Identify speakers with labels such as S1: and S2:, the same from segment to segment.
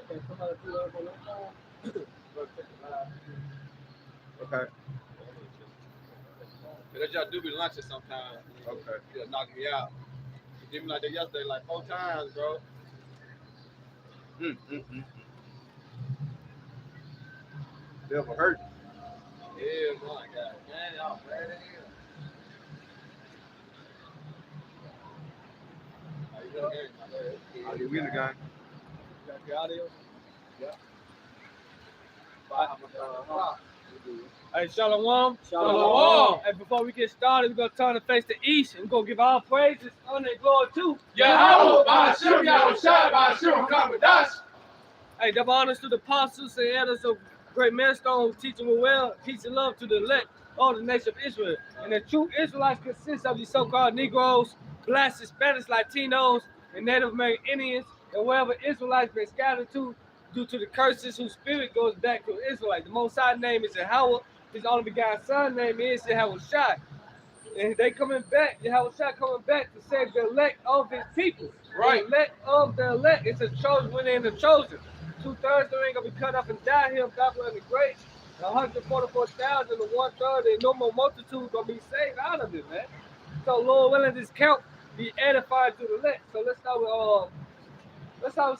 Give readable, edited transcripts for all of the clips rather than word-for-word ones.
S1: Okay, somebody do that on their phone.
S2: Okay.
S3: But y'all do be lunching sometimes.
S2: Okay.
S3: Yeah, knock me out. You did me like that yesterday, like 4 times, bro.
S2: Mm. Never hurt.
S3: Yeah, my God. Man, y'all bad as hell. How you doing, my bad?
S2: Are you in the game?
S1: Got the audio?
S3: Yeah.
S1: Hey, Shalom.
S3: Shalom.
S1: Hey, before we get started, we're going to turn and face the east and we're going to give all praises, honor, and glory to
S3: Yahweh, Ba'ashim, Yahushua, Ba'ashim, Kamadash.
S1: Hey, double honors to the apostles and elders of great millstone who teach them well, peace and love to the elect of the nation of Israel. And the true Israelites consist of these so-called Negroes, blacks, Hispanics, Latinos, and Native American Indians, and wherever Israelites been scattered to due to the curses whose spirit goes back to Israelites. The Most High name is Yahweh. His only begotten son name is Yahushua. And they coming back, Yahushua coming back to save the elect of his people.
S3: Right.
S1: The elect of the elect. It's a chosen within the chosen. 2/3 they ain't gonna be cut up and die here, God will the great. 144,000, the 1/3, the normal multitude gonna be saved out of it, man. So Lord willing, this count be edified to the elect. So let's start with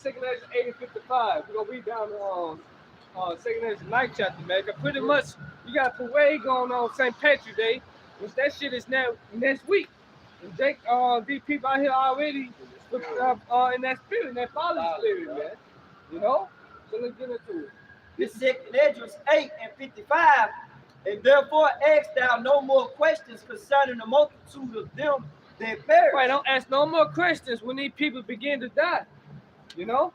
S1: 2 Ezra 8 and 55. We're gonna read down to 2 Ezra 9th chapter, man. Cause pretty much you got a parade going on St. Patrick's Day, which that shit is now next week. And Jake, these people out here already in that spirit, in that father spirit, man. You know? So let's get into it.
S4: The second Esdras 8 and 55, and therefore ask thou no more questions concerning the multitude of them that perish.
S1: Right, don't ask no more questions when these people begin to die. You know?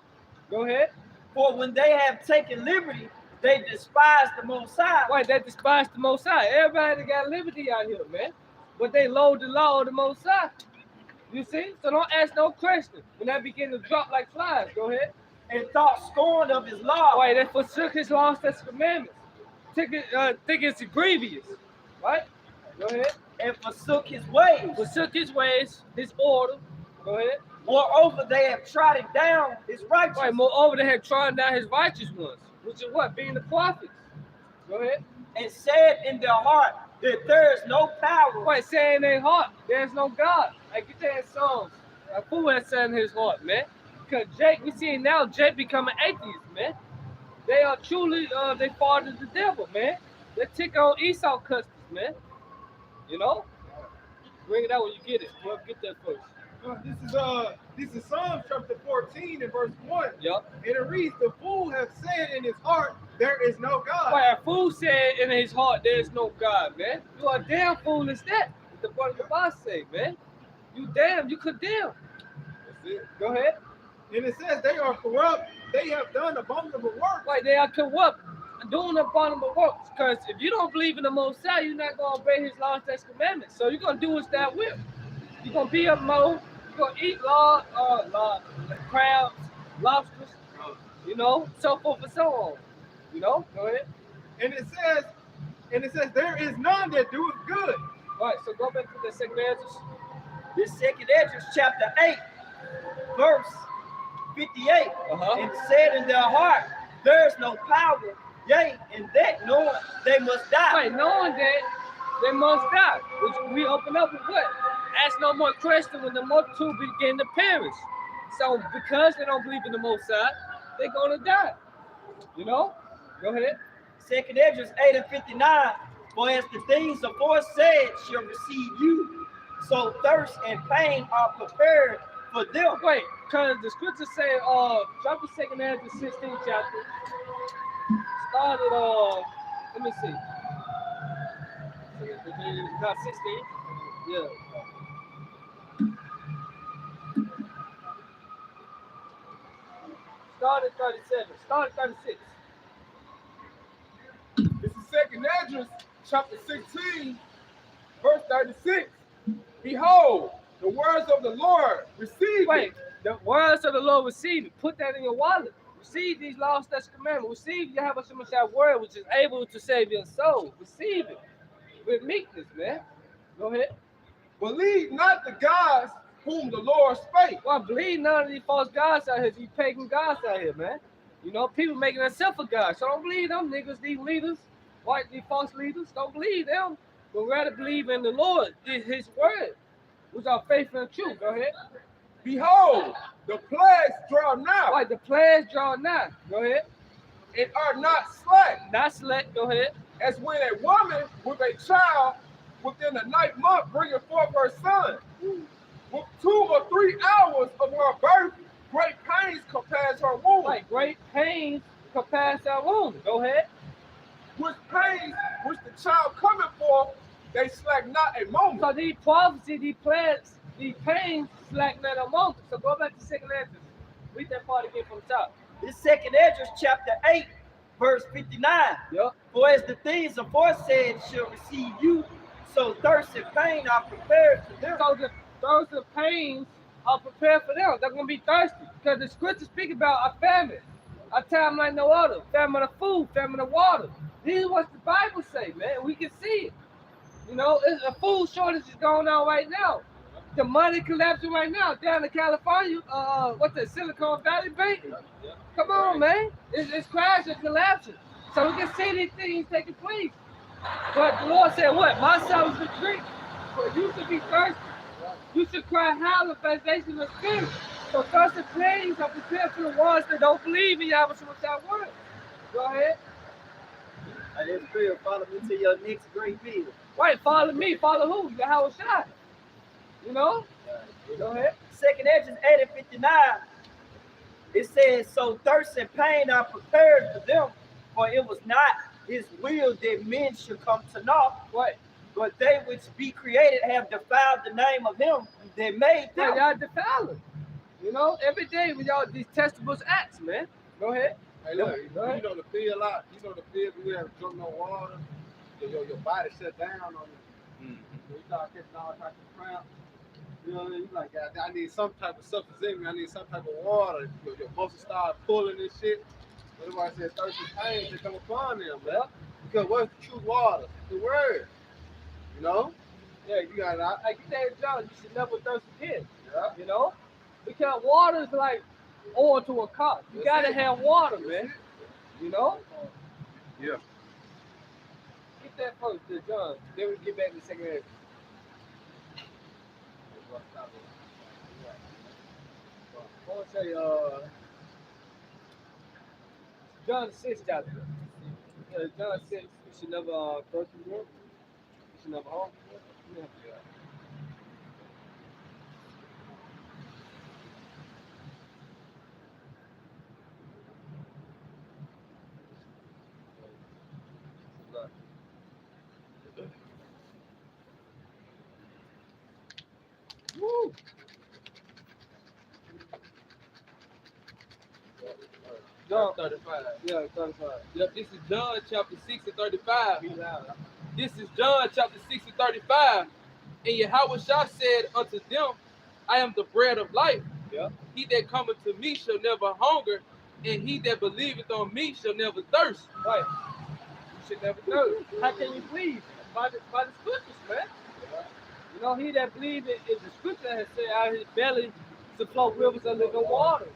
S1: Go ahead.
S4: For when they have taken liberty, they despise the Most High.
S1: Right, they despise the Most High. Everybody that got liberty out here, man. But they load the law of the Most High. You see? So don't ask no questions. When that begin to drop like flies, go ahead.
S4: And thought scorn of his law.
S1: Right, they forsook his laws, his commandments. Think it's grievous. Right? Go ahead.
S4: And forsook his ways.
S1: Forsook his ways, his order. Go ahead.
S4: Moreover, they have trodden down his righteous.
S1: Right, moreover, they have trodden down his righteous ones, which is what? Being the prophets. Go ahead.
S4: And said in their heart that there is no power.
S1: Right, saying in their heart, there's no God. Like get that Psalms. A fool has said in his heart, man. Because Jake, we see now Jake becoming atheist, man. They are truly, they father the devil, man. They tick on Esau customs, man. You know? Bring it out when you get it. Well, get that first.
S2: This is Psalms chapter 14 and verse 1.
S1: Yup.
S2: And it reads, the fool have said in his heart, there is no God.
S1: Right, a fool said in his heart, there is no God, man. You are damn fool is that. What the brother the boss say, man. You damn, you condemn.
S2: That's it.
S1: Go ahead.
S2: And it says they are corrupt. They have done abominable work.
S1: Right, they are corrupt, doing abominable works. Because if you don't believe in the Most High, you're not going to obey his laws and commandments. So you're going to do as that will. You're going to be a mo. You're going to eat crabs, lobsters, you know, so forth and so on. You know, go ahead.
S2: And it says there is none that doeth good.
S1: Right, so go back to the second Ezra.
S4: The second Esdras chapter 8, verse 58. And said in their heart, there is no power, yea, and that knowing they must die.
S1: Right, knowing that they must die. Which we open up with what? Ask no more questions when the multitude begin to perish. So because they don't believe in the Most High, they're going to die. You know? Go ahead.
S4: Second Esdras 8 and 59. For as the things aforesaid shall receive you, so thirst and pain are prepared for them.
S1: Wait, because the scriptures say, drop the second Ezra 16 chapter. Started, let me see. Not 16. Yeah. Started 37. Started 36.
S2: This is second Esdras chapter 16, verse 36. Behold, the words of the Lord receive
S1: Wait,
S2: it.
S1: the words of the Lord receive it. Put that in your wallet. Receive these laws, statutes, commandments. Receive Yahweh Shemashah's word, which is able to save your soul. Receive it with meekness, man. Go ahead.
S2: Believe not the gods whom the Lord spake.
S1: Well, believe none of these false gods out here, these pagan gods out here, man. You know, people making themselves a God. So don't believe them niggas, these leaders, these false leaders. Don't believe them, but rather believe in the Lord, His word, which are faithful and true. Go ahead.
S2: Behold, the plagues draw nigh,
S1: Right, the plagues draw nigh. Go ahead.
S2: and are not slack,
S1: Not select. Go ahead.
S2: as when a woman with a child within the 9th month bringeth forth her son. With 2 or 3 hours of her birth, great pains compass her womb.
S1: Like great pains compass our womb. Go ahead.
S2: Which pains which the child cometh forth, they slack not a moment.
S1: So these prophecies, these plagues, these pains slack not a moment. So go back to 2nd Ezra. Read that part again from the top.
S4: This 2nd Ezra chapter 8, verse 59.
S1: Yep.
S4: For as the things aforesaid shall receive you, so thirst and pain are prepared to them.
S1: So the thirst and pains are prepared for them. They're going to be thirsty because the scriptures speak about a famine, a time like no other, famine of food, famine of water. This is what the Bible say, man. We can see it. You know, a food shortage is going on right now. The money collapsing right now down in California. What's that, Silicon Valley Bank? Come on, man. It's crashing, collapsing. So we can see these things taking place. But the Lord said, what? My son was a drink, but you should be thirsty. You should cry hallelujah of spirit. So thirst and pains are prepared for the ones that don't believe in Yahweh Shemashah word. Go ahead.
S4: And it's real. Follow me to your next great field.
S1: Right, follow me. Follow who? Yahweh Shai. You know? Go ahead.
S4: 2nd Ezra 8 and 59. It says, so thirst and pain are prepared for them, for it was not his will that men should come to naught.
S1: Right.
S4: But they which be created have defiled the name of him that made them.
S1: Y'all defiling. You know, every day with y'all these testables acts, man. Go ahead.
S3: Hey, look, you know the field out. You know the field when you have drunk no water, your body shut down on you. You start catching all types of cramps. You know what I mean? You like, I need some type of substance in me. I need some type of water. Your muscles start pulling and shit. Everybody says thirsty pains that come upon them, man. Because what's the true water? The word. You know? Yeah, you got it.
S1: Like you said, John, you should never thirst again. Yeah. You know? Because water is like oil to a car. You gotta have water, man. You know?
S3: Yeah.
S1: Get that first to John. Then we get back to the 2nd Ezra. I want to say, John 6 chapter. John 6, you should never thirst again. You should never hunger again. Yeah. Woo! John 35. Yeah, 35.
S5: Yep, this is John chapter 6 and 35. This is John chapter 6 and 35. And Yahweh Shah said unto them, I am the bread of life.
S1: Yeah.
S5: He that cometh to me shall never hunger, and he that believeth on me shall never thirst.
S1: Right. You should never thirst. How can you believe? By the scriptures, man. You know, he that believes in the scripture has said out of his belly to flow rivers of living water.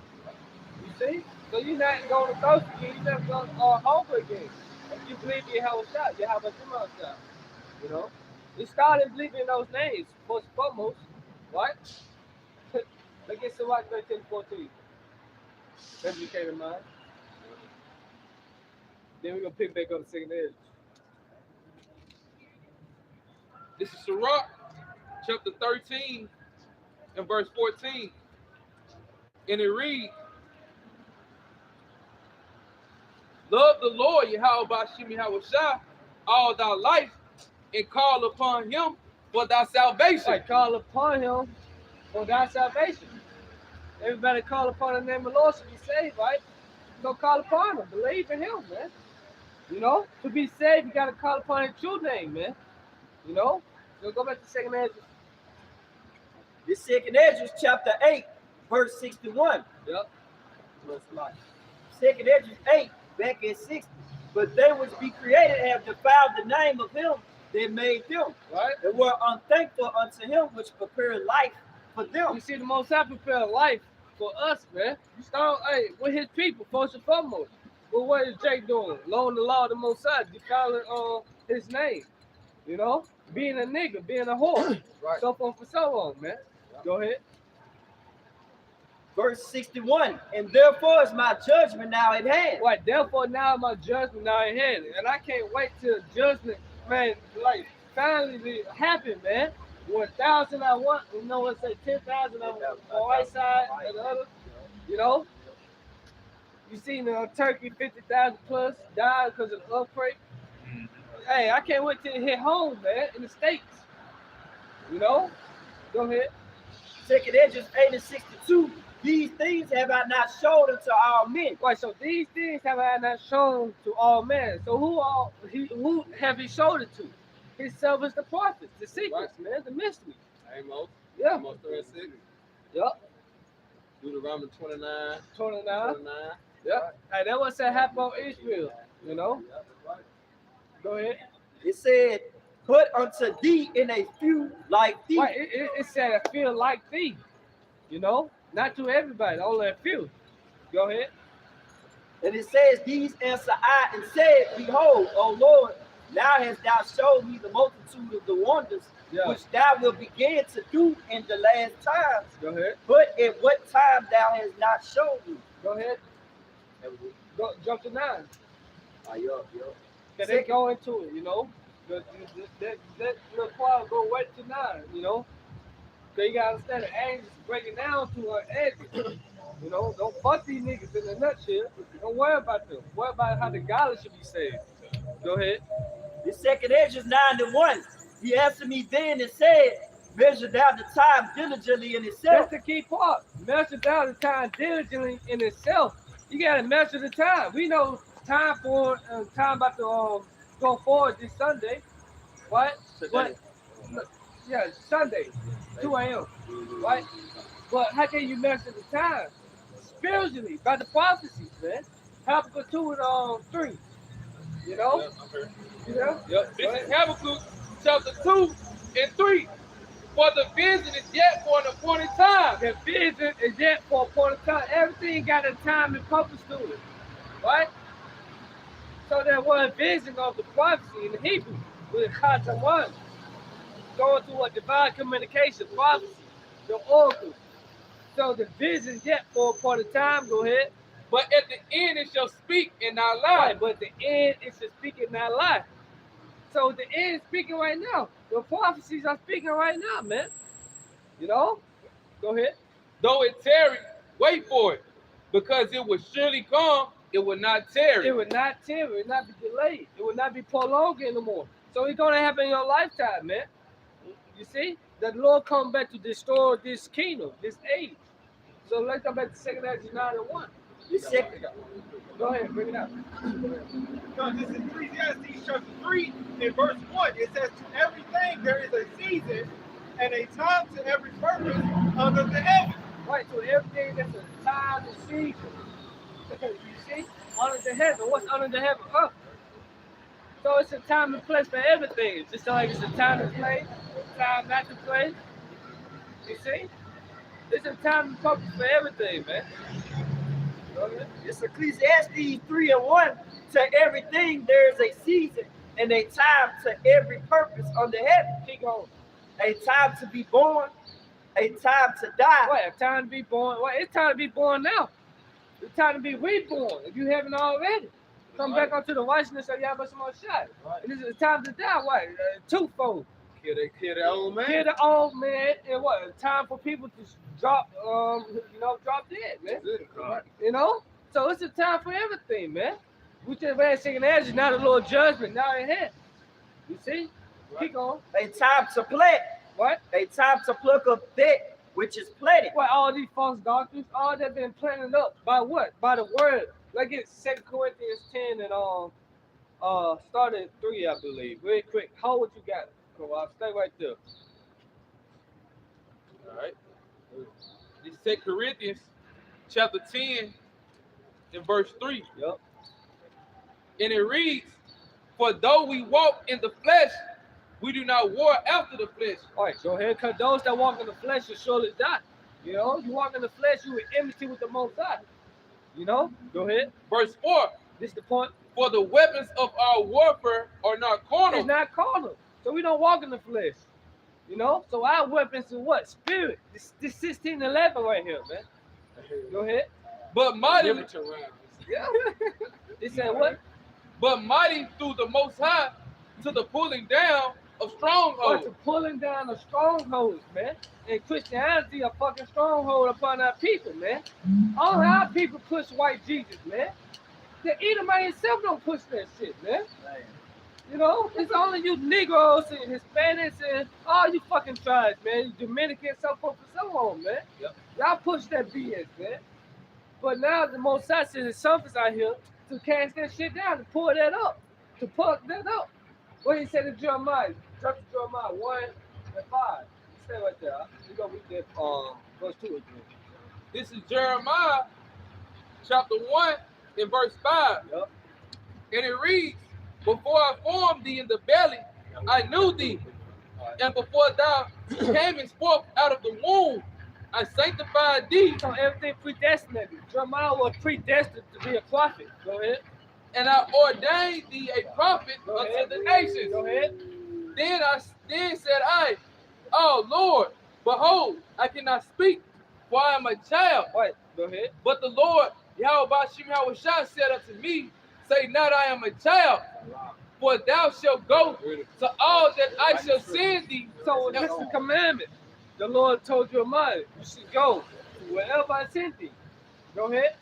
S1: You see? So you're not going to thirst again, you're not going to hunger again. If you believe in Yahweh Shah, Yahweh Shah. You know? You started believing in those names, first and foremost, right? Let's get to Rock 13-14. That you came to mind. Then we're going to pick back up the 2nd Ezra.
S5: This is Sirach chapter 13 and verse 14. And it reads, love the Lord, Yahweh Bashim Yahweh Shah, all thy life, and call upon him for thy salvation.
S1: Right, call upon him for thy salvation. Everybody call upon the name of the Lord should be saved, right? So call upon him, believe in him, man. You know, to be saved, you got to call upon his true name, man. You know? So go back to 2nd Ezra.
S4: This 2nd Ezra chapter 8, verse 61.
S1: Yep.
S4: 2nd Ezra 8, back at 60. But they which be created have defiled the name of him that made them.
S1: Right.
S4: And were unthankful unto him which prepared life for them.
S1: You see, the Most High prepared life for us, man. You start, hey, with his people, first and foremost. But what is Jake doing? Lowering the law of the Most High, defiling his name. You know, being a nigga, being a whore,
S2: Right.
S1: so forth and so on, man. Go ahead.
S4: Verse 61. And therefore is my judgment now at hand.
S1: Right, therefore now my judgment now in hand, and I can't wait till judgment, man, like finally happen, man. 1,000 I want, you know what say 10,000 on one side and the other, you know. You seen Turkey 50,000 plus died because of the earthquake. Hey, I can't wait till it hit home, man, in the States. You know? Go ahead.
S4: Second Edges 8 and 62. These things have I not showed unto all men.
S1: Right, so these things have I not shown to all men. So who have he showed it to? Himself is the prophets, the secrets, man, the mysteries.
S3: Amos.
S1: Yeah.
S3: Amos 3:6.
S1: Yep.
S3: Deuteronomy 29.
S1: 29.
S3: 29.
S1: Yep. Hey, that was a happen on Israel, you know? Go ahead.
S4: It said, put unto thee in a few like thee.
S1: Right, it said I feel like thee, you know? Not to everybody, only a few. Go ahead.
S4: And it says, these answer I and said, behold, O Lord, now hast thou showed me the multitude of the wonders which thou wilt begin to do in the last times.
S1: Go ahead.
S4: But at what time thou hast not shown me.
S1: Go ahead. Go, jump to 9.
S4: Yup.
S1: Can they go into it, you know? That little choir go right to 9, you know? So you gotta understand the angels breaking down to her edges. You know, don't fuck these niggas in a nutshell. Don't worry about them. Worry about how the godly should be saved. Go ahead.
S4: The second edge is 9 and 1. He answered me then and said, measure down the time diligently in itself.
S1: That's the key part. Measure down the time diligently in itself. You gotta measure the time. We know time for time about to go forward this Sunday, right? But yeah, Sunday, 2 a.m. Right? But how can you measure the time? Spiritually, by the prophecies, man. Habakkuk 2 and 3. You know? You know?
S5: Yep. This is Habakkuk chapter 2 and 3. For the vision is yet for an appointed time.
S1: The vision is yet for a point of time. Everything got a time and purpose to it. Right? So there was a vision of the prophecy in the Hebrew with Khatam 1. Going through a divine communication, prophecy, the oracle. So the vision yet for a point of time, go ahead.
S5: But at the end it shall speak and not lie.
S1: Right, but the end is to speak and not lie. So the end is speaking right now. The prophecies are speaking right now, man. You know? Go ahead.
S5: Though it tarry, wait for it, because it will surely come, it will not tarry.
S1: It will not tarry, it will not be delayed. It will not be prolonged anymore. So it's going to happen in your lifetime, man. You see? The Lord come back to destroy this kingdom, this age. So let's go back to 2 Ezra 9 and 1. Go ahead, bring it up.
S2: No, this is Ecclesiastes chapter 3 and verse 1. It says, to everything there is a season and a time to every purpose under the heaven.
S1: Right, so everything that's a time and season. You see? Under the heaven. What's under the heaven? Earth. So it's a time and place for everything. It's just like it's a time to play, time not to play. You see? It's a time and purpose for everything, man.
S4: It's Ecclesiastes 3 and 1. To everything there is a season and a time to every purpose under heaven.
S1: Keep going.
S4: A time to be born, a time to die.
S1: What? A time to be born? Well, it's time to be born now. It's time to be reborn if you haven't already. Come back onto the righteousness of Yahweh Shai. And this is a time to die. What? Twofold.
S3: Kill that old man.
S1: Kill the old man, and what? A time for people to drop, drop dead, man. You know? So it's a time for everything, man. We just ran second edge, now the Lord judgment, now in hand. You see? Keep going.
S4: A time to plant.
S1: What?
S4: A time to pluck up that which is planted.
S1: What? All these false doctrines, all that been planted up by what? By the word. Let's get 2 Corinthians 10 and start at 3, I believe. Very quick. Hold what you got. Go on, stay right there.
S5: All right. This is 2 Corinthians chapter 10 and verse 3.
S1: Yep.
S5: And it reads, for though we walk in the flesh, we do not war after the flesh.
S1: All right, go ahead, because those that walk in the flesh will surely die. You know, you walk in the flesh, you in enmity with the Most High. You know, go ahead.
S5: Verse 4.
S1: This the point.
S5: For the weapons of our warfare are not carnal.
S1: It's not carnal. So we don't walk in the flesh. You know? So our weapons are what? Spirit. This 16:11 right here, man. Go ahead.
S5: But mighty.
S1: Yeah. It said what?
S5: But mighty through the Most High to the pulling down of
S1: Or
S5: strongholds.
S1: to pulling down the strongholds, man. And Christianity a fucking stronghold upon our people, man. All our people push white Jesus, man. The Edomite himself don't push that shit, man. You know, it's only you Negroes and Hispanics and all you fucking tribes, man. You Dominicans, so forth and so on, man.
S5: Yep.
S1: Y'all push that BS, man. But now the Most High says his sons out here to cast that shit down, to pull that up, to pull that up. What he said in Jeremiah, chapter Jeremiah 1 and 5. Stay right there. We're gonna read that verse 2 again.
S5: This is Jeremiah chapter 1 and verse 5.
S1: Yep.
S5: And it reads, before I formed thee in the belly, I knew thee. And before thou camest forth out of the womb, I sanctified thee.
S1: So everything predestinated. Jeremiah was predestined to be a prophet. Go ahead.
S5: And I ordained thee a prophet
S1: Go
S5: unto
S1: ahead.
S5: the nations.
S1: Go ahead.
S5: Then said I, oh Lord, behold, I cannot speak, for I am a child.
S1: Wait, go ahead.
S5: But the Lord, Yahweh Bashim Yahushua, said unto me, say not I am a child, for thou shalt go to all that I shall send thee.
S1: So this is the commandment. The Lord told Jeremiah, you should go to wherever I send thee. Go ahead.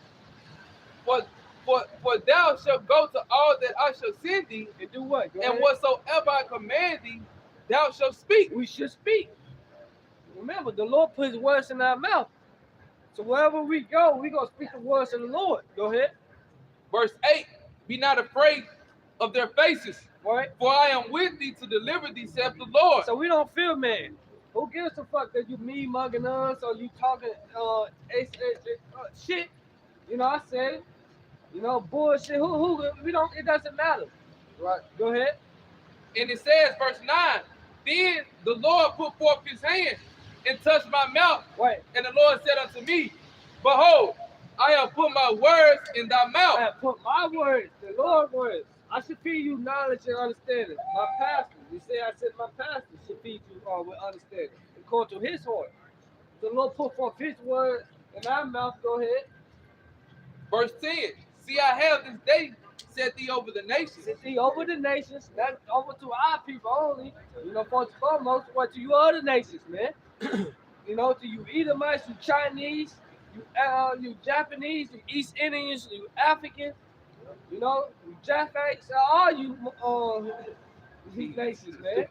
S5: For thou shalt go to all that I shall send thee,
S1: And do what? Go
S5: and
S1: ahead.
S5: whatsoever I command thee, thou shalt speak.
S1: We should speak. Remember, the Lord put his words in our mouth. So wherever we go, we're going to speak the words of the Lord. Go ahead.
S5: Verse 8, be not afraid of their faces,
S1: Right?
S5: for I am with thee to deliver thee, saith the Lord.
S1: So we don't fear man. Who gives a fuck that you me mugging us or you talking shit? You know, I said it. You know, bullshit. We don't, it doesn't matter.
S2: Right.
S1: Go ahead.
S5: And it says, verse 9, then the Lord put forth his hand and touched my mouth.
S1: Right.
S5: And the Lord said unto me, behold, I have put my words in thy
S1: I
S5: mouth.
S1: have put my words, the Lord's words. I should feed you knowledge and understanding. My pastor, you say I said my pastor should feed you with understanding. According to his heart. The Lord put forth his word in our mouth. Go ahead.
S5: Verse 10, see, I have this day set thee over the nations.
S1: Set thee over the nations, not over to our people only. You know, first and foremost, what to you other nations, man. You know, to you Edomites, you Chinese, you Japanese, you East Indians, you Africans, you know, you Japhites, all you these nations, man.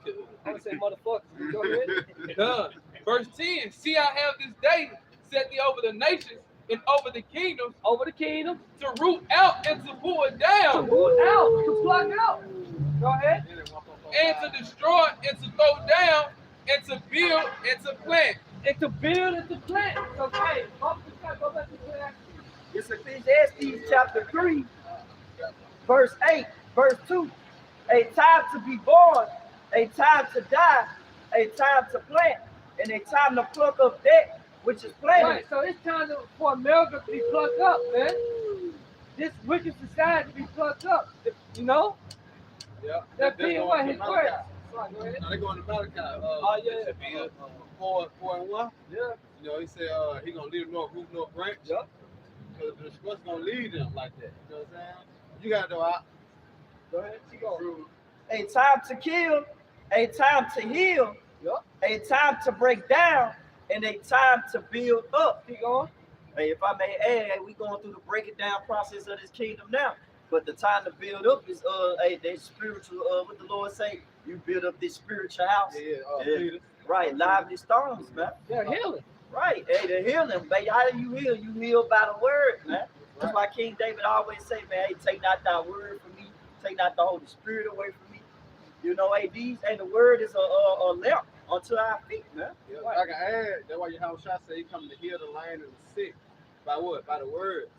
S1: I would say motherfuckers. Go ahead.
S5: Done. Verse 10, see, I have this day set thee over the nations and over the kingdoms
S1: Over the kingdom,
S5: to root out and to pull
S1: to
S5: down
S1: root out, to pluck out. Go ahead.
S5: and to destroy and to throw down and to build and to plant.
S1: And to build and to plant. So, hey, go back to plant.
S4: It's Ecclesiastes chapter 3, verse 8, verse 2. A time to be born, a time to die, a time to plant, and a time to pluck up that which is planted.
S1: Right, so it's time for America to be plucked up, man. This wicked society to be plucked up. You know?
S2: Yeah.
S1: That being what his words. Sorry, go ahead.
S2: Now they going to Malachi.
S1: Yeah.
S2: Should be 4 and 1.
S1: Yeah.
S2: You know, he said he gonna lead them north, root north branch.
S1: Yep.
S2: Because the Express gonna lead them like that. You know what I'm saying? You gotta know out.
S1: Go ahead. Keep going.
S4: A time to kill, a time to heal,
S1: Yep.
S4: a time to break down, and a time to build up.
S1: Keep going.
S4: Hey, if I may add, we going through the breaking down process of this kingdom now. But the time to build up is that spiritual. What the Lord say, you build up this spiritual house.
S2: Yeah.
S4: Yeah. Right, lively stones, man.
S1: They're healing.
S4: Right, hey, the healing, baby. How do you heal? You heal by the word, man. That's why King David always say, man, hey, take not thy word from me, take not the Holy Spirit away from me. You know, hey, the word is a lamp unto our feet, man.
S2: Yeah, I can add, that's why your house shot say he come to heal the lame and the sick. By what? By the word.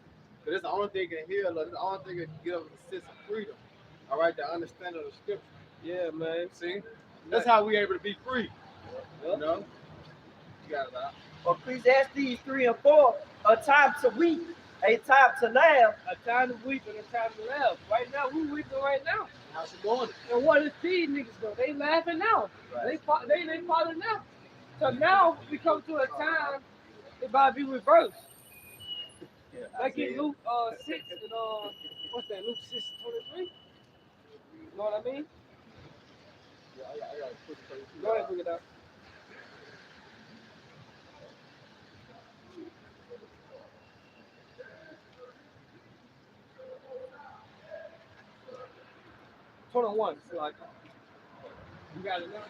S2: Because it's the only thing that can heal us. It's the only thing that can give us a sense of freedom. All right, the understanding of the scripture.
S1: Yeah, man.
S2: See? That's how we able to be free.
S1: Yep.
S2: You know? You got it out.
S4: Ecclesiastes 3 and 4, a time to weep, a time to laugh.
S1: A time to weep and a time to laugh. Right now, we weeping right now.
S3: How's it going?
S1: And what is these niggas doing? They laughing now. They falling now. So now we come to a time it about to be reversed. Like in Luke 6 and what's that? Luke 6:23. You know what I mean?
S3: Yeah, I got to push it.
S1: Go ahead, bring it up. Hold on one. So like, you got it now.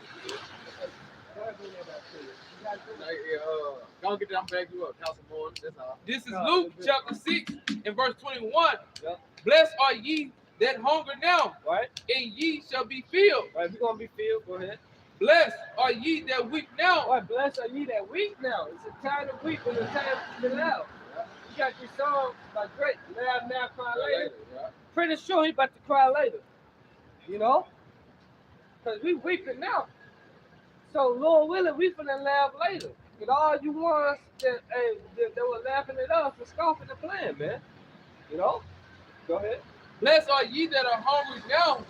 S1: Go ahead, bring that back to you. You got it.
S3: Don't get that. I'm back you up. Council morning. That's all.
S5: This is Luke chapter 6 and verse 21.
S1: Yep.
S5: Blessed are ye that hunger now,
S1: Right?
S5: and ye shall be filled.
S1: Right, we're gonna be filled. Go ahead.
S5: Blessed are ye that weep now.
S1: Right, blessed are ye that weep now. It's a time to weep and a time to laugh. You got this song by Drake, laugh now, cry later. Pretty sure he about to cry later. You know? Because we weeping now. So Lord willing, we finna laugh later. But all you ones that were laughing at us were scoffing the plan, man. You know? Go ahead.
S5: Blessed are ye that are hungry now,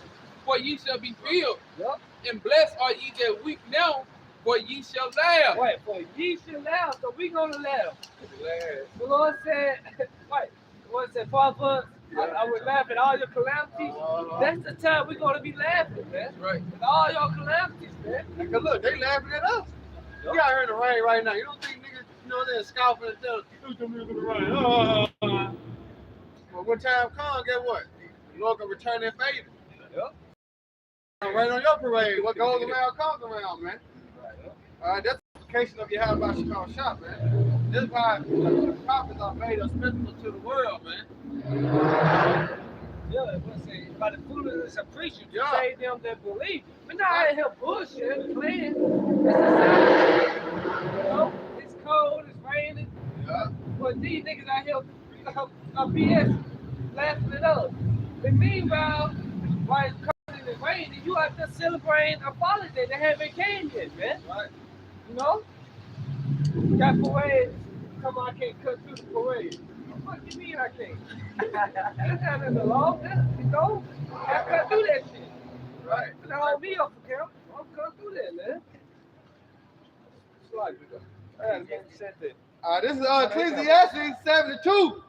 S5: for ye shall be filled.
S1: Yep.
S5: And blessed are ye that weep now, for ye shall laugh.
S1: Right, for ye shall laugh, so we gonna laugh. The Lord said, right, the Lord said, Father, I would laugh at all your calamities. That's the time we're gonna be laughing, man.
S5: Right.
S1: At all your calamities, man.
S3: Because look, they laughing at us. We out here in the rain right now. You don't think niggas, they're scoffing and telling you come in the rain. But when time comes, guess what? The Lord can return their favor.
S1: Yep.
S3: Right on your parade. What goes around comes around, man. That's the application of your how about Chicago shop, man. This is why the prophets are made a spectacle to the world, man.
S1: Yeah, what's it? By the foolishness of preaching to
S3: Yeah.
S1: save them that believe. We're not out here bullshit, playing. It's a sign. You know, it's cold, it's raining.
S3: Yeah.
S1: But these niggas out here are BS laughing at us. But meanwhile, while it's cold and raining, you out there celebrating a holiday that haven't came yet, man.
S3: Right.
S1: You know? Got parades. Come on, I can't cut through the parade. What do you mean I can't? That's not in the law. You know? I can't do that shit.
S3: Right.
S1: It's not on me up for camp. I can't do that, man. It's like, I gotta get set there.
S3: This is Ecclesiastes 72.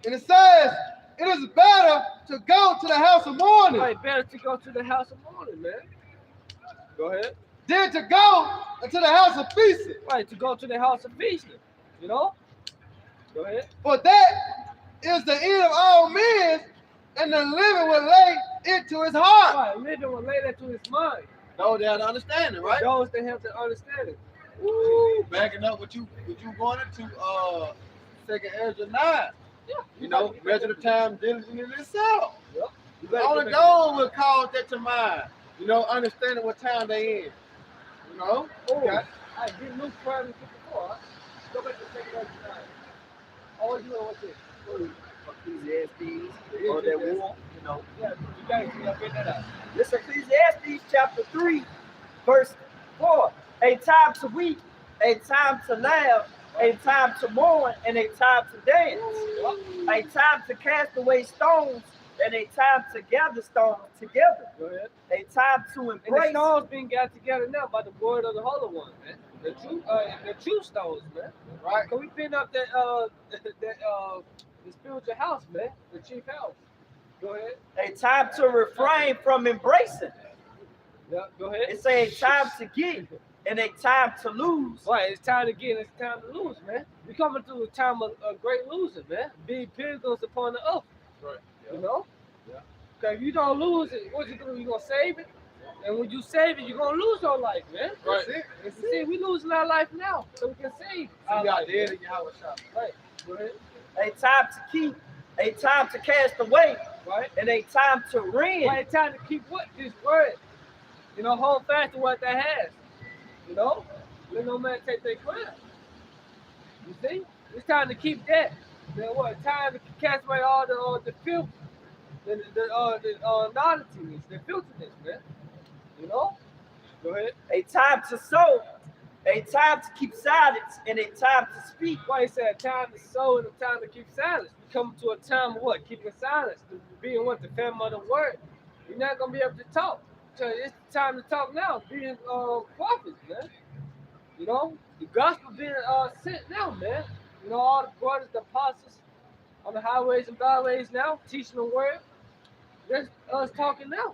S3: And it says, it is better to go to the house of mourning
S1: Right, better to go to the house of mourning, man. Go ahead.
S3: than to go into the house of feasting.
S1: Right, to go to the house of feasting. You know? Go ahead.
S3: For that is the end of all men, and the living will lay it to his heart.
S1: Right, living will lay that to his mind.
S3: Those that understand it, right?
S1: Those that have to understand it.
S3: Woo, backing up what you going into Second Ezra 9.
S1: Yeah.
S3: You know, measure the time diligently in itself.
S1: Yep. You
S3: The
S1: better
S3: only
S1: go
S3: goal will cause that to mind. You know, understanding what time they in. You know?
S1: Oh,
S3: Okay.
S1: I did Luke 5 and 54. Go back to Second Ezra 9. All you know what's it?
S4: Ecclesiastes, or that war, you know.
S1: Yeah, you gotta get that out.
S4: This Ecclesiastes chapter 3, verse 4. A time to weep, a time to laugh, a time to mourn, and a time to dance. A time to cast away stones, and a time to gather stones together.
S1: Go ahead.
S4: A time to
S1: And the
S4: embrace.
S1: stones being gathered together now by the word of the Holy One, man. The true stones, man.
S3: Right?
S1: Can we pin up that the spiritual house, man? The chief house. Go ahead.
S4: A time to refrain from embracing.
S1: Yeah, go ahead.
S4: It's a time to get and a time to lose.
S1: Right, it's time to get, it's time to lose, man. We coming through a time of great losing, man. Being pilgrims upon the earth.
S3: Right.
S1: You know?
S3: Yeah.
S1: Okay, if you don't lose it, what you do? You gonna save it? And when you save it, you're gonna lose your life, man.
S3: Right.
S1: You see, we losing our life now, so we can save our
S3: You got
S1: life.
S3: dead in your house shop.
S1: Right. Go ahead.
S4: A time to keep, a time to cast away,
S1: Right.
S4: and a time to rend.
S1: Right, it's time to keep what? This word. You know, hold fast to what that has. You know? Let no man take their crown. You see? It's time to keep that. Then what? Time to cast away all the filth, the naughtiness, the filthiness, man. You know? Go ahead.
S4: A time to sow, a time to keep silence, and a time to speak.
S1: Why he said a time to sow and a time to keep silence. We come to a time of what? Keeping silence. Being what? The family of the word. You're not going to be able to talk. So it's time to talk now. Being prophets, man. You know? The gospel being sent now, man. You know, all the brothers, the apostles on the highways and byways now, teaching the word. That's us talking now.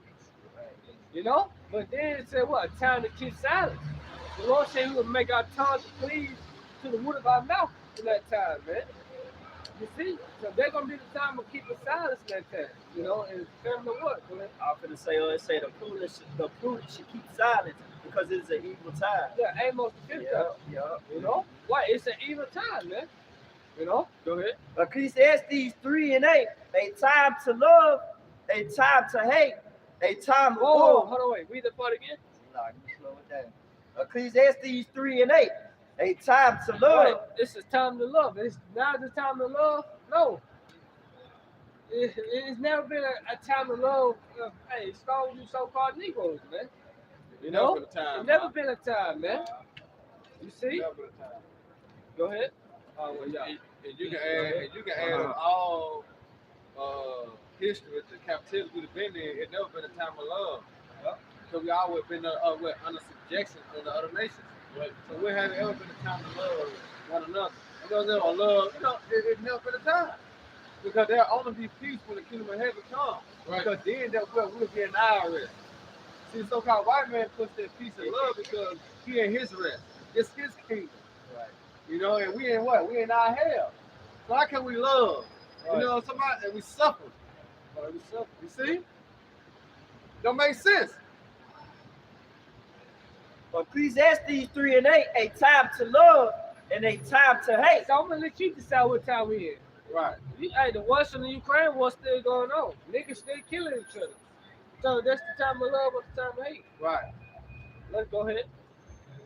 S1: You know? But then it said what? A time to keep silence. The Lord said He would make our tongues to cleave to the wood of our mouth in that time, man. You see? So they're gonna be the time of keeping silence in that time. You know, and family the word.
S4: I'm gonna say, it say the prudent should keep silence because it's an evil time.
S1: Yeah, Amos the 5th.
S4: Yeah.
S1: You know? Why? It's an evil time, man. You know? Go ahead.
S4: Ecclesiastes 3:8. A time to love, a time to hate, a time of war.
S1: Hold on, wait. Read that part again.
S4: No, you slow it down. Ecclesiastes 3:8. A time to love.
S1: Wait, this is time to love. It's now the time to love. No. It's never been a time to love. Hey, strong you so-called Negroes, man. You know? It's never been a time, man. You see?
S3: Never been a time.
S1: Go ahead. Oh, well, yeah.
S3: And you can add up all history with the captivity we've been in. It's never been a time of love. Because we always been under subjection to the other nations. Right. So we haven't ever been a time to love one another. Because there are love, it's never been a time. Because there'll only be peace when the kingdom of heaven comes. Right. Because then we'll be in our rest. See, the so-called white man puts that peace and love because he in his rest. It's his kingdom. Right. You know, and we in what? We in our hell. So how can we love? Right. You know, somebody, and we suffer. Right, we suffer. You see? Don't make sense.
S4: Ecclesiastes 3:8. A time to love and a time to hate.
S1: So I'm going to let you decide what time we in.
S3: Right.
S1: Hey, the West and the Ukraine war still going on. Niggas still killing each other. So that's the time of love or the time of hate.
S3: Right.
S1: Let's go ahead.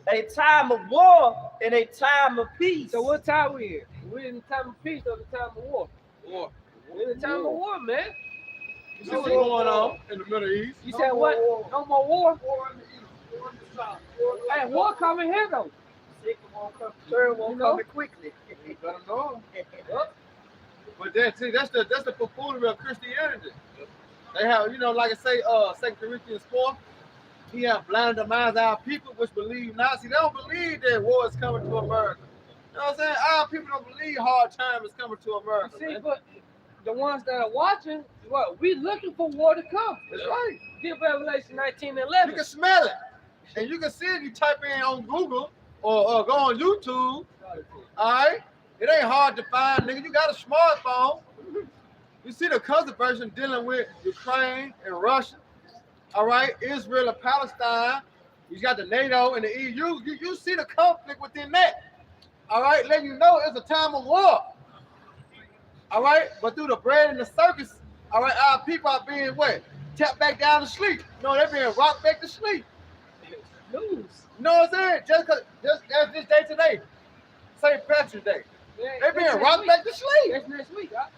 S4: A time of war and a time of peace.
S1: So what time we in? We in the time of peace or the time of war?
S3: War.
S1: We in the time of war, man.
S3: You see what's going on in the Middle East?
S1: You said what? No more war?
S2: War in the east, war in the south.
S1: Hey, war coming here though.
S4: Second won't come, third won't come quickly.
S3: You better know. But that's the buffoonery of Christianity. They have, like I say, 2 Corinthians 4, he have blinded the minds of our people which believe not. See, they don't believe that war is coming to America. You know what I'm saying? Our people don't believe hard time is coming to America.
S1: See,
S3: man.
S1: but the ones that are watching, what? We looking for war to come.
S3: That's right.
S1: Give Revelation 19:11.
S3: You can smell it. And you can see it. You type in on Google or go on YouTube. All right? It ain't hard to find, nigga. You got a smartphone. You see the controversy dealing with Ukraine and Russia. All right? Israel and Palestine. You got the NATO and the EU. You see the conflict within that. All right? Letting you know it's a time of war. All right? But through the bread and the circus, all right, our people are being what? Tapped back down to sleep. No, they're being rocked back to sleep.
S1: News.
S3: You know what I'm saying? Just as this day today, St. Patrick's Day. They're being rocked back to sleep.
S1: That's next week, huh?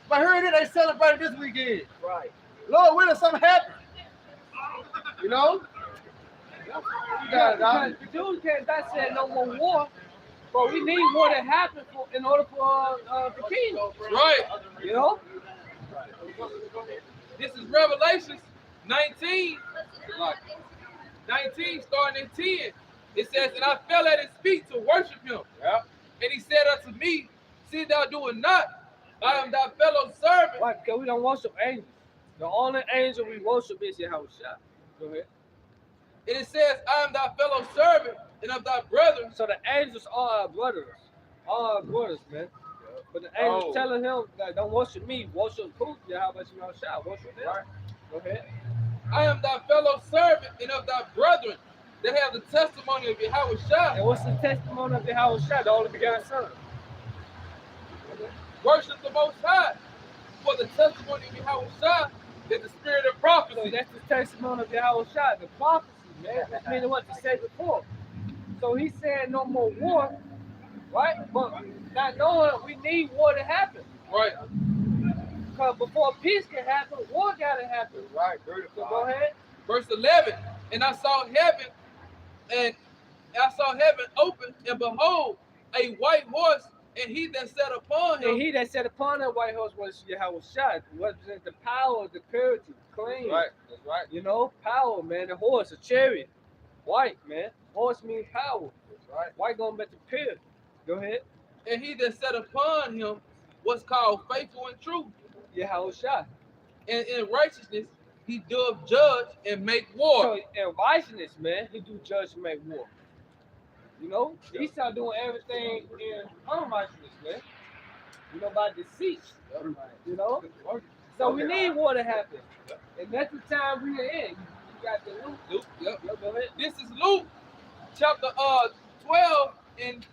S3: But here it is, they celebrated this weekend.
S4: Right.
S3: Lord willing, something happened. You know?
S1: The dude can't say no more war, but we need war to happen in order for the kingdom.
S5: Right.
S1: You know?
S5: This is Revelations 19. Like 19 starting at 10. It says, and I fell at his feet to worship him.
S3: Yeah.
S5: And he said unto me, see thou doing not, I am thy fellow servant.
S1: Why? Because we don't worship angels. The only angel we worship is Yahweh. Go ahead.
S5: And it says, I am thy fellow servant and of thy brethren.
S1: So the angels are our brothers. All our brothers, man. But the angels telling him that don't worship me, worship who? Yahweh Shah. Worship them. Right. Go ahead.
S5: I am thy fellow servant and of thy brethren that have the testimony of Yahweh Shah.
S1: And what's the testimony of Yahweh Shah, the only begotten Son?
S5: Worship the Most High. For the testimony of Yahweh Shah is the spirit of prophecy.
S1: So that's the testimony of Yahweh Shah, the prophecy, man. That's meaning what you said before. So he said no more war, right? But not knowing we need war to happen.
S5: Right.
S1: Because before peace can happen, war got to happen.
S3: Right.
S1: So go ahead.
S5: Verse 11. And I saw heaven and I saw heaven open, and behold, a white horse, and he that sat upon him.
S1: And he that sat upon that white horse was Yahweh Shai, represents the power, the purity, clean.
S2: Right. That's right.
S1: You know, power, man. The horse, a chariot, white, man. Horse means power.
S2: That's right.
S1: White going back to pure. Go ahead.
S5: And he that sat upon him was called faithful and true.
S1: Yahweh Shai.
S5: And in righteousness he doth judge and make war.
S1: So in righteousness, man, he do judge and make war. You know, he started doing everything in unrighteousness, man. You know, by deceit. You know, so we need war to happen, and that's the time we are in. You got the Luke.
S5: Yep.
S1: Go ahead.
S5: This is Luke chapter 12 and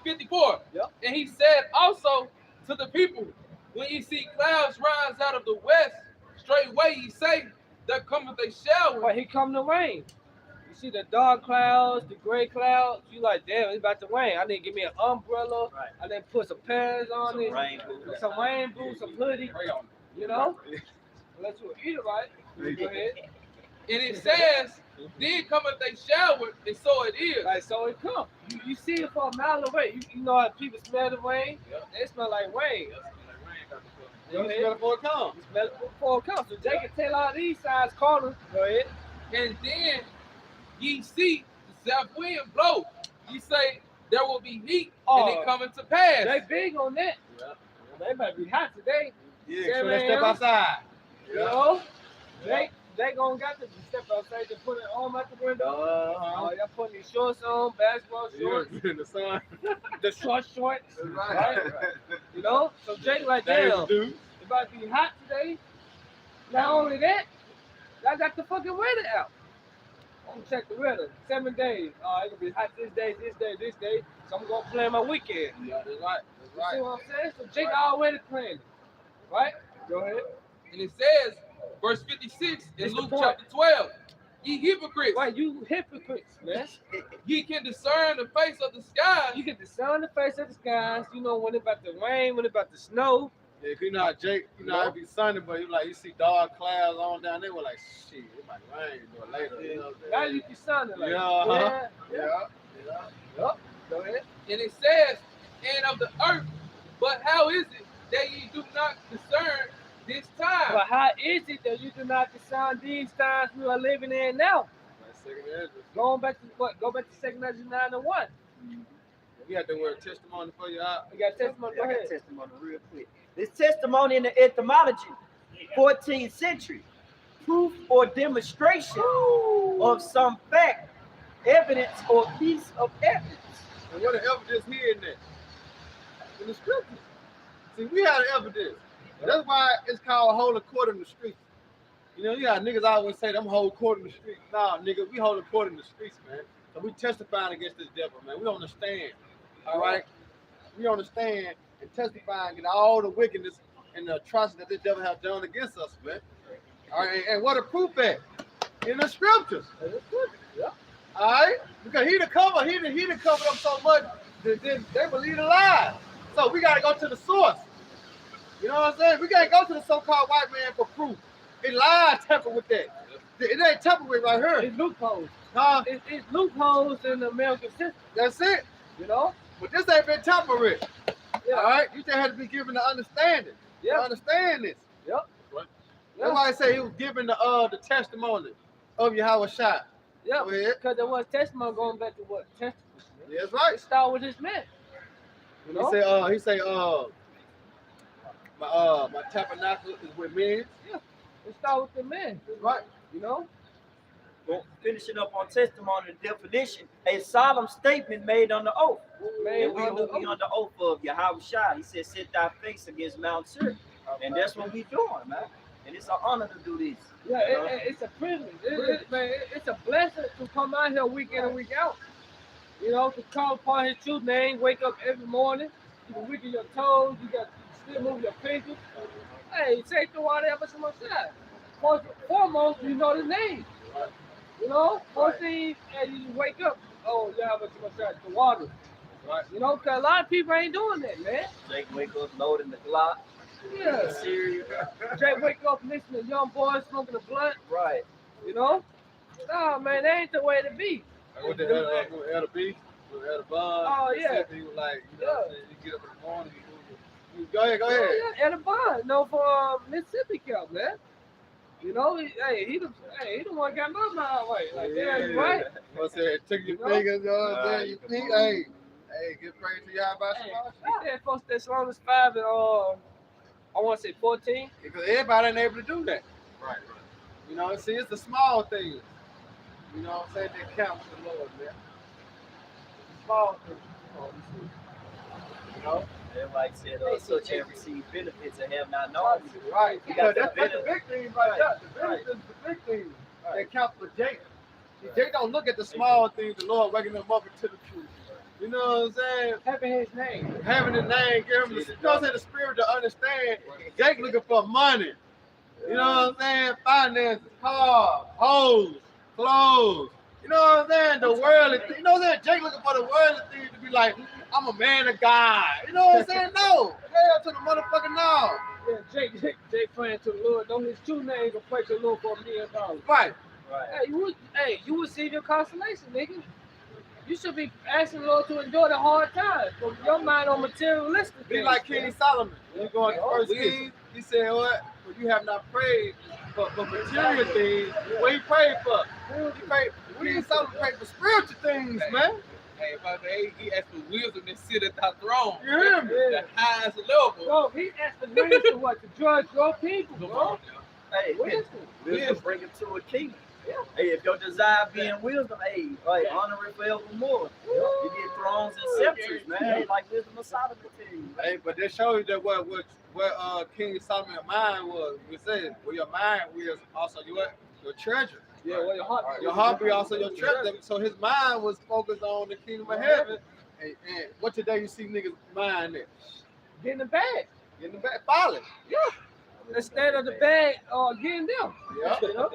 S5: 54.
S1: Yep.
S5: And he said also to the people, when ye see clouds rise out of the west, straightway ye say, there cometh a shower.
S1: Well, here come the rain. You see the dark clouds, the gray clouds. You like, damn, it's about to rain. I need to give me an umbrella.
S4: Right.
S1: I need to put some pants on
S4: Some
S1: it.
S4: rain boots.
S1: Some rain boots, some hoodie. You know? Unless you eat it right. Go ahead.
S5: And it says, then cometh a shower, and so it is.
S1: Like, so it come. You see it from a mile away. You know how people smell the rain? They smell like rain. Go
S2: You
S1: ahead.
S2: smell it before it comes.
S1: You smell it before it comes. So Jay can tell all these signs corners. Go ahead.
S5: And then ye see the south wind blow. Ye say, there will be heat, and it cometh to pass.
S1: They big on that. They might be hot today.
S2: Yeah, so let's step outside.
S1: You know? They gonna got to step outside to put it arm out the window. Y'all putting these shorts on, basketball shorts,
S2: In the sun.
S1: the shorts.
S2: That's
S1: Right. You know? So Jake like, damn,
S2: Dude.
S1: it's about to be hot today. Not only that, I got the fucking weather out. I'm gonna check the weather. 7 days. It's gonna be hot this day, this day. So I'm gonna plan my weekend.
S2: Yeah, that's right.
S1: You see what I'm saying? So Jake already planning. Right? Go ahead.
S5: And it says, verse 56 in
S1: It's the
S5: Luke
S1: point.
S5: chapter 12, ye hypocrites,
S1: Right, you hypocrites, man.
S5: ye can discern the face of the sky.
S1: You get the sun, the face of the skies. You know when it about to rain, when it about to snow.
S2: Yeah, 'cause you know how Jake, it be sunny, but you see dark clouds on down there. We're like, shit, it might rain or later. You know what I'm
S1: Now
S2: saying?
S1: you can sun it like,
S2: Yeah,
S1: yeah. Go ahead.
S5: And it says, and of the earth, but how is it that ye do not discern this time?
S1: But how is it that you do not discern these times we are living in now?
S2: Like second Ezra.
S1: Going back to what? Go back to 2nd Ezra 9 and 1.
S2: We had the word testimony for you out.
S1: You got testimony? Go
S4: I got
S1: ahead.
S4: testimony real quick. This testimony in the etymology, 14th century, proof or demonstration of some fact, evidence or piece of evidence.
S2: And what the evidence here in that? In the scriptures. See, we have the evidence. That's why it's called hold a court in the streets. You know, you got niggas always say them hold court in the streets. Nah, nigga, we hold a court in the streets, man. So we testifying against this devil, man. We understand. All right? We understand and testifying against all the wickedness and the atrocity that this devil has done against us, man. All right, and what a proof at? In the scriptures.
S1: Yeah.
S2: All right? Because he covered up so much that they believe the lie. So we got to go to the source. You know what I'm saying? We can't go to the so-called white man for proof. It lied tamper with that. It ain't tamper with right here.
S1: It's loopholes.
S2: Huh?
S1: It's loopholes in the American system.
S2: That's it.
S1: You know?
S2: But this ain't been tampered with.
S1: Yeah.
S2: All right? You just had to be given the understanding.
S1: Yeah.
S2: To understand this.
S1: Yep.
S2: That's why I say he was given the testimony of Yahweh Shai.
S1: Yeah.
S2: Go ahead.
S1: Because there was testimony going back to what? Testimony.
S2: Yeah, that's right.
S1: It started with this man. You know?
S2: He say my tabernacle is with men.
S1: It started with the man.
S2: Right.
S1: You know?
S4: Well, finishing up on testimony and definition, a solemn statement made under oath. And we will be under oath of Yahweh Shai. He said, set thy face against Mount Seir. And that's what we doing, man. And it's an honor to do this.
S1: Yeah, it's a privilege. It's a blessing to come out here week in and week out. You know, to call upon his true name, wake up every morning, you can wiggle your toes, you got to still move your fingers. Hey, say to all that, but some shine. First and foremost, you know the name. You know, first thing as you wake up, oh yeah, but some shine, the water.
S2: Right.
S1: You know, because a lot of people ain't doing that, man.
S4: Jake wake up loading the Glock.
S1: Yeah.
S4: Cereal.
S1: Jay wake up listening to young boys smoking a blunt,
S4: Right.
S1: you know? Nah, man, that ain't the way to be.
S2: Like with the L B, with L Bun.
S1: Oh, yeah.
S2: He was like, you know,
S1: Yeah.
S2: what I'm saying? You get up in the morning, you go ahead.
S1: Yeah, and a bond, no, for Mississippi Cup, man. You know, he the one got my mind right. Like, yeah, you right.
S2: What's that? Took your
S1: You know?
S2: fingers, you know what I'm saying? You think, hey, get praise to y'all about
S1: Hey,
S2: some
S1: yeah, First Thessalonians 5 and I want to say 14.
S2: because everybody ain't able to do that.
S3: Right.
S2: You know, see, it's the small things. You know what I'm saying? That count for the Lord, man. The small things. You know?
S4: Everybody said, such have received benefits and have not known.
S2: Right.
S4: You
S2: Because
S4: got
S2: that's the big thing right there. The
S4: Right.
S2: benefits is the big thing that count for Jake. See, Jake don't look at the small things, the Lord waking them up into the truth. You know what I'm saying?
S1: Having his name.
S2: Having the name, give him the, you know what I'm saying, the spirit to understand. Jake looking for money. You know what I'm saying? Finances, cars, hoes, clothes. You know what I'm saying? The worldly thing. You know what I'm saying? Jake looking for the worldly thing to be like, I'm a man of God. You know what I'm saying? No. Hell to the motherfucking no.
S1: Yeah, Jake praying to the Lord. Know his true name and pray to the Lord for $1 million.
S2: Right.
S4: Right.
S1: You receive your consolation, nigga. You should be asking the Lord to endure the hard times. From your mind on materialistic
S2: Be
S1: things.
S2: like King Solomon. When you go into First Kings, he said, what? For you have not prayed for material things. What he prayed for? King Solomon prayed for spiritual things, man.
S5: Hey, about he asked for wisdom to sit at thy throne.
S2: You hear me?
S5: The highest level.
S1: Bro, he asked the grace to what? To judge your people,
S5: Come
S1: bro.
S5: on now.
S4: Hey,
S1: Wisdom.
S4: wisdom bring him to a king. Yeah. Hey, if your desire being wisdom, honor it forevermore. You get thrones and scepters, man. Like wisdom of Solomon tell you.
S2: Hey, but that shows you that what King Solomon's mind was. We said, where your mind was also your treasure.
S1: Yeah, well, your heart.
S2: Your heart be also your treasure. So his mind was focused on the kingdom of heaven. And what today you see niggas' mind at?
S1: Get in the bag.
S2: In the back, folly.
S1: Yeah. Instead of the bag, getting them.
S2: Yeah.
S1: You know?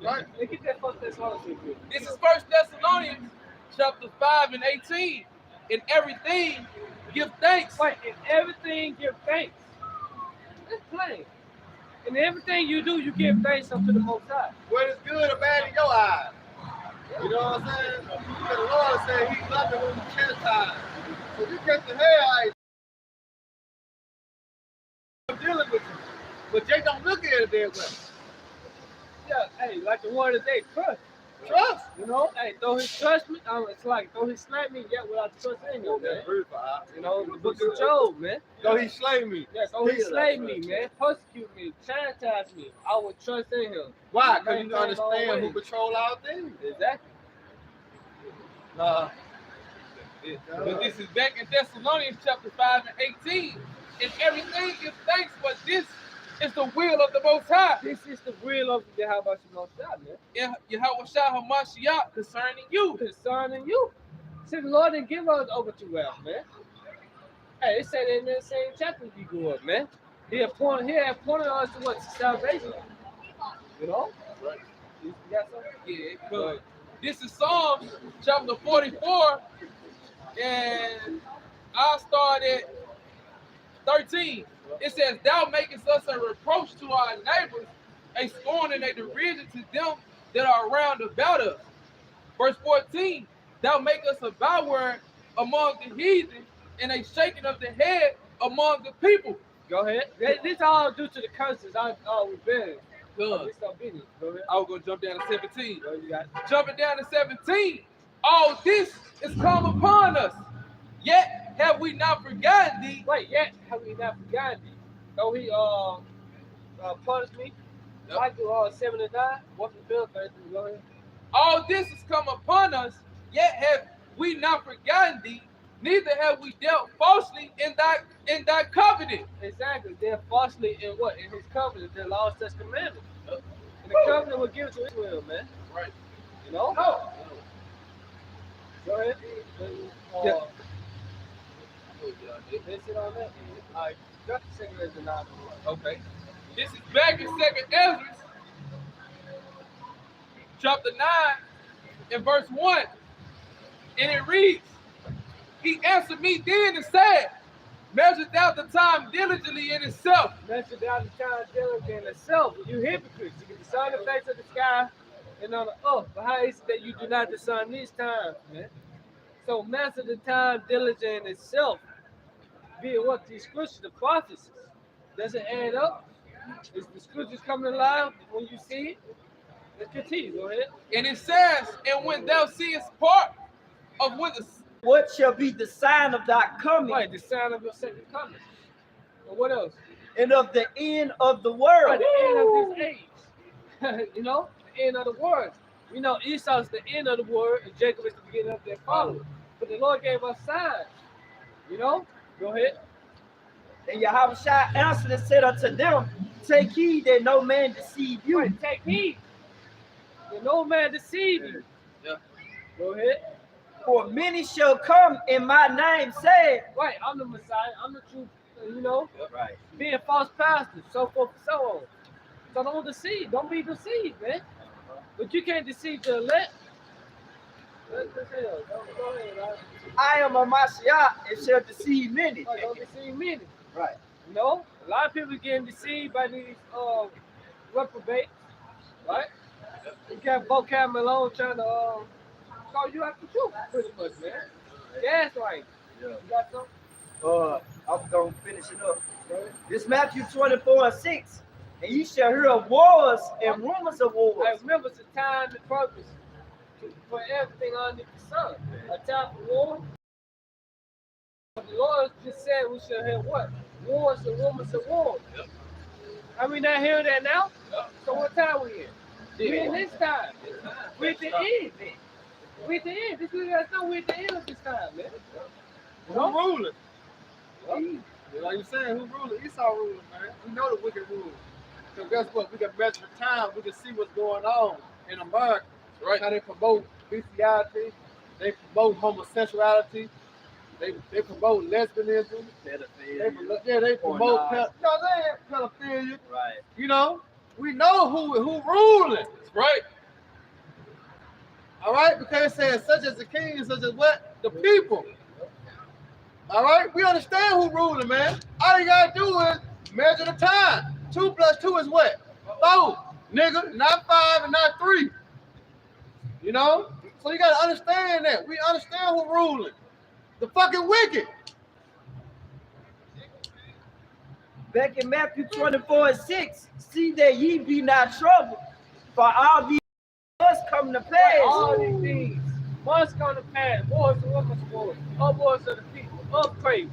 S2: Right.
S1: They get that First Thessalonians.
S5: This is 1 Thessalonians chapter 5 and 18. In everything, give thanks.
S1: Wait, in everything, give thanks. That's plain. In everything you do, you give thanks unto the Most High.
S2: What is good or bad in your eyes? You know what I'm saying? Because the Lord said he loved it when you chastise. So you catch the hell, I'm dealing with you. But Jake don't look at it that way.
S1: Yeah, hey, like the word of the day, trust.
S2: Trust.
S1: You know, hey, though he trust me, it's like, though he slay me, yet without trust in him, man. You know, the book of Job, man.
S2: Though he slay me.
S1: Yeah, though he slay me, man, persecute me, chastise me, I will trust in him.
S2: Why? Because you understand who control all things.
S1: Exactly.
S5: But this is back in Thessalonians chapter 5 and 18. In everything, give thanks, but this is the will of the Most High.
S1: This is the will of the Yahweh Most High, man.
S5: Yahweh HaMashiach concerning you.
S1: Concerning you. See, the Lord didn't give us over to us, man. Hey, it said in that same chapter we grew up, man. He appointed us to what? To salvation. You know?
S2: Right.
S1: You got something?
S5: Yeah, good. This is Psalms chapter 44, and I'll start at 13. It says, Thou makest us a reproach to our neighbors, a scorn and a derision to them that are round about us. Verse 14, Thou make us a byword among the heathen, and a shaking of the head among the people.
S1: Go ahead. This all due to the curses we've been.
S5: Good.
S1: Go ahead.
S5: I was going to jump down to 17.
S1: Go, you got it.
S5: Jumping down to 17, all this is come upon us. Yet have we not forgotten thee.
S1: Wait, yet have we not forgotten thee? Though he punished me.
S5: Yep.
S1: I do 7 and 9. What's the bill? Go ahead.
S5: All this has come upon us, yet have we not forgotten thee, neither have we dealt falsely in thy covenant.
S1: Exactly. They're falsely in what? In his covenant. They lost his commandments. And the covenant was given to Israel, man.
S5: Right.
S1: You know?
S5: No.
S1: Go ahead.
S5: Yeah.
S1: That's it on that. All right. Got the second as the 9.
S5: Okay. This is back in 2nd Ezra, chapter 9, and verse 1. And it reads, He answered me then and said, Measure thou the time diligently in itself.
S1: Measure down the time diligently in itself. You hypocrites. You can discern the face of the sky and on the earth. But how is it that you do not discern these times, man? So master the time diligent in itself, be it what the scriptures, the prophecies. Does it add up? Is the scriptures coming alive when you see it? Let's continue. Go ahead.
S5: And it says, and when thou seest part of when the
S4: What shall be the sign of thy coming
S1: Right, the sign of your second coming. And what else?
S4: and of the end of the world?
S1: Right, the end of this age. You know, the end of the world. You know, Esau's the end of the world, and Jacob is the beginning of their following. But the Lord gave us signs. You know? Go ahead.
S4: And Yahushua answered and said unto them, take heed that no man deceive you.
S1: Right, take heed. That no man deceive you.
S5: Yeah.
S1: Go ahead.
S4: For many shall come in my name, saying,
S1: Right, I'm the Messiah. I'm the truth. You know?
S4: right.
S1: Being false pastors, so forth and so on. So don't deceive. Don't be deceived, man. But you can't deceive the elect. Let's go ahead, right?
S4: I am a Mashiach and shall deceive many.
S1: Right, don't deceive many.
S4: Right.
S1: You know, a lot of people getting deceived by these reprobates, right? You got vocab Malone trying to call you out the truth, pretty much, man. That's right.
S4: Yeah.
S1: You got something?
S4: I'm going to finish it up. This Matthew 24:6. And ye shall hear of wars and rumors of wars.
S1: I remember it's a time and purpose for everything under the sun. A time for war. The Lord just said we should have what? Wars and rumors of wars.
S5: Yep.
S1: Are we not hearing that now?
S5: Yep.
S1: So what time we in? We in this time. We at the end. We at the end. This is us know we at the end of this time, man.
S2: Who ruling?
S1: Yep.
S2: Like you saying, who ruling? Esau ruling, man. We know the wicked rule. So guess what? We can measure the time. We can see what's going on in America.
S5: Right.
S2: How they promote bestiality. They promote homosexuality. They promote lesbianism. They promote pedophilia.
S4: Right.
S2: You know, we know who ruling.
S5: That's right.
S2: All right, because it says such as the king, such as what? The people. All right, we understand who ruling, man. All you gotta do is measure the time. 2 + 2 is what? 4, nigga, not 5 and not 3. You know? So you gotta understand that. We understand who ruling. The fucking wicked.
S4: Back in Matthew 24:6, see that ye be not troubled, for all these must come to pass.
S1: All these things must come to pass. Wars and rumors of wars. Wars of the people. Earthquakes.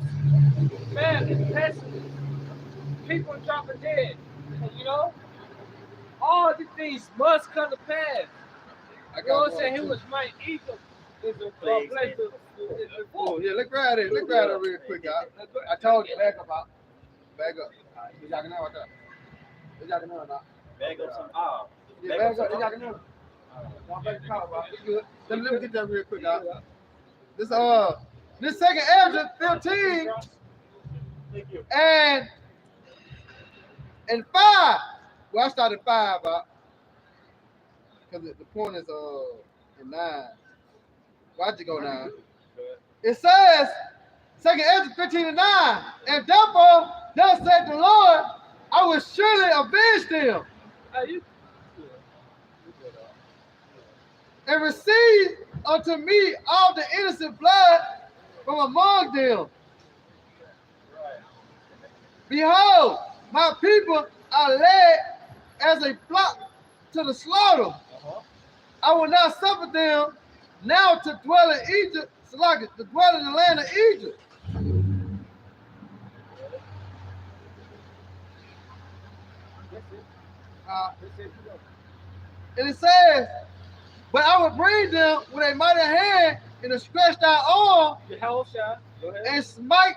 S1: Famine. Pestilence. People dropping dead. You know? All these things must come to pass. The Lord said he was my Egypt. Is a place to
S2: Oh, yeah, let's grab it. Let's grab it real quick, y'all. I told you, back up. Back up. You got know what that? You got know now.
S4: Back up some oil.
S2: Yeah, back up. You got know. Don't break the car, bro. You good? Let me get that real quick, y'all. This second Ezra 15 and 5. Well, I started 5, because the point is in 9. Why'd you go 9? It says, 2 Ezra 15 and 9, and therefore, thus said the Lord, I will surely avenge them and receive unto me all the innocent blood from among them. Behold, my people are led as a flock to the slaughter. I will not suffer them now to dwell in Egypt, to dwell in the land of Egypt. And it says, but I will bring them with a mighty hand and a stretched out arm and smite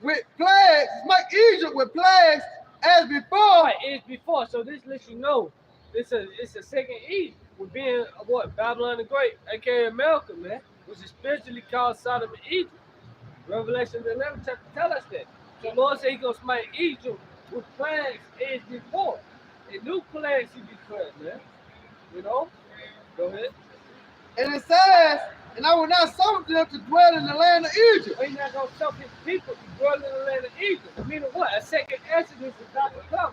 S2: with plagues, smite Egypt with plagues as before.
S1: Right, as before. So this lets you know it's a second Egypt. We're being what? Babylon the Great, aka America, man, which is spiritually called Sodom and Egypt. Revelation 11 chapter tell us that. So the Lord said he's gonna smite Egypt with plagues as before. And new plagues he declared, man. You know? Go ahead.
S2: And it says, and I will not suffer them to dwell in the land of Egypt.
S1: But he's not gonna suffer his people to dwell in the land of Egypt. Meaning what? A second Exodus is about to come.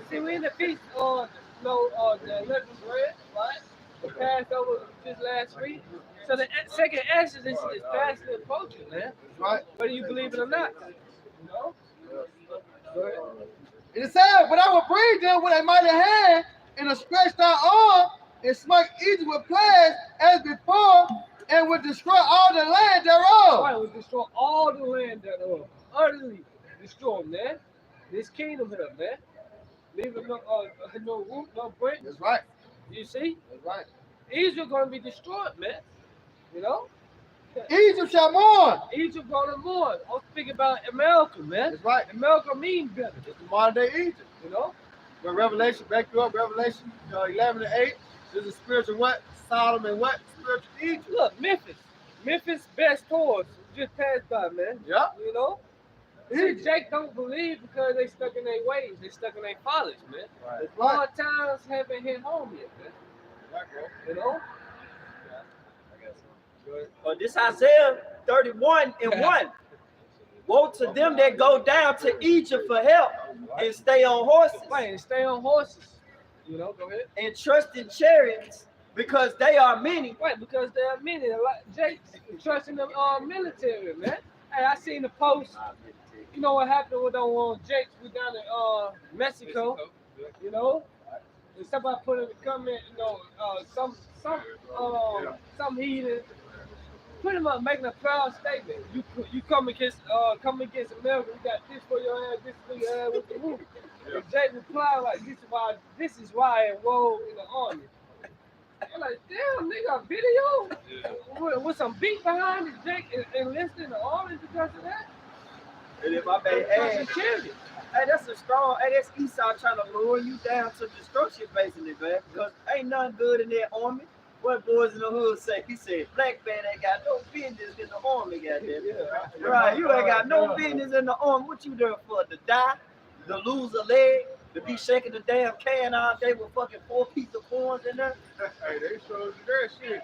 S1: See, we're in the feast on the 11th bread, right? The Passover just last week. So the second Exodus is fastly approaching, man.
S2: Right?
S1: Whether you believe it or not. You know? Go ahead.
S2: It said, but I will bring them with a mighty hand and a stretched out arm and smite Egypt with plagues as before and will destroy all the land thereof.
S1: Right, will destroy all the land thereof. Utterly destroy, man. This kingdom here, man. Leaving no root, no break.
S2: That's right.
S1: You see?
S2: That's right.
S1: Egypt gonna be destroyed, man. You know?
S2: Egypt shall mourn.
S1: Egypt gonna mourn. I'm speaking about America, man.
S2: That's right.
S1: America means better.
S2: It's the modern day Egypt.
S1: You know?
S2: But Revelation, back you up, Revelation 11 and 8. There's a spiritual what? Sodom and what? Spiritual Egypt.
S1: Look, Memphis. Memphis best tours just passed by, man.
S2: Yeah.
S1: You know? See, Jake don't believe because they stuck in their ways. They stuck in their fathers, man.
S2: Right.
S1: Hard times haven't hit home yet, man. You know?
S4: This Isaiah 31 and 1. Woe to them that go down to Egypt for help and stay on horses.
S1: Right, and stay on horses. You know, go ahead.
S4: And trust in chariots because they are many.
S1: Right, because there are many. Jake trusting the military, man. Hey, I seen the post. You know what happened with Jake? We down in Mexico. You know, and somebody put in the comment. You know, some heathen pretty much making a proud statement. You come against America. You got this for your ass, this for your ass with the roof. And Jake replied like, "This is why I enrolled in the army." I'm like, damn, nigga, a video with some beat behind it. Jake enlisted in the army because of that.
S4: And if I may add, hey, that's a strong. Hey, that's Esau trying to lure you down to destruction, basically, man. Because ain't nothing good in that army. What boys in the hood say? He said, black man ain't got no business in the army, goddamn. Yeah, right, you ain't got no business in the army. What you there for? To die? To lose a leg? To be shaking the damn can all day with fucking 4 pieces of corns in there?
S3: Hey, they showed you that shit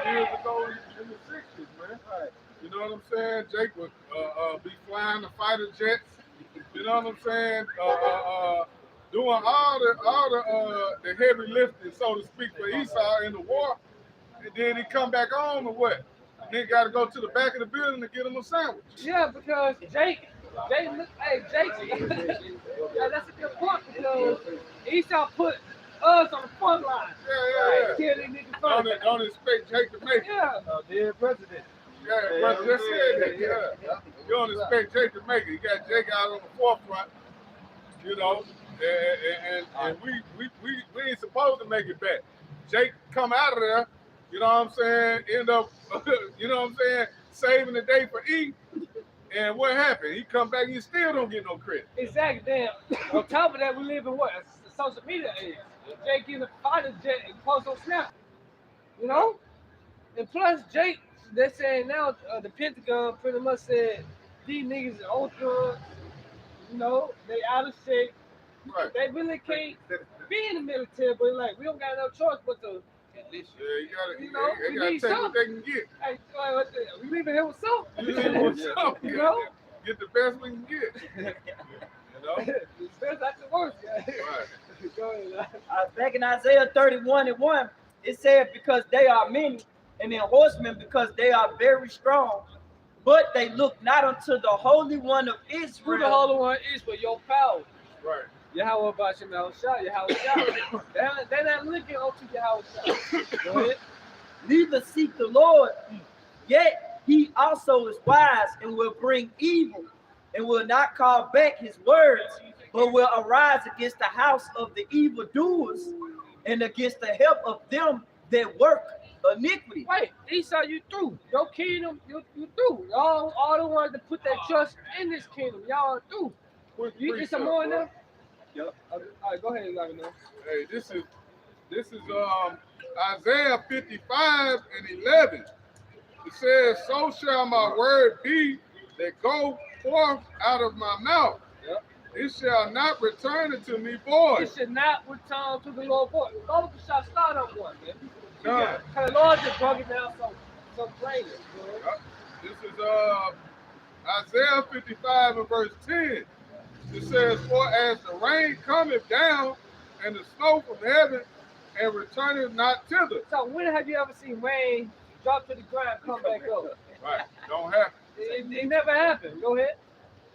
S3: years ago in the 60s, man. Right. You know what I'm saying? Jake would be flying the fighter jets. You know what I'm saying? Doing all the heavy lifting, so to speak, for Esau in the war. And then he come back home or what? And then got to go to the back of the building to get him a sandwich.
S1: Yeah, because Jake, yeah, that's a good point because Esau put us on the front line.
S3: Yeah.
S1: Kill these niggas first.
S3: Don't expect Jake to make it.
S1: Yeah.
S2: Dead president.
S3: Yeah, brother just said that. Yeah. You don't expect Jake to make it. You got Jake out on the forefront, you know, and we ain't supposed to make it back. Jake come out of there, you know what I'm saying, end up, you know what I'm saying, saving the day for E. And what happened? He come back, he still don't get no credit.
S1: Exactly, damn. On top of that, we live in what? A social media age. Jake in the fighter jet and post on Snap. You know? And plus, Jake, they're saying now, the Pentagon pretty much said these niggas are on drugs, you know, they out of shape.
S3: Right.
S1: They really can't be in the military, but like, we don't got no choice but to.
S3: Yeah,
S1: you
S3: you
S1: know,
S3: gotta
S1: we need
S3: take what
S1: something.
S3: they can get.
S1: Hey, we leaving here with something.
S3: You leave with something.
S1: You know?
S3: Get the best we can get. You know?
S1: It's best not the worst.
S3: Right.
S1: Go ahead.
S4: Back in Isaiah 31 and 1, it said, because they are many, and then horsemen, because they are very strong, but they look not unto the Holy One of Israel.
S1: Who the Holy One is for your power?
S3: Right.
S1: Yahweh about Yahweh Shah. They're not looking unto Yahweh Shah. Go ahead.
S4: Neither seek the Lord, yet he also is wise and will bring evil, and will not call back his words, but will arise against the house of the evildoers and against the help of them that work iniquity.
S1: Wait, Esau, you through. Your kingdom, you through. Y'all all the ones that put their trust in this kingdom. Y'all are through. You get some more in there?
S4: Yep.
S1: All right, go ahead, let me know.
S3: Hey, this is Isaiah 55 and 11. It says, so shall my word be that go forth out of my mouth.
S1: Yep.
S3: It shall not return unto me void.
S1: It should not return to the Lord void. Lord shall start up one, man.
S3: None.
S1: The Lord just broke it down so plainly.
S3: Yep. This is Isaiah 55 and verse 10. It says, for as the rain cometh down and the snow from heaven, and returneth not thither.
S1: So when have you ever seen rain drop to the ground, come back up?
S3: Right. Don't happen.
S1: It never happened. Go ahead.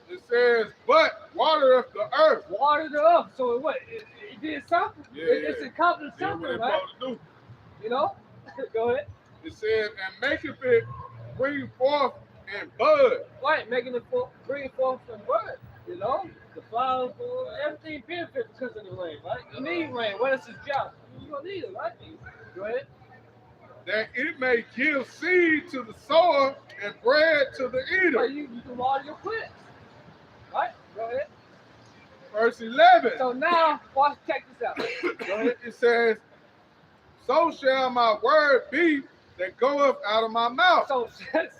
S3: It says, but watereth the earth.
S1: Water the earth. So what? It did something.
S3: Yeah,
S1: It's
S3: yeah.
S1: accomplished
S3: Did what
S1: something,
S3: it's
S1: right?
S3: supposed to do.
S1: You know? Go ahead.
S3: It says, and maketh it bring forth and bud.
S1: Right, making it bring forth some bird. You know? The flowers, everything benefits because of the rain, right? You need rain. What is his job? You're going to need it, right? Go ahead.
S3: That it may give seed to the sower and bread to the
S1: So
S3: eater.
S1: you can water your plants. Right? Go ahead.
S3: Verse 11.
S1: So now, check this out. Go ahead.
S3: It says, so shall my word be that goeth out of my mouth.
S1: So,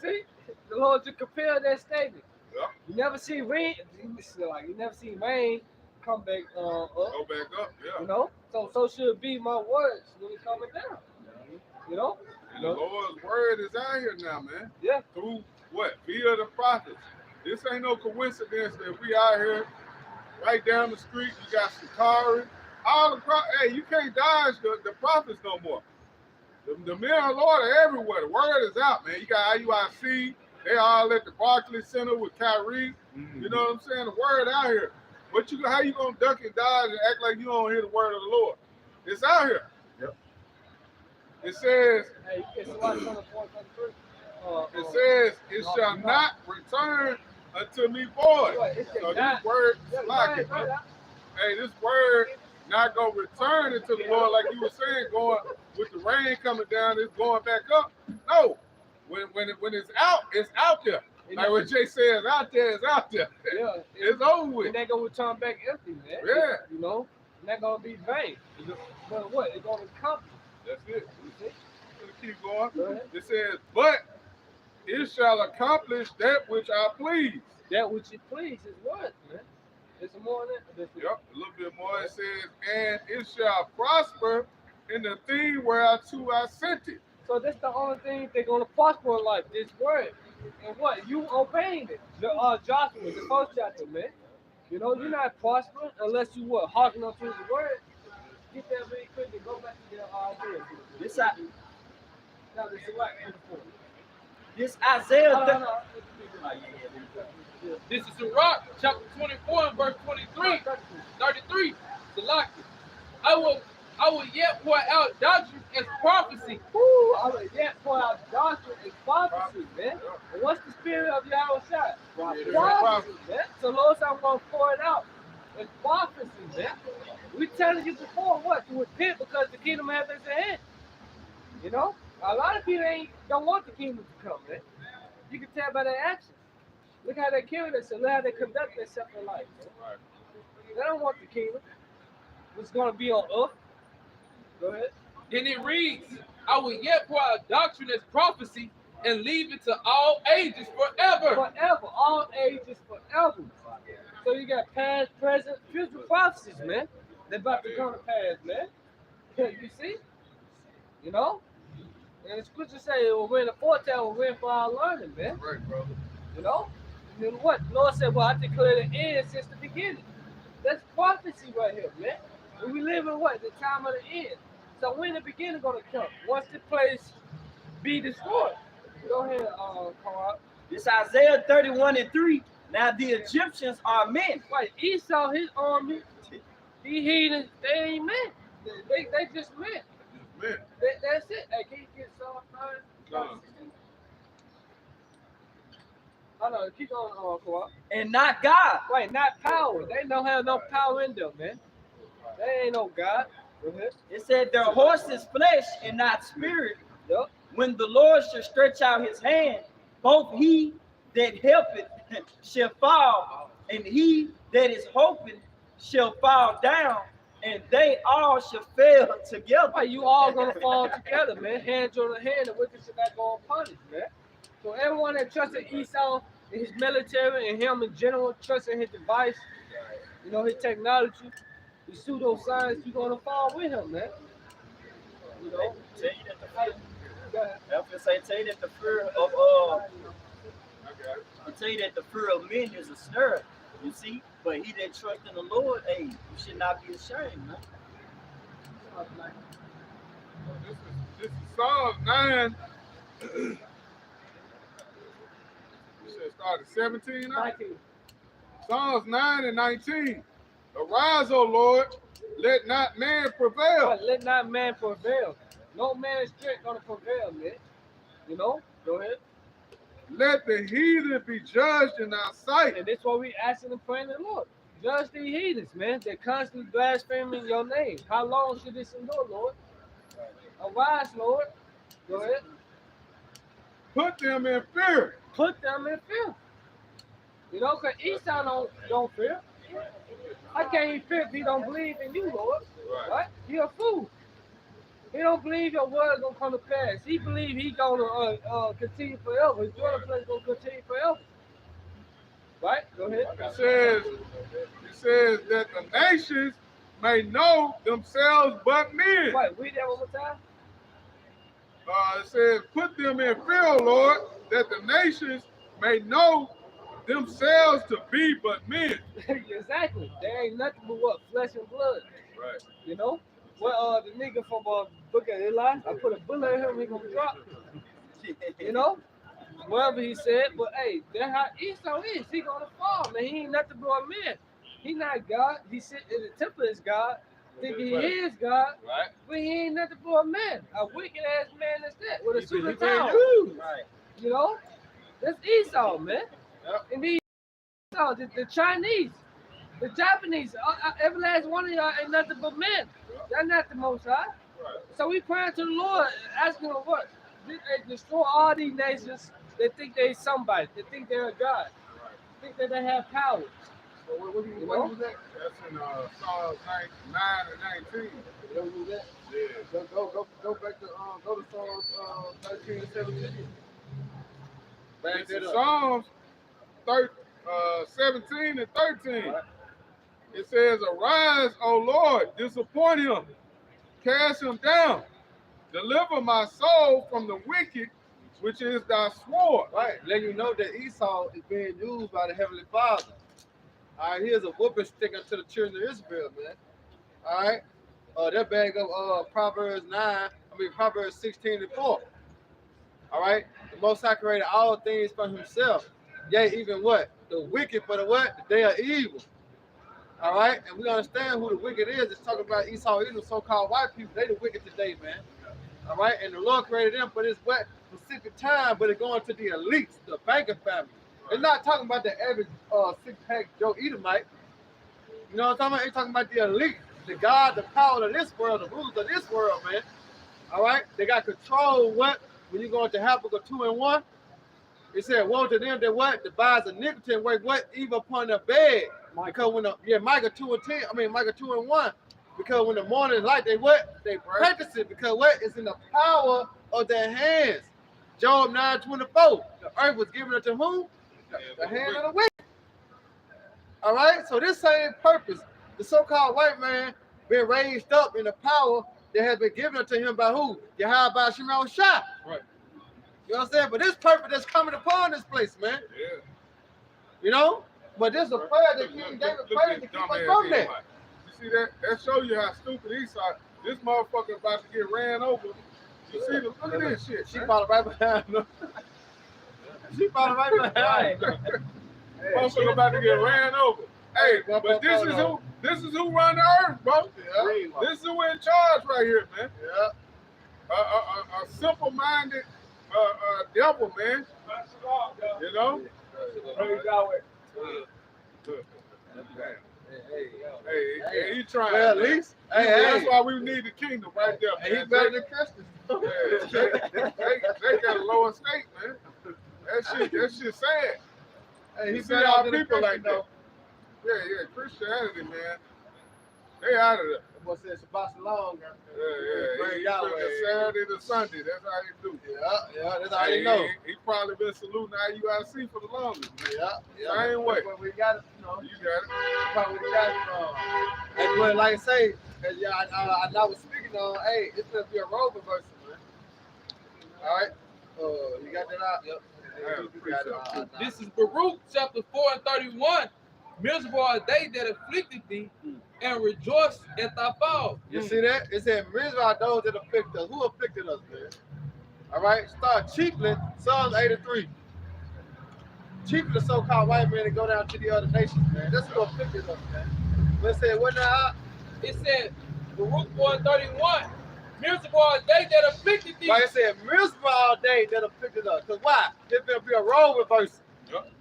S1: see? The Lord just compare that statement.
S3: Yep.
S1: You never see rain. You never see rain come back up.
S3: Go back up, yeah.
S1: You know? So should be my words when it's coming down. You know?
S3: And the Lord's word is out here now, man.
S1: Yeah.
S3: Through what? Via the prophets. This ain't no coincidence that we out here right down the street. You got Shikari. All the hey, you can't dodge the prophets no more. The men of the Lord are everywhere. The word is out, man. You got IUIC. They all at the Barclays Center with Kyrie.
S1: Mm-hmm.
S3: You know what I'm saying? The word out here. How you gonna duck and dodge and act like you don't hear the word of the Lord? It's out here.
S1: Yep.
S3: It says.
S1: Hey, it's what
S3: It says, it shall not return unto me void. So this word is like it. Hey, this word not gonna return unto the Lord, like you were saying, going with the rain coming down, it's going back up. No, when it's out there. Like what Jay says, out there is out there.
S1: Yeah,
S3: it's over with.
S1: And they're gonna return back empty, man.
S3: Yeah.
S1: You know, it's not gonna be vain. But what? It's gonna accomplish.
S3: That's it.
S1: Let's
S3: keep going.
S1: Go ahead.
S3: It says, but it shall accomplish that which I please.
S1: That which it please is what, man? There's some more in it?
S3: Yep, a little bit more. It says, and it shall prosper in the thing whereunto I sent it.
S1: So that's the only thing they're gonna prosper in life, this word. And what? You obeying it. Joshua, the first chapter, man. You know, you're not prospering unless you what? Hearken unto the word. Get that very quick and go back to your idea.
S4: This Isaiah.
S5: This is Sirach, chapter 24 and verse 23, 33. Salaki. I will yet pour out doctrine as prophecy.
S1: I will yet pour out doctrine as prophecy, man. And what's the spirit of Yahweh? Prophecy, man. So Lord said, I'm going to pour it out as prophecy, man. We telling you before what? To repent because the kingdom of heaven is at hand. You know? A lot of people don't want the kingdom to come, man. You can tell by their actions. Look how they carry themselves. Look how they conduct themselves in life. Man. They don't want the kingdom. It's going to be on earth. Go ahead.
S5: And it reads, I will yet pour out doctrine as prophecy and leave it to all ages forever.
S1: Forever. All ages forever. So you got past, present, future prophecies, man. They're about to come to pass, man. You see? You know? And the scripture say we're in the foretell, we're in for our learning, man.
S3: Right, brother.
S1: You know? And then what? The Lord said, well, I declare the end since the beginning. That's prophecy right here, man. And we live in what? The time of the end. So when the beginning gonna come? Once the place be destroyed. Go ahead, Carl.
S4: This Isaiah 31 and 3. Now the Egyptians are men.
S1: Right, Esau, his army, he heathens, they ain't men. They just men.
S3: Man.
S1: That's it. Hey, can you get Psalm 9? I know, keep on, Carl.
S4: And not God.
S1: Right, not power. They don't have no power in them, man. They ain't no God. Go ahead.
S4: It said their horse is flesh and not spirit.
S1: Yep.
S4: When the Lord shall stretch out his hand, both he that helpeth shall fall, and he that is hoping shall fall down, and they all shall fail together.
S1: Right, you all gonna fall together, man. Hands on the hand, the wicked shall not go unpunished, man. So everyone that trusted Esau in his military and him in general, trusting his device, you know, his technology, his pseudoscience, you're gonna fall with him, man. You know?
S4: Tell you that the fear of I tell you that the fear of men is a snare, you see. But he that trusts in the Lord, hey, you should not be ashamed, man.
S3: This is Psalms 9. You should start at 17 now?
S1: 19.
S3: Psalms 9 and 19. Arise, O Lord, let not man prevail.
S1: But let not man prevail. No man's strength gonna prevail, man. You know? Go ahead.
S3: Let the heathen be judged in our sight.
S1: And that's what we asking and praying the Lord. Judge the heathens, man. They're constantly blaspheming your name. How long should this endure, Lord? Arise, Lord. Go ahead.
S3: Put them in fear.
S1: Put them in fear. You know, because Esau don't fear. How can he fear if he don't believe in you, Lord? Right? He a fool. He don't believe your word gonna come to pass. He believe he gonna continue forever. His dwelling place gonna continue forever. Right? Go ahead.
S3: It says that the nations may know themselves but men.
S1: Right, read that one more time.
S3: It says, put them in fear, Lord, that the nations may know themselves to be but men.
S1: Exactly. There ain't nothing but what? Flesh and blood.
S3: Right.
S1: You know? Well, the nigga from Book of Eli, I put a bullet in him, he gonna drop. You know? Whatever he said, but hey, that's how Esau is. He gonna fall, man. He ain't nothing but a man. He not God. He sit in the temple as God, thinking he is God,
S3: Right.
S1: but he ain't nothing but a man. A wicked ass man is that with a suit of
S2: been
S1: towel.
S2: used.
S1: Right. You know? That's Esau, man.
S3: Yep.
S1: And these Esau, the Chinese, the Japanese, every last one of y'all ain't nothing but men. They're not the Most High.
S3: Right.
S1: So we praying to the Lord, asking him what? Destroy all these nations that think they somebody, that think they're a God, think that they have power.
S3: So what was that? That's in Psalms 9 and 19.
S2: What was that?
S3: Yeah.
S2: Go back to go to Psalms 13 and 17. Back
S3: It's
S2: that
S3: in
S2: up.
S3: Psalms 17 and 13.
S2: Right.
S3: It says, arise, O Lord, disappoint him, cast him down, deliver my soul from the wicked, which is thy sword.
S2: Right, letting you know that Esau is being used by the Heavenly Father. All right, here's a whooping stick unto the children of Israel, man. All right, that bag of Proverbs 16 and 4. All right, the Most High created all things for Himself. Yea, even what? The wicked for the what? The day of evil. All right, and we understand who the wicked is. It's talking about Esau, Edom, so-called white people. They the wicked today, man. All right, and the Lord created them for this what specific time, but it's going to the elites, the banking family. It's not talking about the average six-pack Joe Edomite. You know what I'm talking about? It's talking about the elite, the God, the power of this world, the rulers of this world, man. All right, they got control. What when you go into Habakkuk 2 and 1, it said, "Woe to them that what devise iniquity and wake what evil upon their bed." Because when Micah 2 and 10, Micah 2 and 1. Because when the morning is light, they what? They practice it because what? It's in the power of their hands. Job 9:24. The earth was given unto whom? The hand of the wicked. All right? So this same purpose, the so-called white man been raised up in the power that has been given unto him by who? Yahweh Shemel Shah.
S3: Right.
S2: You know what I'm saying? But this purpose that's coming upon this place, man.
S3: Yeah.
S2: You know? But this is a prayer that King David prayed to keep us from that.
S3: You see that? That show you how stupid Esau. This motherfucker about to get ran over. You see the look at this shit.
S2: She followed right behind him. She followed right behind him.
S3: Motherfucker about to get ran over. Hey, but this is who run the earth, bro.
S2: Yeah.
S3: This is who in charge right here, man.
S2: Yeah.
S3: A simple-minded devil, man. You know? Hey, he trying.
S2: Well, at least,
S3: that's why we need the kingdom right there, man.
S2: He better than Christians.
S3: They got a lower state, man. That shit sad.
S2: Hey, he
S3: You see
S2: better
S3: how
S2: than the
S3: people like
S2: Christians,
S3: that. Yeah, Christianity, man. They out of there.
S2: What said Shabbat Shalom?
S3: He took a Saturday to Sunday. That's how he do.
S2: Yeah, that's how you know.
S3: He probably been saluting IUIC for the longest.
S2: Yeah.
S3: Same way.
S2: That's what we got it,
S3: You got it.
S2: Probably got it. And but like I say, I was speaking on, hey, it's gonna be a role reversal, man. All right. You got that out? Yep.
S5: This is Baruch chapter 4 and 31. Miserable are they that afflicted thee, and rejoice at thy fall.
S2: You see that? It said, misery are those that afflict us. Who afflicted us, man? All right, start chiefly, Psalms 83. Chiefly the so-called white man to go down to the other nations, man. That's who afflicted us, man. But it said, what now?
S5: It said, Baruch 131, miserable are they that afflicted thee.
S2: Right, it said, miserable all day that afflicted us. Because why? It's going to be a role reversal.
S5: Yep.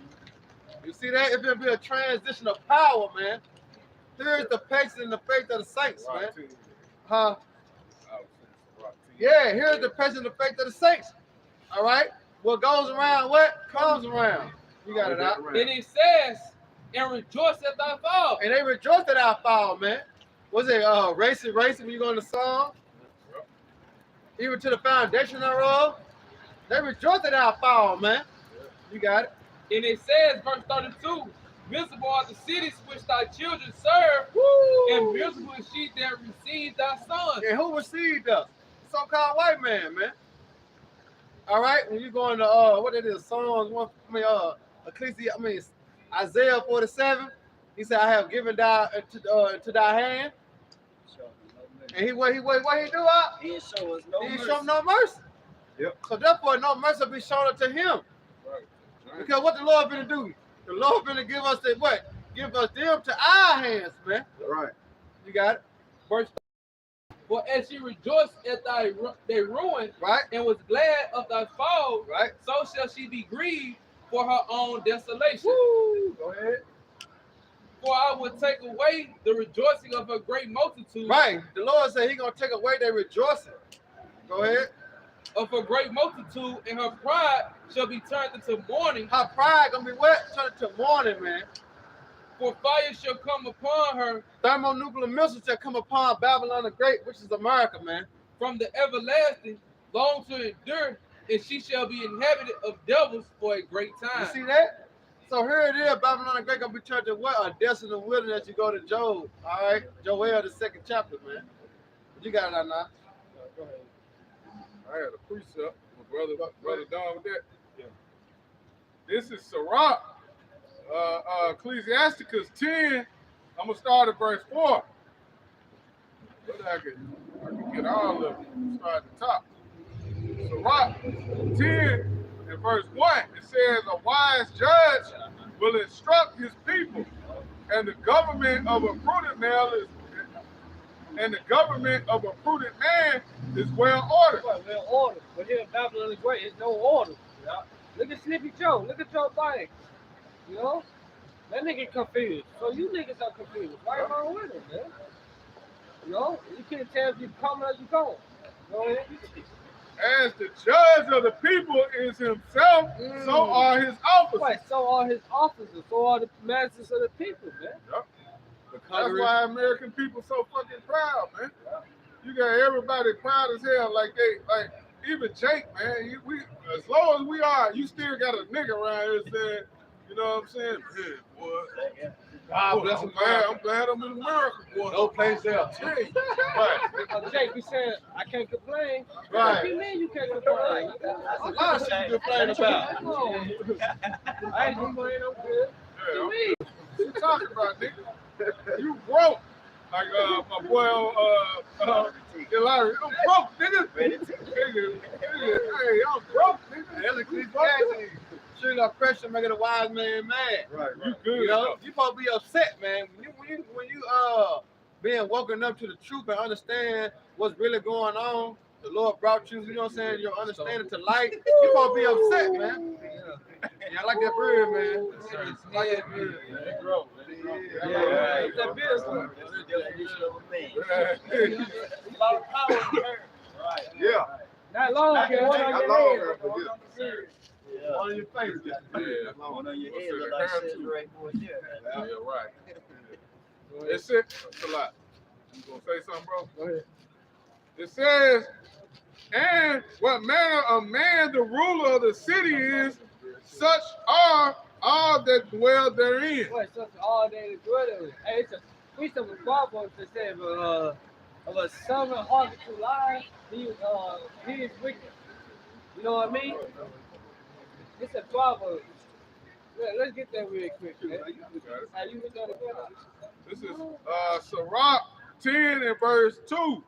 S2: You see that? It's going to be a transition of power, man. Here's the patience and the faith of the saints, man. Huh? Yeah, here's the patience and the faith of the saints. All right? What goes around, what comes around. You got it out.
S5: And it says, and rejoice at thy fall.
S2: And they rejoiced at our fall, man. Was it racing when you go in the song? Even to the foundation thereof. They rejoiced at our fall, man. You got it.
S5: And it says, verse 32, miserable are the cities which thy children serve, and miserable is she that received thy sons.
S2: And who received us? The so-called white man, man. All right, when you go into what it is, Psalms 1, Isaiah 47, he said, I have given thy to thy hand. And what he do?
S4: He didn't show us no
S2: He
S4: mercy.
S2: show no mercy.
S3: Yep.
S2: So therefore, no mercy will be shown unto him.
S3: Right.
S2: Because what the Lord gonna do? The Lord gonna give us the what? Give us them to our hands, man.
S3: Right.
S2: You got it?
S5: Verse 3, for as she rejoiced at thy ruin,
S2: Right?
S5: and was glad of thy fall,
S2: Right?
S5: so shall she be grieved for her own desolation.
S2: Woo! Go ahead.
S5: For I will take away the rejoicing of her great multitude.
S2: Right. The Lord said He gonna take away their rejoicing. Go ahead.
S5: Of her great multitude, and her pride shall be turned into mourning.
S2: Her pride gonna be what? Turn it to mourning, man.
S5: For fire shall come upon her
S2: Thermonuclear missiles shall come upon Babylon the Great, which is America, man.
S5: from the everlasting, long to endure, and she shall be inhabited of devils for a great time.
S2: You see that? So here it is, Babylon the Great gonna be turned to what? A desolate wilderness. You go to Job, all right? Joel, the 2nd chapter, man. You got it out now.
S3: Go ahead.
S6: I had a precept. My brother done with that. Yeah. This is Sirach, Ecclesiasticus 10. I'm gonna start at verse 4. But I can get all of it. Start at the top. Sirach 10 and verse 1. It says, a wise judge will instruct his people, and the government of a prudent man is well ordered.
S1: Well ordered. But here in Babylon the Great, it's no order.
S2: Yeah.
S1: Look at Slippy Joe. Look at your thing. You know? That nigga confused. So you niggas are confused. Why wrong with him, man? You know? You can't tell if you coming or you going. Go ahead.
S6: As the judge of the people is himself, so are his officers.
S1: Right, so are his officers, so are the masters of the people, man.
S6: Yep. That's why American people so fucking proud, man. You got everybody proud as hell, like even Jake, man. We as low as we are, you still got a nigga around here saying, you know what I'm saying? Yeah, boy.
S2: God bless him.
S6: I'm glad I'm in America, boy.
S2: No place else.
S6: Right.
S1: Jake, you said I can't complain.
S2: Right.
S1: What do you mean you can't complain?
S2: That's a lot of shit you complain about.
S1: I ain't complaining, I'm good.
S6: Yeah,
S1: What you mean?
S6: what you talking about, nigga? You broke. Like my boy Larry, I'm broke, nigga. Nigga, hey, I'm broke, nigga.
S2: That's Ecclesiastes. Sure enough, pressure making a wise man mad.
S6: Right, you good.
S2: You know, you supposed to be upset, man. When you being woken up to the truth and understand what's really going on, the Lord brought you, you know what I'm saying, your understanding to light, you supposed to be upset, man. Yeah, I like that bird, man. I like that bird.
S1: Yeah, that business.
S4: A lot of power in her. Right.
S3: Yeah.
S1: Not long ago.
S3: Not long ago, yeah.
S4: Yeah.
S2: On your face.
S6: Yeah.
S4: One on your head look like Cesare Borgia.
S6: Yeah, right. It says a lot. You gonna say something, bro?
S1: Go ahead.
S6: It says, and what manner of man the ruler of the city is, such are all that dwell therein.
S1: What, something all day to do it? Hey, it's a piece of a Bible that says of a servant hearken to lie, he is wicked. You know what I mean? It's a Bible. Let's get that real quick, man. How you get that again?
S6: This is Sirach 10 and verse 2.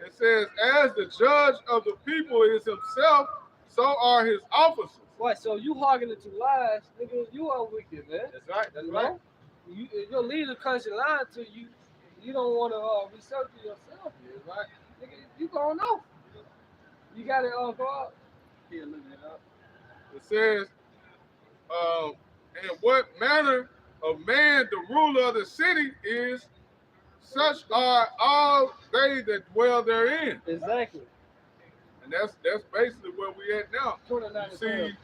S6: It says, as the judge of the people is himself, so are his officers.
S1: What? So you hearkening to lies, nigga? You are wicked, man.
S2: That's right. That's
S1: You
S2: right.
S1: know? Your leader constantly lying to you. You don't want to research it yourself,
S2: Right.
S1: nigga. You gonna know. You got it all go out.
S2: Yeah, look it up.
S6: It says, in what manner of man the ruler of the city is, such are all they that dwell therein.
S1: Exactly.
S6: And that's basically where we at now.
S1: 29
S6: You see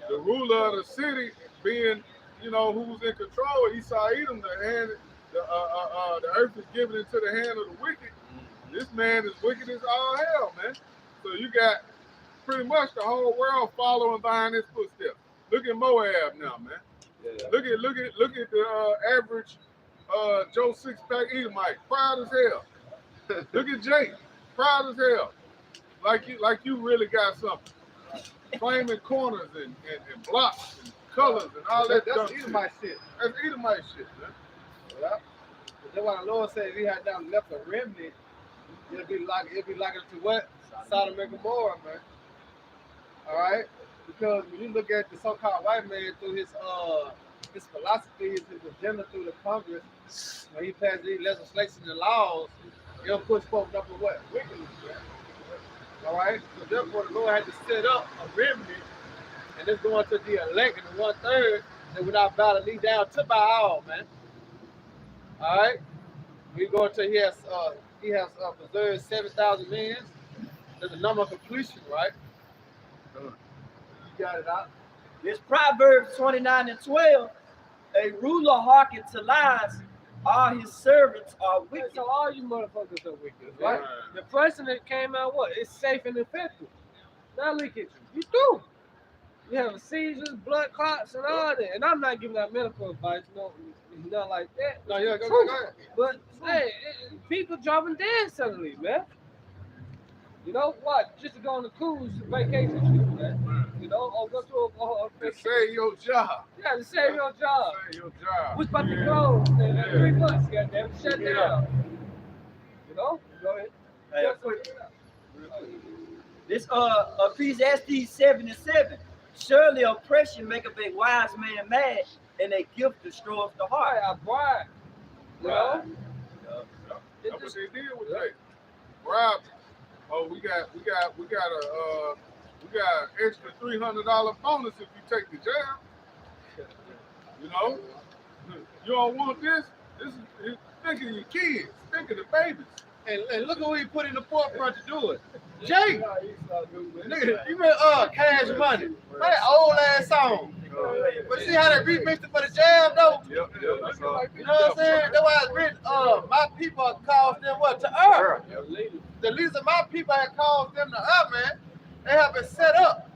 S6: the ruler of the city being, who's in control. Esau Edom, the earth is given into the hand of the wicked. This man is wicked as all hell, man. So you got pretty much the whole world following behind his footsteps. Look at Moab now, man.
S2: Yeah.
S6: Look at the average Joe Six-Pack Edomite, proud as hell. Look at Jake, proud as hell. Like you really got something. Claiming corners and blocks and colors and all that.
S2: That's Edomite shit.
S6: That's Edomite shit, man.
S2: Yeah. That's why the Lord said if he had down left a remnant, it'll be like it to what? Sodom and Gomorrah, man. All right? Because when you look at the so-called white man through his philosophies, his agenda through the Congress, when he passed these legislation and laws, he'll push folks up in what? Wickedness, man. All right? So therefore, the Lord had to set up a remnant, and it's going to the elect and the 1/3 that will not bow the knee down to Baal, man. All right? We go until he has preserved 7,000 men. There's a number of completion, right? You got it out.
S4: It's Proverbs 29 and 12. A ruler hearken to lies, all his servants are wicked.
S1: So all you motherfuckers are wicked, right? The president came out what? It's safe and effective. Now look at you. You do. You have seizures, blood clots, and all that. And I'm not giving out medical advice, nothing like that.
S2: No, yeah, go ahead.
S1: But hey, people dropping dead suddenly, man. You know what? Just to go on a cruise vacation trip, man. You know, or go to
S6: To save your job.
S1: Yeah, to save your job.
S6: Save your job.
S1: What's about to close in 3 months, goddamn, shut down. You know? Go ahead.
S4: Hey, this Ecclesiastes 7 and 7. Surely oppression maketh a wise man mad, and a gift destroys the heart.
S1: I bribe. You know?
S6: That's what they did with that. Bribe. Oh, we got an extra $300 bonus if you take the jab. You know, you don't want this. This is think of your kids, think of the babies.
S2: And look at who he put in the forefront to do it. Jake, nigga, you remember Cash Money? That old ass song. But see how they remixed it for the jab though?
S6: Yep.
S2: You know what I'm saying? That's why it's written, my people caused them what? To earth. The leaders of my people had caused them to earth, man. They have been set up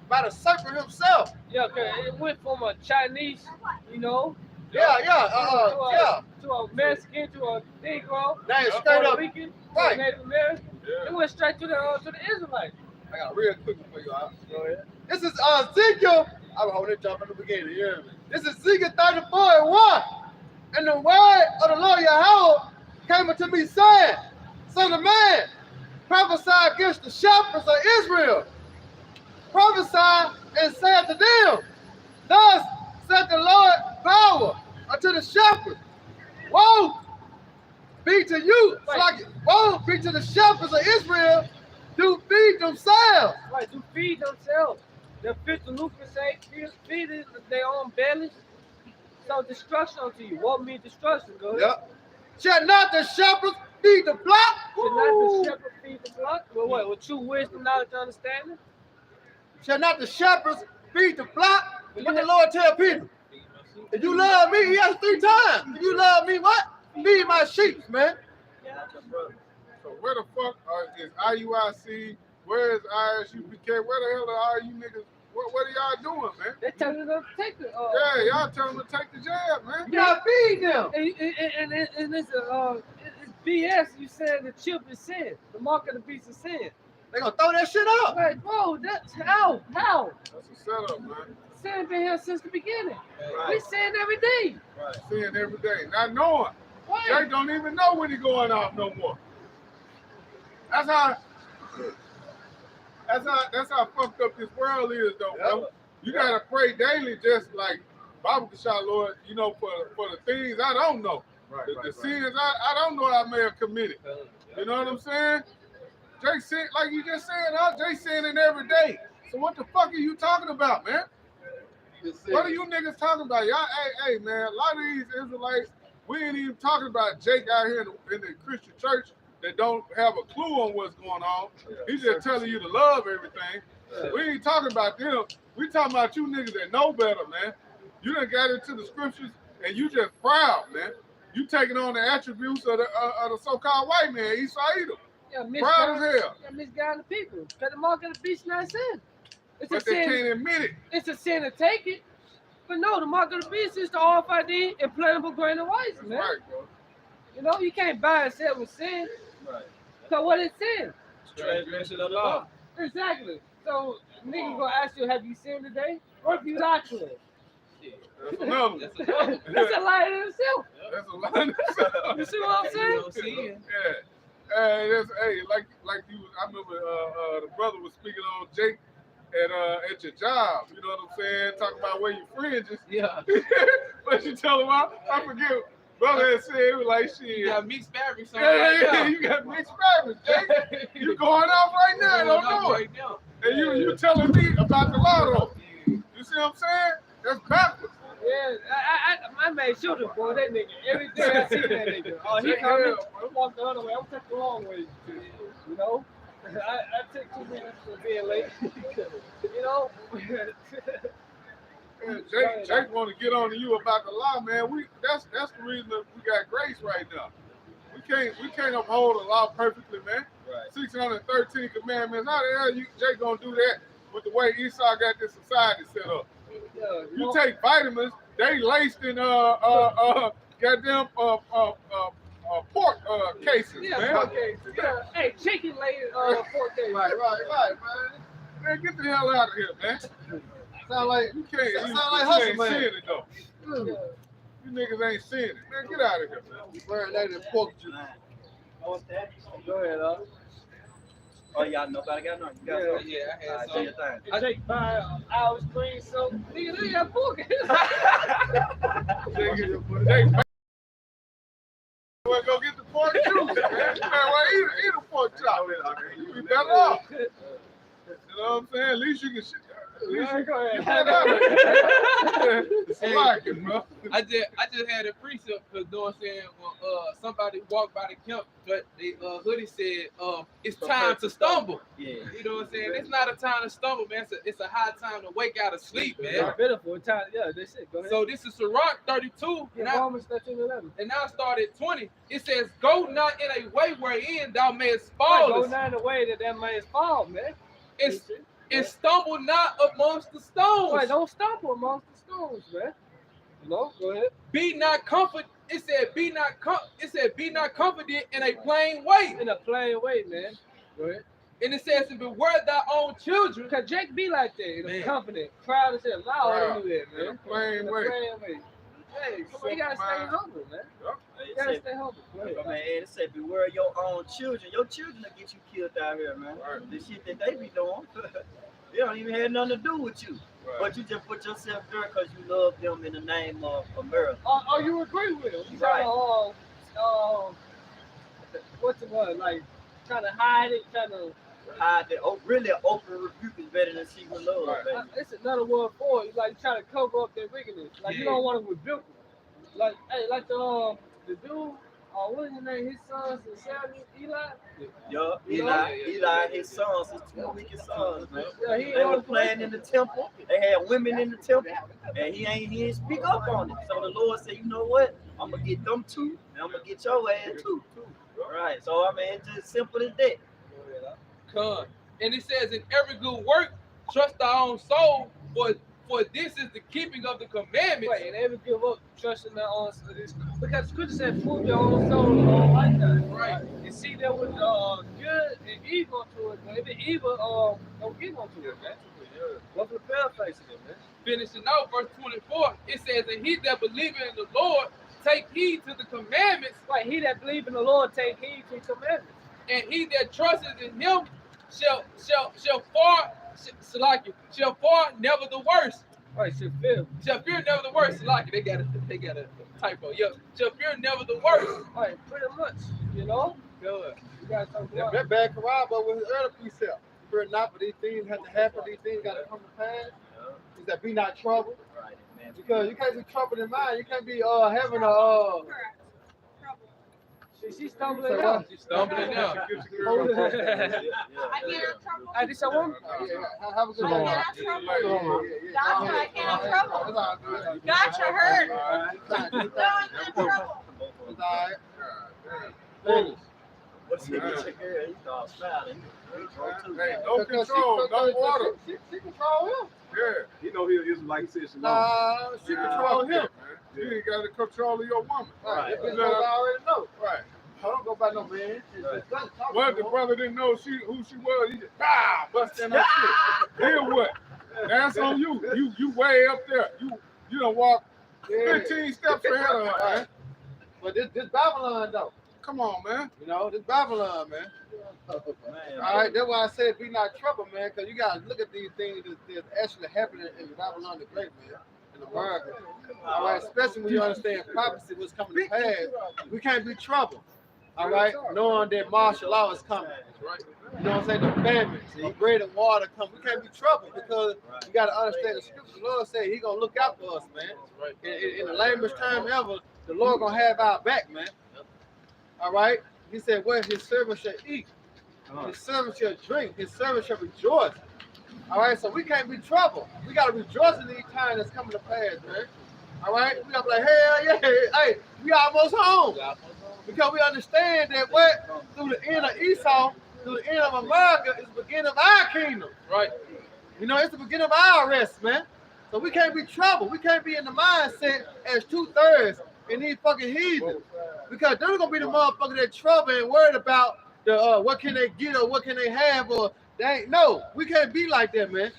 S2: by the serpent himself.
S1: Yeah, okay. It went from a Chinese, you know,
S2: To
S1: a Mexican, to a Negro,
S2: Now it's straight up.
S1: Rican,
S2: Right.
S1: Native American.
S6: Yeah.
S1: It went straight to the Israelites.
S2: I got a real quick one for you. Go ahead. This is Ezekiel. I was holding it jump in the beginning. You hear me? This is Ezekiel 34 and 1. And the word of the Lord Yahweh came unto me, saying, Son of man, prophesy against the shepherds of Israel. Prophesy and say unto them, Thus said the Lord power unto the shepherds. Woe be to you, woe be to the shepherds of Israel, to feed themselves.
S1: Right, to feed themselves. They're fit to lucrative, feed their own bellies. So destruction unto you. What means destruction? Go ahead.
S2: Yep. Shall not the shepherds feed the flock?
S1: Should not the shepherd feed the flock? Well, what? With true wisdom, knowledge, and understanding?
S2: Shall not the shepherds feed the flock? What the Lord tell Peter? If you love me, he asked 3 times. If you love me, what? Feed my sheep, man.
S6: So where the fuck is IUIC? Where is ISUPK? Where the hell are all you niggas? What are y'all doing, man?
S1: They telling them to take the.
S6: Yeah, y'all telling them to take the jab, man.
S2: You gotta feed them.
S1: And it's BS. You said the chip is sin. The mark of the beast is sin.
S2: They gonna throw that shit up.
S1: Like, bro, that's how?
S6: That's a setup, man.
S1: sin been here since the beginning.
S4: Right.
S1: We sin every day.
S4: Right.
S6: Seeing every day, not knowing.
S1: Right.
S6: Jake don't even know when he going off no more. That's how fucked up this world is, though, bro. You gotta pray daily, just like Bible shot, Lord. You know, for the things I don't know, the sins I don't know I may have committed. You know what I'm saying? Jake sin, like you just said, Jake sinning every day. So what the fuck are you talking about, man? What are you niggas talking about? Y'all, hey, man, a lot of these Israelites, we ain't even talking about Jake out here in the Christian church that don't have a clue on what's going on. He's just telling you to love everything. We ain't talking about them. We talking about you niggas that know better, man. You done got into the scriptures and you just proud, man. You taking on the attributes of the so-called white man, Esau Edom.
S1: Yeah,
S6: Proud as hell.
S1: Yeah, misguiding the people. Because the mark of the beast not sin. It's
S6: But
S1: a
S6: they
S1: sin.
S6: can't admit it.
S1: It's a sin to take it. But no, the mark of the beast is the RFID implantable grain of rice,
S6: That's
S1: man.
S6: right, bro.
S1: You know, you can't buy and sell with sin.
S4: Right.
S1: So what is sin?
S4: Transgression of the law.
S1: Exactly. So nigga gonna ask you, have you sinned today? Or if you not to it.
S6: That's another one.
S1: That's a lie in itself.
S6: That's a lie in itself.
S1: You see what I'm saying?
S6: Yeah. Hey, like you, I remember the brother was speaking on Jake at your job. You know what I'm saying? Talking about where your fringes.
S5: Yeah.
S6: But you tell him, I forget. Brother had said it was like shit.
S5: You got mixed fabrics.
S6: Yeah, you got mixed fabrics, Jake. You going off right now? I don't know it. And you telling me about the lotto. You see what I'm saying? That's backwards.
S1: Yeah, I made sure to boy that nigga. Every day I see that nigga. Oh, he coming. I walk the other way. I'm taking the wrong way. You know? I take 2 minutes for being late. You know?
S6: Yeah, Jake want to get on to you about the law, man. That's the reason that we got grace right now. We can't uphold the law perfectly, man.
S4: Right.
S6: 613 commandments. How the hell Jake gonna do that with the way Esau got this society set up?
S1: Yeah,
S6: You take vitamins, they laced in goddamn pork cases,
S1: yeah,
S6: man.
S1: pork cases. Yeah. Hey, chicken laid pork cases.
S2: Right, man.
S6: Man, get the hell out of here, man.
S2: Sound like
S6: You can't.
S2: Sound
S6: You
S2: like hustle,
S6: ain't
S2: man.
S6: seeing it though.
S1: Yeah.
S6: You niggas ain't seeing it, man. Get out of here, man.
S2: you burn that in pork juice.
S4: What's that?
S1: Go ahead,
S4: Oh, y'all nobody got nothing. You got
S5: Yeah, I had
S4: do
S5: some.
S4: your thing.
S1: I take 5 hours clean, so nigga, they got pork.
S6: Jake, well, go get the pork juice, man. Well, eat a pork chop. You be better off. You know what I'm saying? At least you can shit.
S1: Yeah, go ahead.
S6: Get that out of here. It's like it, bro.
S5: I just had a precept because you know what I'm saying when somebody walked by the camp, but the hoodie said it's time to stumble.
S4: Yeah.
S5: You know what I'm saying? It's not a time to stumble, man. It's a high time to wake out of sleep,
S1: Yeah,
S5: man.
S1: pitiful time. Yeah, that's it. Go ahead.
S5: So this is Sirach 32,
S1: yeah, Romans 13:11.
S5: and now I started 20. It says, "Go not in a way wherein thou mayest
S1: Right,
S5: fall,
S1: go not in the way that man's fall, man.
S5: and stumble not amongst the stones.
S1: Right, don't stumble amongst the stones, man. You know, go ahead.
S5: Be not comfort." It said, "Be not confident in a plain way."
S1: In a plain way, man. Go ahead.
S5: And it says, "And beware thy own children."
S1: Cause Jake be like that, in a
S5: Man.
S1: confident, proud as hell, loud and do that,
S6: In a
S1: man.
S6: plain
S1: In a
S6: way.
S1: plain way. Hey, come on, you gotta stay humble, man. You gotta stay humble. Go ahead.
S4: Man, it said beware your own children. Your children will get you killed out here, man.
S6: Right.
S4: The shit that they be doing, they don't even have nothing to do with you.
S6: Right.
S4: But you just put yourself there because you love them in the name of America.
S1: Or you agree with him. You
S4: Right.
S1: What's the word? Like, trying to hide it, trying to.
S4: Hide that. Oh, really, an open rebuke is better than secret love,
S6: Right.
S4: baby.
S1: It's another word for it. It's like trying to cover up their wickedness. Like, you
S5: Yeah.
S1: don't want to rebuke them. Like, hey, like the dude, what is his name? His sons and Samuel, Eli?
S4: Yeah,
S5: Yeah.
S4: Eli, his sons, his 2 wicked sons, man.
S1: Yeah, he
S4: They were
S1: ain't
S4: playing in the temple. They had women in the temple, and he ain't speak up on it. So the Lord said, you know what? I'm gonna get them too, and I'm gonna get your ass too. Right. So I mean, it's just simple as that.
S5: Come. And it says, "In every good work, trust thy own soul, for this is the keeping of the commandments."
S1: Right, and never give up trusting their own soul. Because Scripture said, prove your own soul in all lifetime.
S5: Right.
S1: And see there was good and evil to it, but if it's evil, don't give unto it, man. What's the pale facing it, man?
S5: Finishing out verse 24, it says, and he that believeth in the Lord take heed to the commandments,
S1: Right, he that believe in the Lord take heed to his commandments.
S5: and he that trusteth in him shall far never the worst.
S1: Right, should feel.
S5: Shall fear never the worst. They got a typo. Yep. Shall fear never the worst.
S1: Right, pretty much, you know?
S5: Good.
S1: You gotta talk
S2: Yeah,
S1: about
S2: that bad corral, but with his early precept. Fear not, but these things have to happen. These things got to come to pass. Is that be not troubled?
S4: Right, man.
S2: Because you can't be troubled in mind. You can't be having a
S1: She's stumbling
S2: Say
S1: out.
S2: what?
S5: She's stumbling out.
S6: Get your girl on first.
S7: I get in trouble.
S1: Hey, this your woman?
S2: have a good
S7: I
S2: day.
S7: get in trouble.
S2: Yeah.
S7: Gotcha, I get in trouble.
S2: It's all good.
S7: Gotcha, heard.
S2: It's all right.
S7: No, I'm in trouble.
S2: It's all right.
S6: God
S4: What's he check here? He started smiling.
S6: damn. Hey, no control, no water.
S2: She control him.
S6: Yeah.
S3: He know he is like he said, Shalom.
S2: Nah, she control him.
S6: Man. You ain't got the control of your woman.
S2: Right. This brother already know.
S6: Right.
S2: I don't go by no man.
S6: Well, if the brother didn't know who she was, he just bust in her shit. Then what? That's on you. You way up there. You done walk 15 steps ahead of her, man.
S2: But this Babylon though.
S6: Come on, man.
S2: You know, this Babylon, man. All right, that's why I said be not troubled, man, because you got to look at these things that's actually happening in Babylon the Great, man, in America. All right, especially when you understand prophecy, what's coming to pass. We can't be troubled, all right, knowing that martial law is coming. You know what I'm saying? The famines, the bread and water come. We can't be troubled because you got to understand the scripture. The Lord said He going to look out for us, man. In the lamest time ever, the Lord going to have our back, man. All right? He said, well, His servant shall eat. His servant shall drink. His servant shall rejoice. All right? So we can't be troubled. We got to rejoice in these times that's coming to pass, man. All right? We got to be like, hell yeah. Hey, we almost home. Because we understand that what? Through the end of Esau, through the end of America, is the beginning of our kingdom.
S5: Right.
S2: You know, it's the beginning of our rest, man. So we can't be troubled. We can't be in the mindset as 2/3 in these fucking heathens. Because they're gonna be the motherfucker that trouble and worried about the what can they get or what can they have or they ain't. No, we can't be like that, man.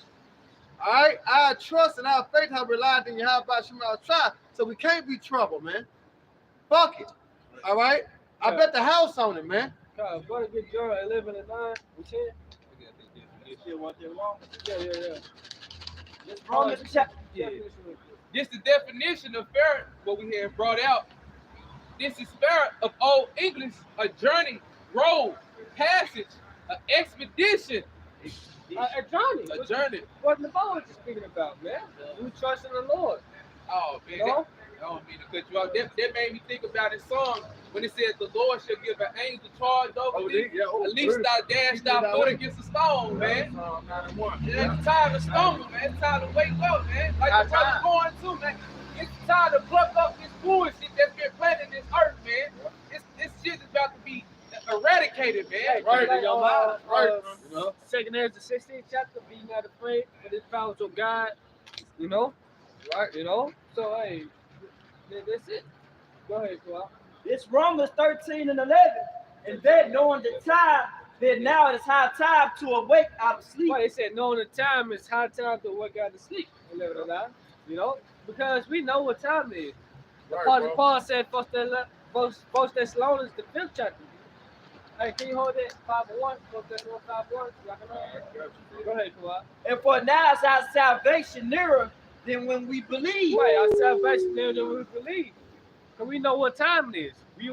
S2: All right, our trust and our faith have relied in Yahweh Shema Shai, so we can't be troubled, man. Fuck it. All right, I bet the house on it, man.
S1: God, go to get John 11 and 9. We can.
S4: You still want them long?
S1: Yeah.
S4: Let's Romans chapter.
S5: Yeah. This is the definition of ferret, what we have brought out. This is ferret of Old English, a journey, road, passage, an expedition.
S1: A journey.
S5: A journey.
S1: What the Bible is speaking about, man. We trust in the Lord.
S5: Oh, man.
S1: You know?
S5: I don't mean to cut you off. That made me think about this song when it says the Lord shall give an angel charge over thee. At least thou dash thy foot against a stone, man. It's time to stumble, man. It's time to wake up, man. Like the brother going to, man. It's time to pluck up this bullshit that's been planted in this earth, man. This shit is about to be eradicated, man.
S1: Right.
S2: in your mind.
S1: Right.
S2: You know?
S1: 2nd Ezra 16th chapter, be not afraid, for this power to God. You know?
S2: Right.
S1: You know? So, hey, that's it. Go ahead, Joel.
S4: It's Romans 13 and 11. And that knowing the time, that now it is high time to awake out of sleep.
S1: Well, it said, knowing the time, it's high time to wake out to sleep. 11 and 9. You know? Because we know what time it is. Paul said, First Thessalonians, the 5th chapter. Hey, can you hold that 5:1? First Thessalonians 5:1. Go ahead, Joel.
S4: And for now is our salvation nearer than when we believe.
S1: Right, our salvation nearer than we believe. Because we know what time it is. We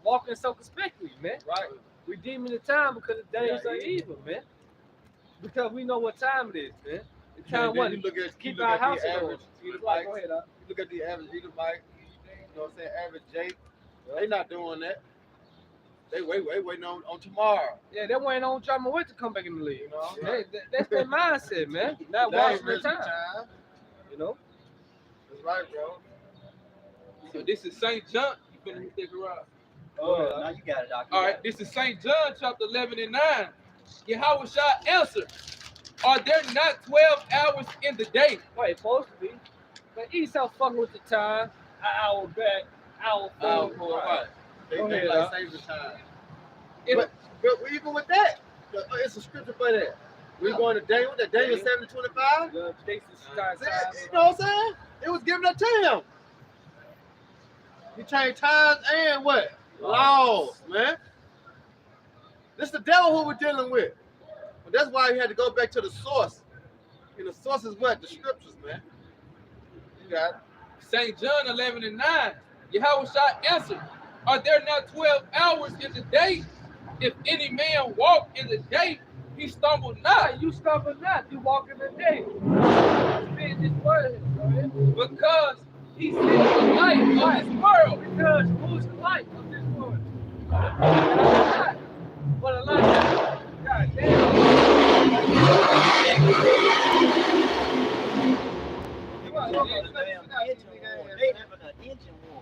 S1: walking circumspectly, man.
S2: Right.
S1: Redeeming the time because the days are evil, man. Because we know what time it is, man. The time what?
S2: You look at
S1: Keep our house
S2: the
S1: in
S2: average
S1: order.
S2: Edomite.
S1: Go ahead,
S2: You look at the average Edomite. You know what I'm saying? Average Jake. They not doing that. They waiting on tomorrow.
S1: Yeah, they waiting on John Wick to come back in the league.
S2: You know?
S1: That's their mindset, man. Not
S2: They ain't
S1: watching the
S2: really
S1: time. You know?
S2: That's right, bro.
S5: So this is St. John. You finna take a ride.
S4: Oh, now you got it, Doc.
S5: All right, this is St. John chapter 11 and 9. Yahweh shall answer, are there not 12 hours in the day?
S1: Well, it's supposed to be. But Esau fucking with the time. An hour back, hour forward.
S2: Right. They
S1: Go ahead,
S2: like
S1: Doc.
S2: save the time.
S5: If-
S2: But even with that, it's a scripture for that. We going to Daniel, that Daniel 7:25.
S1: The states is time.
S2: You know what I'm saying? It was given up to him. He changed times and what? Laws, man. This is the devil who we're dealing with. But that's why he had to go back to the source. And the source is what? The scriptures, man. You got it.
S5: St. John 11:9. Yahweh answered, are there not 12 hours in the day? If any man walk in the day, he stumble not.
S1: You stumble not. You walk in the day. Read this word.
S5: Because he sees the light of this world.
S1: Because who's the light of this world? What a light. God damn.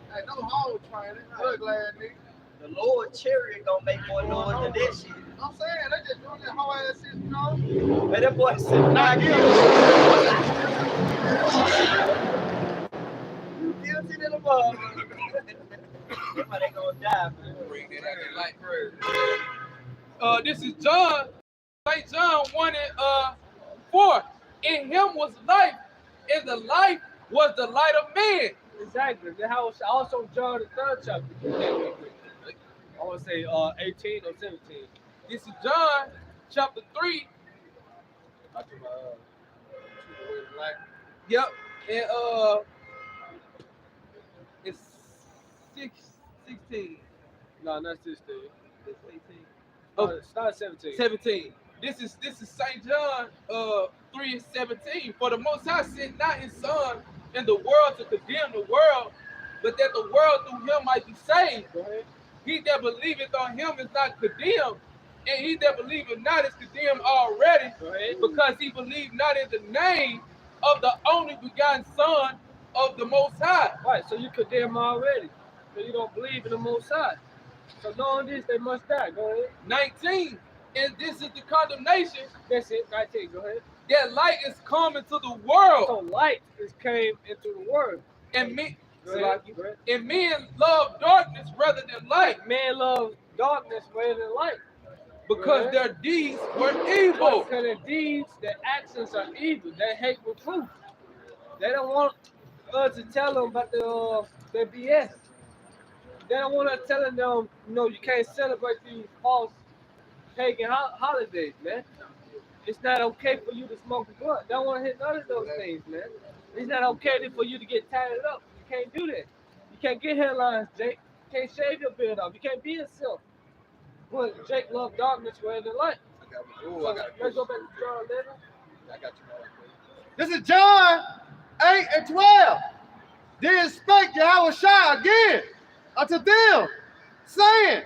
S2: Hey, no hog training. Good glad, nigga.
S4: The Lord chariot gonna make more noise than that shit.
S2: I'm saying, they just doing that whole ass shit, you know?
S4: Hey, that boy said, not guilty. You guilty to the mother. Somebody gonna die, man.
S5: Bring that out of light first. This is John, St. John 1:4. In him was life, and the life was the light of man.
S1: Exactly. The house also John the 3rd chapter. I want to say 18 or 17.
S5: This is John chapter 3. Yep. And it's 16.
S1: No, not 16.
S5: It's 18.
S1: Oh, start 17.
S5: 17. This is St. John 3:17. For the Most High sent not his Son in the world to condemn the world, but that the world through him might be saved. He that believeth on him is not condemned, and he that believeth not is condemned already, because he believed not in the name of the only begotten Son of the Most High.
S1: Right, so you condemn already. So you don't believe in the Most High. So knowing this, they must die. Go ahead.
S5: 19. And this is the condemnation.
S1: That's it. 19. Go ahead.
S5: That light is come into the world.
S1: So light is came into the world.
S5: And men
S1: Men
S5: love darkness rather than light.
S1: Man love darkness rather than light.
S5: Because their deeds were evil.
S1: Because their deeds, their actions are evil. They hate truth. They don't want us to tell them about their BS. They don't want us telling them, you can't celebrate these false pagan holidays, man. It's not okay for you to smoke a blunt. They don't want to hit none of those things, man. It's not okay for you to get tatted up. You can't do that. You can't get hairlines, Jake. You can't shave your beard off. You can't be yourself. But Jake loved darkness rather than light. Let's go back to John 11.
S2: This is John 8:12. Then spake Yahweh again unto them, saying,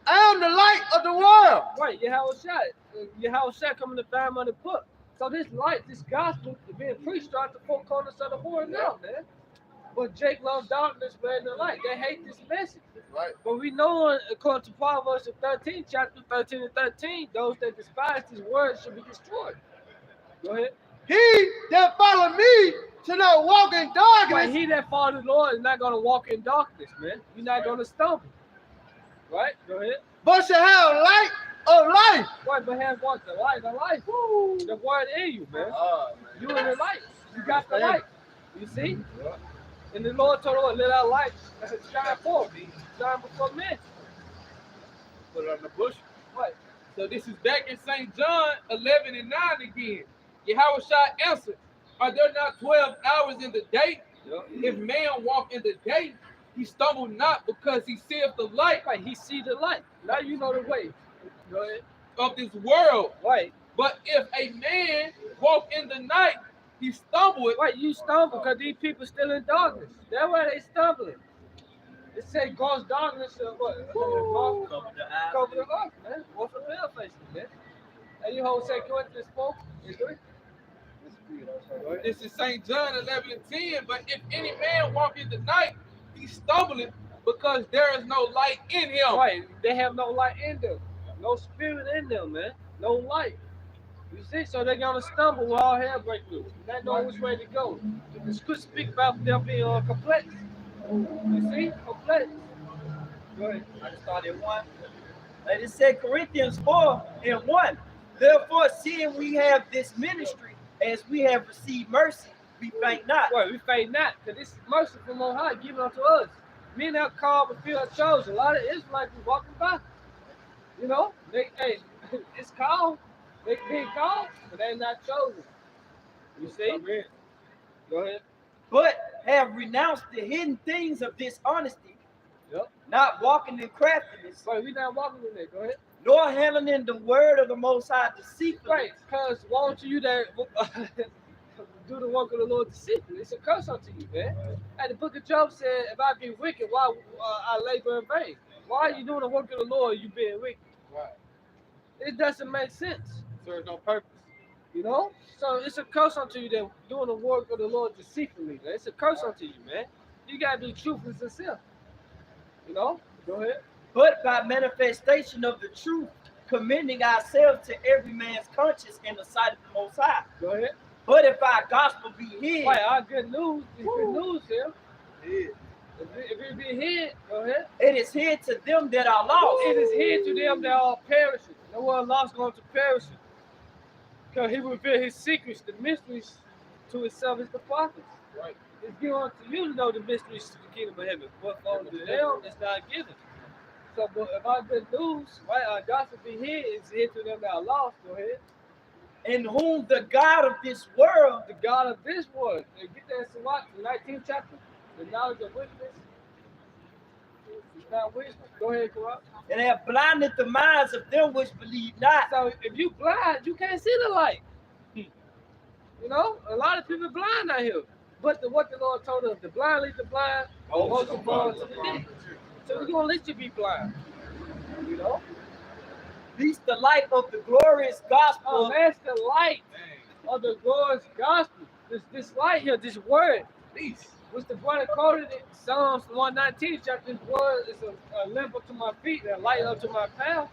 S2: I am the light of the world.
S1: Right, Yahweh coming to find on the book. So this light, this gospel is being preached throughout the four corners of the world now, man. But Jake loves darkness rather than light. They hate this message.
S2: Right.
S1: But we know, according to Proverbs 13, chapter 13 and 13, those that despise his word should be destroyed. Go ahead.
S2: He that follow me should not walk in darkness.
S1: Right, he that follows the Lord is not going to walk in darkness, man. You're not going to stumble. Right? Go ahead.
S2: But shall have light of life.
S1: Right, but have what? The light of life. Woo. The word in you, man. You in the light. You got the light. You see? Yeah. And the Lord told us, let our light shine forth. Shine before men.
S2: Put it on the bush.
S1: Right.
S5: So this is back in St. John 11:9 again. Yahweh answered, are there not 12 hours in the day? Yep. If man walk in the day, he stumble not because he seeth the light.
S1: Right, he see the light. Now you know the way. Go ahead.
S5: Of this world.
S1: Right.
S5: But if a man walk in the night, he stumbled.
S1: Right, you stumble because these people still in darkness. That's why they stumbling. It say gross darkness of what? Cover the earth, man. What's the pale faces, man? And you hold 2 Corinthians 4 and 3.
S5: This is St. John 11:10. But if any man walk in the night, he stumbling because there is no light in him.
S1: Right, they have no light in them. No spirit in them, man. No light. You see, so they're gonna stumble when all hell break loose. They know which way to go. The scripture speak about them being complex. You see, complex. Go ahead.
S4: I just started 1. It said Corinthians 4:1. Therefore, seeing we have this ministry, as we have received mercy, we faint not.
S1: Well, we faint not, because this is mercy from on high given unto us. Men are called, but few are chosen. A lot of Israelites be walking by. You know, hey, it's called. They being called, but they're not chosen. You see? Go ahead.
S4: But have renounced the hidden things of dishonesty,
S1: Yep.
S4: not walking in craftiness,
S1: Wait, we not walking in there. Go ahead.
S4: nor handling the word of the Most High deceitfully.
S1: Right, because woe to you that do the work of the Lord deceitfully. It's a curse unto you, man. And the book of Job said, if I be wicked, why I labor in vain? Why are you doing the work of the Lord, you being wicked?
S2: Right.
S1: It doesn't make sense,
S2: Serves no purpose.
S1: you know? So it's a curse unto you that doing the work of the Lord deceitfully. Man. It's a curse unto you, man. You got to be truthful and sincere. You know? Go ahead.
S4: But by manifestation of the truth, commending ourselves to every man's conscience in the sight of the Most High.
S1: Go ahead.
S4: But if our gospel be hid,
S1: Wait, our good news is good news here.
S2: Yeah.
S1: If it be hid, go ahead.
S4: it is hid to them that are lost.
S1: It is hid to them that are perishing. No one lost going to perishing. Because he revealed his secrets, the mysteries to his servants, the prophets.
S2: Right.
S1: It's given unto you to know the mysteries of the kingdom of heaven. But for them, it's not given. So, but if our good news, right, our gospel be hid, it's hid to them that are lost. Go ahead.
S4: In whom the God of this world,
S1: The God of this world. And get that in what? The 19th chapter? The knowledge of wickedness. It's not wisdom. Go ahead, Corrupt.
S4: and have blinded the minds of them which believe not.
S1: So if you blind, you can't see the light. You know, a lot of people blind out here. But what the Lord told us, the blind lead the blind, most of all to the dead. So we're gonna let you be blind. You know?
S4: Least the light of the glorious gospel.
S1: Oh, that's the light of the glorious gospel. This light here, this word, peace. Which the brother quoted in Psalms 119, chapter. This word is a lamp unto my feet and a light unto my path.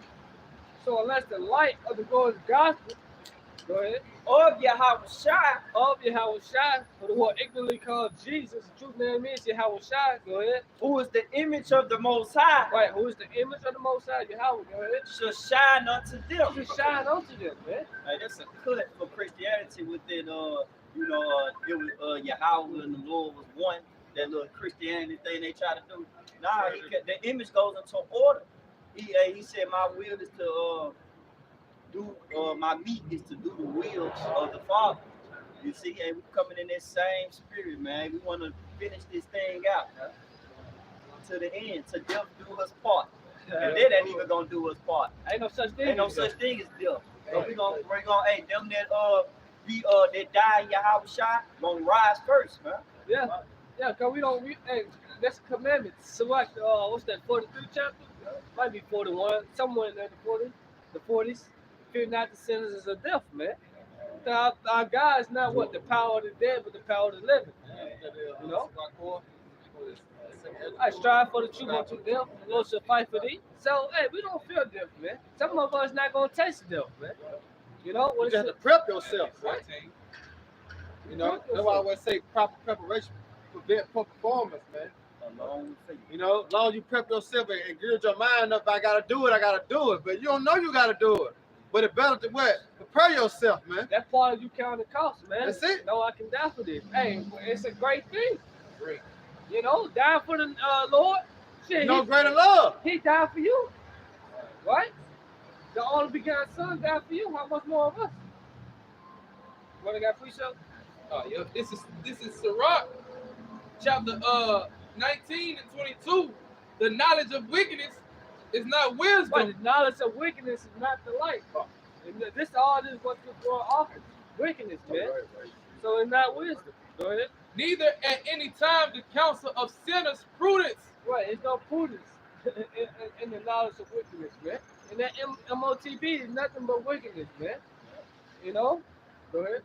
S1: So unless the light of the glorious gospel, go ahead,
S4: Of Yahushua,
S1: of Yahushua, or the word ignorantly called Jesus, the true name is Yahushua, go ahead.
S4: who is the image of the Most High,
S1: Right, who is the image of the Most High, Yahweh, go ahead.
S4: shall shine unto them.
S1: To shine unto them, man.
S4: Hey, that's a cut for Christianity within, it was Yahweh and the Lord was one. That little Christianity thing they try to do. Nah, the image goes into order. He said, my will is to my meat is to do the will of the Father. You see, hey, we coming in this same spirit, man. We want to finish this thing out, man, to the end, to death do us part. And that ain't even gonna do us part.
S1: Ain't no such thing.
S4: Ain't no such thing as death. So we gonna hey, them that that die in Yahushua gonna rise first, man.
S1: Yeah, yeah, because hey, that's a commandment. So what, what's that, 43 chapter? Might be 41, somewhere in there, the 40s. Fear not the sentences of death, man. Our God is not what the power of the dead, but the power of the living. You know? I strive for the truth unto death, the Lord shall fight for thee. So, hey, we don't fear death, man. Some of us not going to taste death, man. You know?
S2: You just have to prep yourself, right? You know, that's why I always say proper preparation prevent poor performance, man. You know, as long as you prep yourself and gird your mind up, I gotta do it, I gotta do it. But you don't know you gotta do it. But it's better to what? Prepare yourself, man.
S1: That part of you count the cost, man.
S2: That's it.
S1: No, I can die for this. Hey, it's a great thing. Great. You know, die for the Lord. Shit,
S2: No greater love.
S1: He died for you. Right? The only begotten son died for you. How much more of us? What I got pre-show?
S5: Oh, yeah. This is Sirach, chapter 19 and 22. The knowledge of wickedness is not wisdom.
S1: But the knowledge of wickedness is not the light. And this all this what the world offers. Wickedness, man. So it's not wisdom. Go ahead.
S5: Neither at any time the counsel of sinners prudence.
S1: Right, it's no prudence in the knowledge of wickedness, man. And that MOTB is nothing but wickedness, man. You know? Go ahead.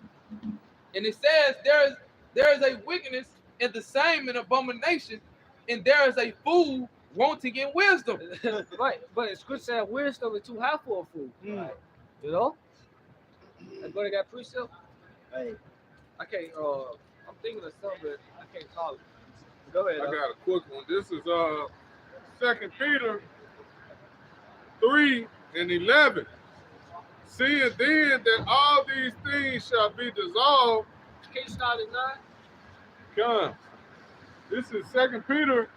S5: And it says there is a wickedness and the same an abomination, and there is a fool wanting in wisdom.
S1: Right, but it's good to say wisdom is too high for a fool. Right. You know? That's what I got pre-show. Hey, I can't. I'm thinking of something, but I can't call it. Go ahead.
S6: I got a quick one. This is 2 Peter 3 and 11. Seeing then that all these things shall be dissolved,
S1: Can you start at 9?
S6: come. This is 2 Peter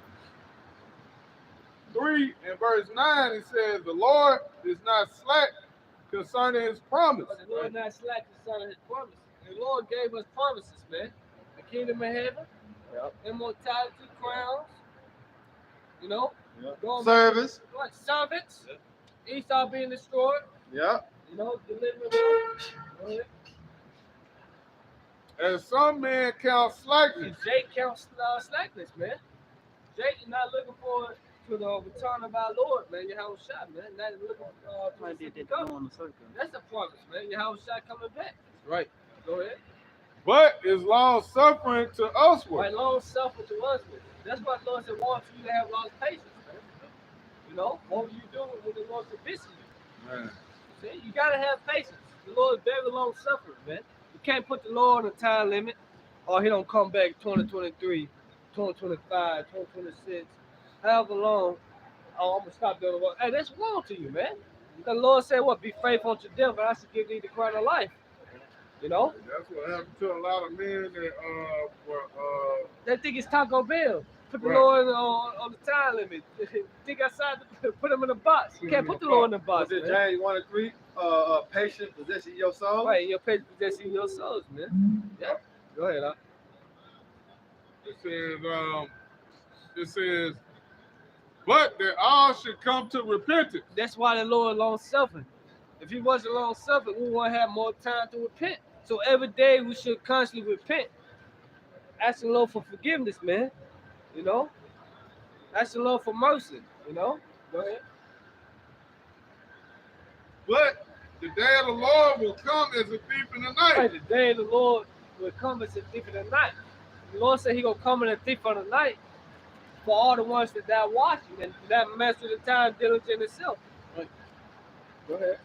S6: 3 and verse 9. It says, the Lord is not slack concerning his promise.
S1: But the Lord not slack concerning his promise. The Lord gave us promises, man. The kingdom of heaven, immortality, crowns, you know, going
S2: Service.
S1: what, servants, Esau being destroyed,
S2: Yep.
S1: you know, delivering. Go ahead.
S6: And some men count slackness.
S1: And Jake counts slackness, man. Jake is not looking forward to the return of our Lord, man. Yahweh Shai, man. Not looking to come. That's the promise, man. Yahweh Shai coming back.
S5: Right.
S1: Go ahead.
S6: But is long suffering to usward.
S1: Right, long suffering to us, man. That's why the Lord said, want you to have long patience, man. You know, what are you doing when the Lord forbids you?
S6: Man.
S1: See, you gotta have patience. The Lord is very long suffering, man. You can't put the Lord on a time limit, or he don't come back 2023, 2025, 2026, however long. Oh, I'm gonna stop doing what. Hey, that's wrong to you, man. The Lord said, what? Be faithful unto death, and I should give thee the crown of life. You know?
S6: That's what happened to a lot of men that were
S1: They think it's Taco Bell. Put the
S6: Right.
S1: Lord on the time limit. Think outside, put him in a box. You can't put the Lord in a box,
S2: Was it
S1: man.
S2: James 1 and 3? Patience possessing your soul.
S1: Right, your patience possessing your souls, man. Yeah. Go ahead, huh?
S6: it says, but that all should come to repentance.
S1: That's why the Lord long suffering. If he wasn't long suffering, we wouldn't have more time to repent. So every day we should constantly repent. Ask the Lord for forgiveness, man. You know? Ask the Lord for mercy, you know? Go ahead.
S6: But the day of the Lord will come as a thief in the night.
S1: Right, the day of the Lord will come as a thief in the night. The Lord said he gonna come in a thief of the night for all the ones that die watching and that master the time diligent itself. Right. Go ahead.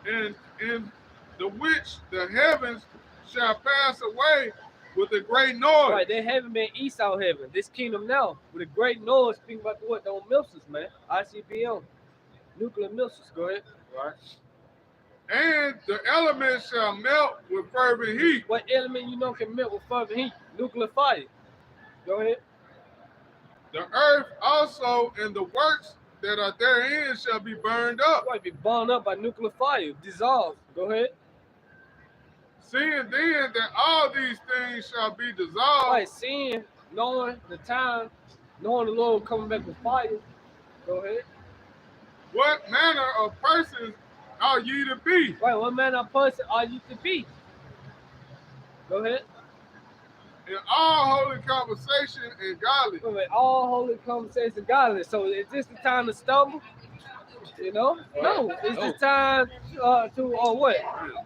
S6: And in the which the heavens shall pass away with a great noise.
S1: Right, they haven't been Esau heaven. This kingdom now with a great noise. Speaking about what? The old missiles, man. ICBM, nuclear missiles. Go ahead.
S2: Right.
S6: And the elements shall melt with fervent heat.
S1: What element you know can melt with fervent heat? Nuclear fire. Go ahead.
S6: The earth also and the works that are therein shall be burned up.
S1: Right, be burned up by nuclear fire, dissolved. Go ahead.
S6: Seeing then that all these things shall be dissolved.
S1: Right, seeing, knowing the time, knowing the Lord coming back with fire. Go ahead.
S6: What manner of persons are ye to be?
S1: Right, what manner of person are you to be? Go ahead.
S6: In all holy conversation and godly.
S1: Wait, all holy conversation godliness. So is this the time to stumble? You know? No. It's the time what?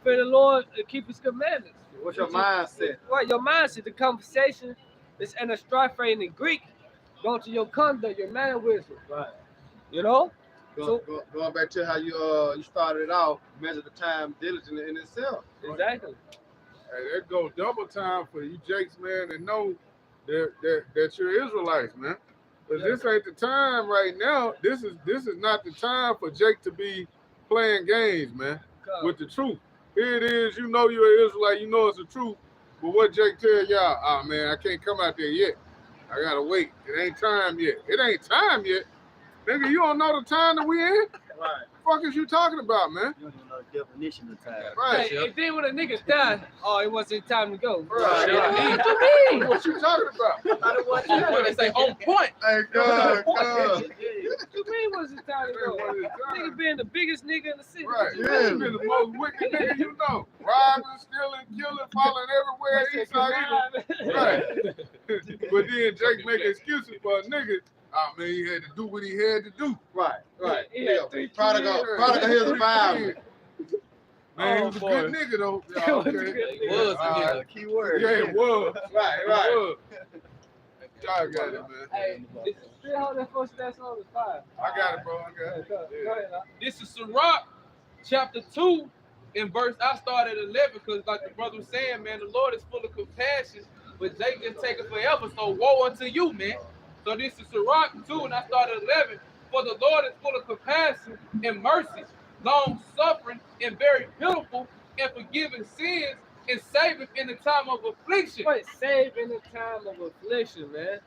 S1: For the Lord to keep his commandments.
S2: What's your mindset?
S1: Right, your mindset, the conversation is in a strife in the Greek. Go to your conduct, your manner wisdom.
S2: Right.
S1: You know?
S2: Going back to how you started it off, measure the time diligently in itself.
S1: Exactly.
S6: Hey, that go double time for you Jakes, man, and know that you're Israelites, man. Because this ain't the time right now. This is not the time for Jake to be playing games, man, with the truth. Here it is, you know you're an Israelite, you know it's the truth. But what Jake tell y'all, oh man, I can't come out there yet. I gotta wait. It ain't time yet. It ain't time yet. Nigga, you don't know the time that we in?
S2: Right.
S6: Fuck is you talking about, man?
S2: You don't even know the definition of time.
S6: Right.
S1: Hey, and then when a nigga died, oh, it wasn't time to go.
S6: Right.
S1: What you mean?
S6: What you talking about?
S5: On point, they say on point.
S6: Hey, God.
S1: What you mean wasn't time to go? Nigga being the biggest nigga in the city.
S6: Right. Yeah. You been the most wicked nigga you know. Robbing, stealing, killing, falling everywhere. East Right. But then Jake make excuses for a nigga. Oh man, he had to do what he had to do.
S2: Right.
S1: Yeah,
S2: Prodigal here's a vibe.
S6: Man, he was a good nigga though. Yeah, okay.
S5: He was a nigga.
S2: Key word.
S6: Yeah, it was.
S2: Right.
S6: It was. Y'all got it, man.
S1: Hey, still hold that first stats on the 5.
S6: I got it, bro. I got it.
S1: Go ahead, huh?
S5: This is Sirach, chapter 2, in verse. I started at 11 because, like the brother was saying, man, the Lord is full of compassion, but Jake just taking forever. So woe unto you, man. So this is Sirach 2, and I started at 11. For the Lord is full of compassion and mercy. long suffering, and very pitiful, and forgiving sins, and saving in the time of affliction.
S1: Wait, save in the time of affliction, man.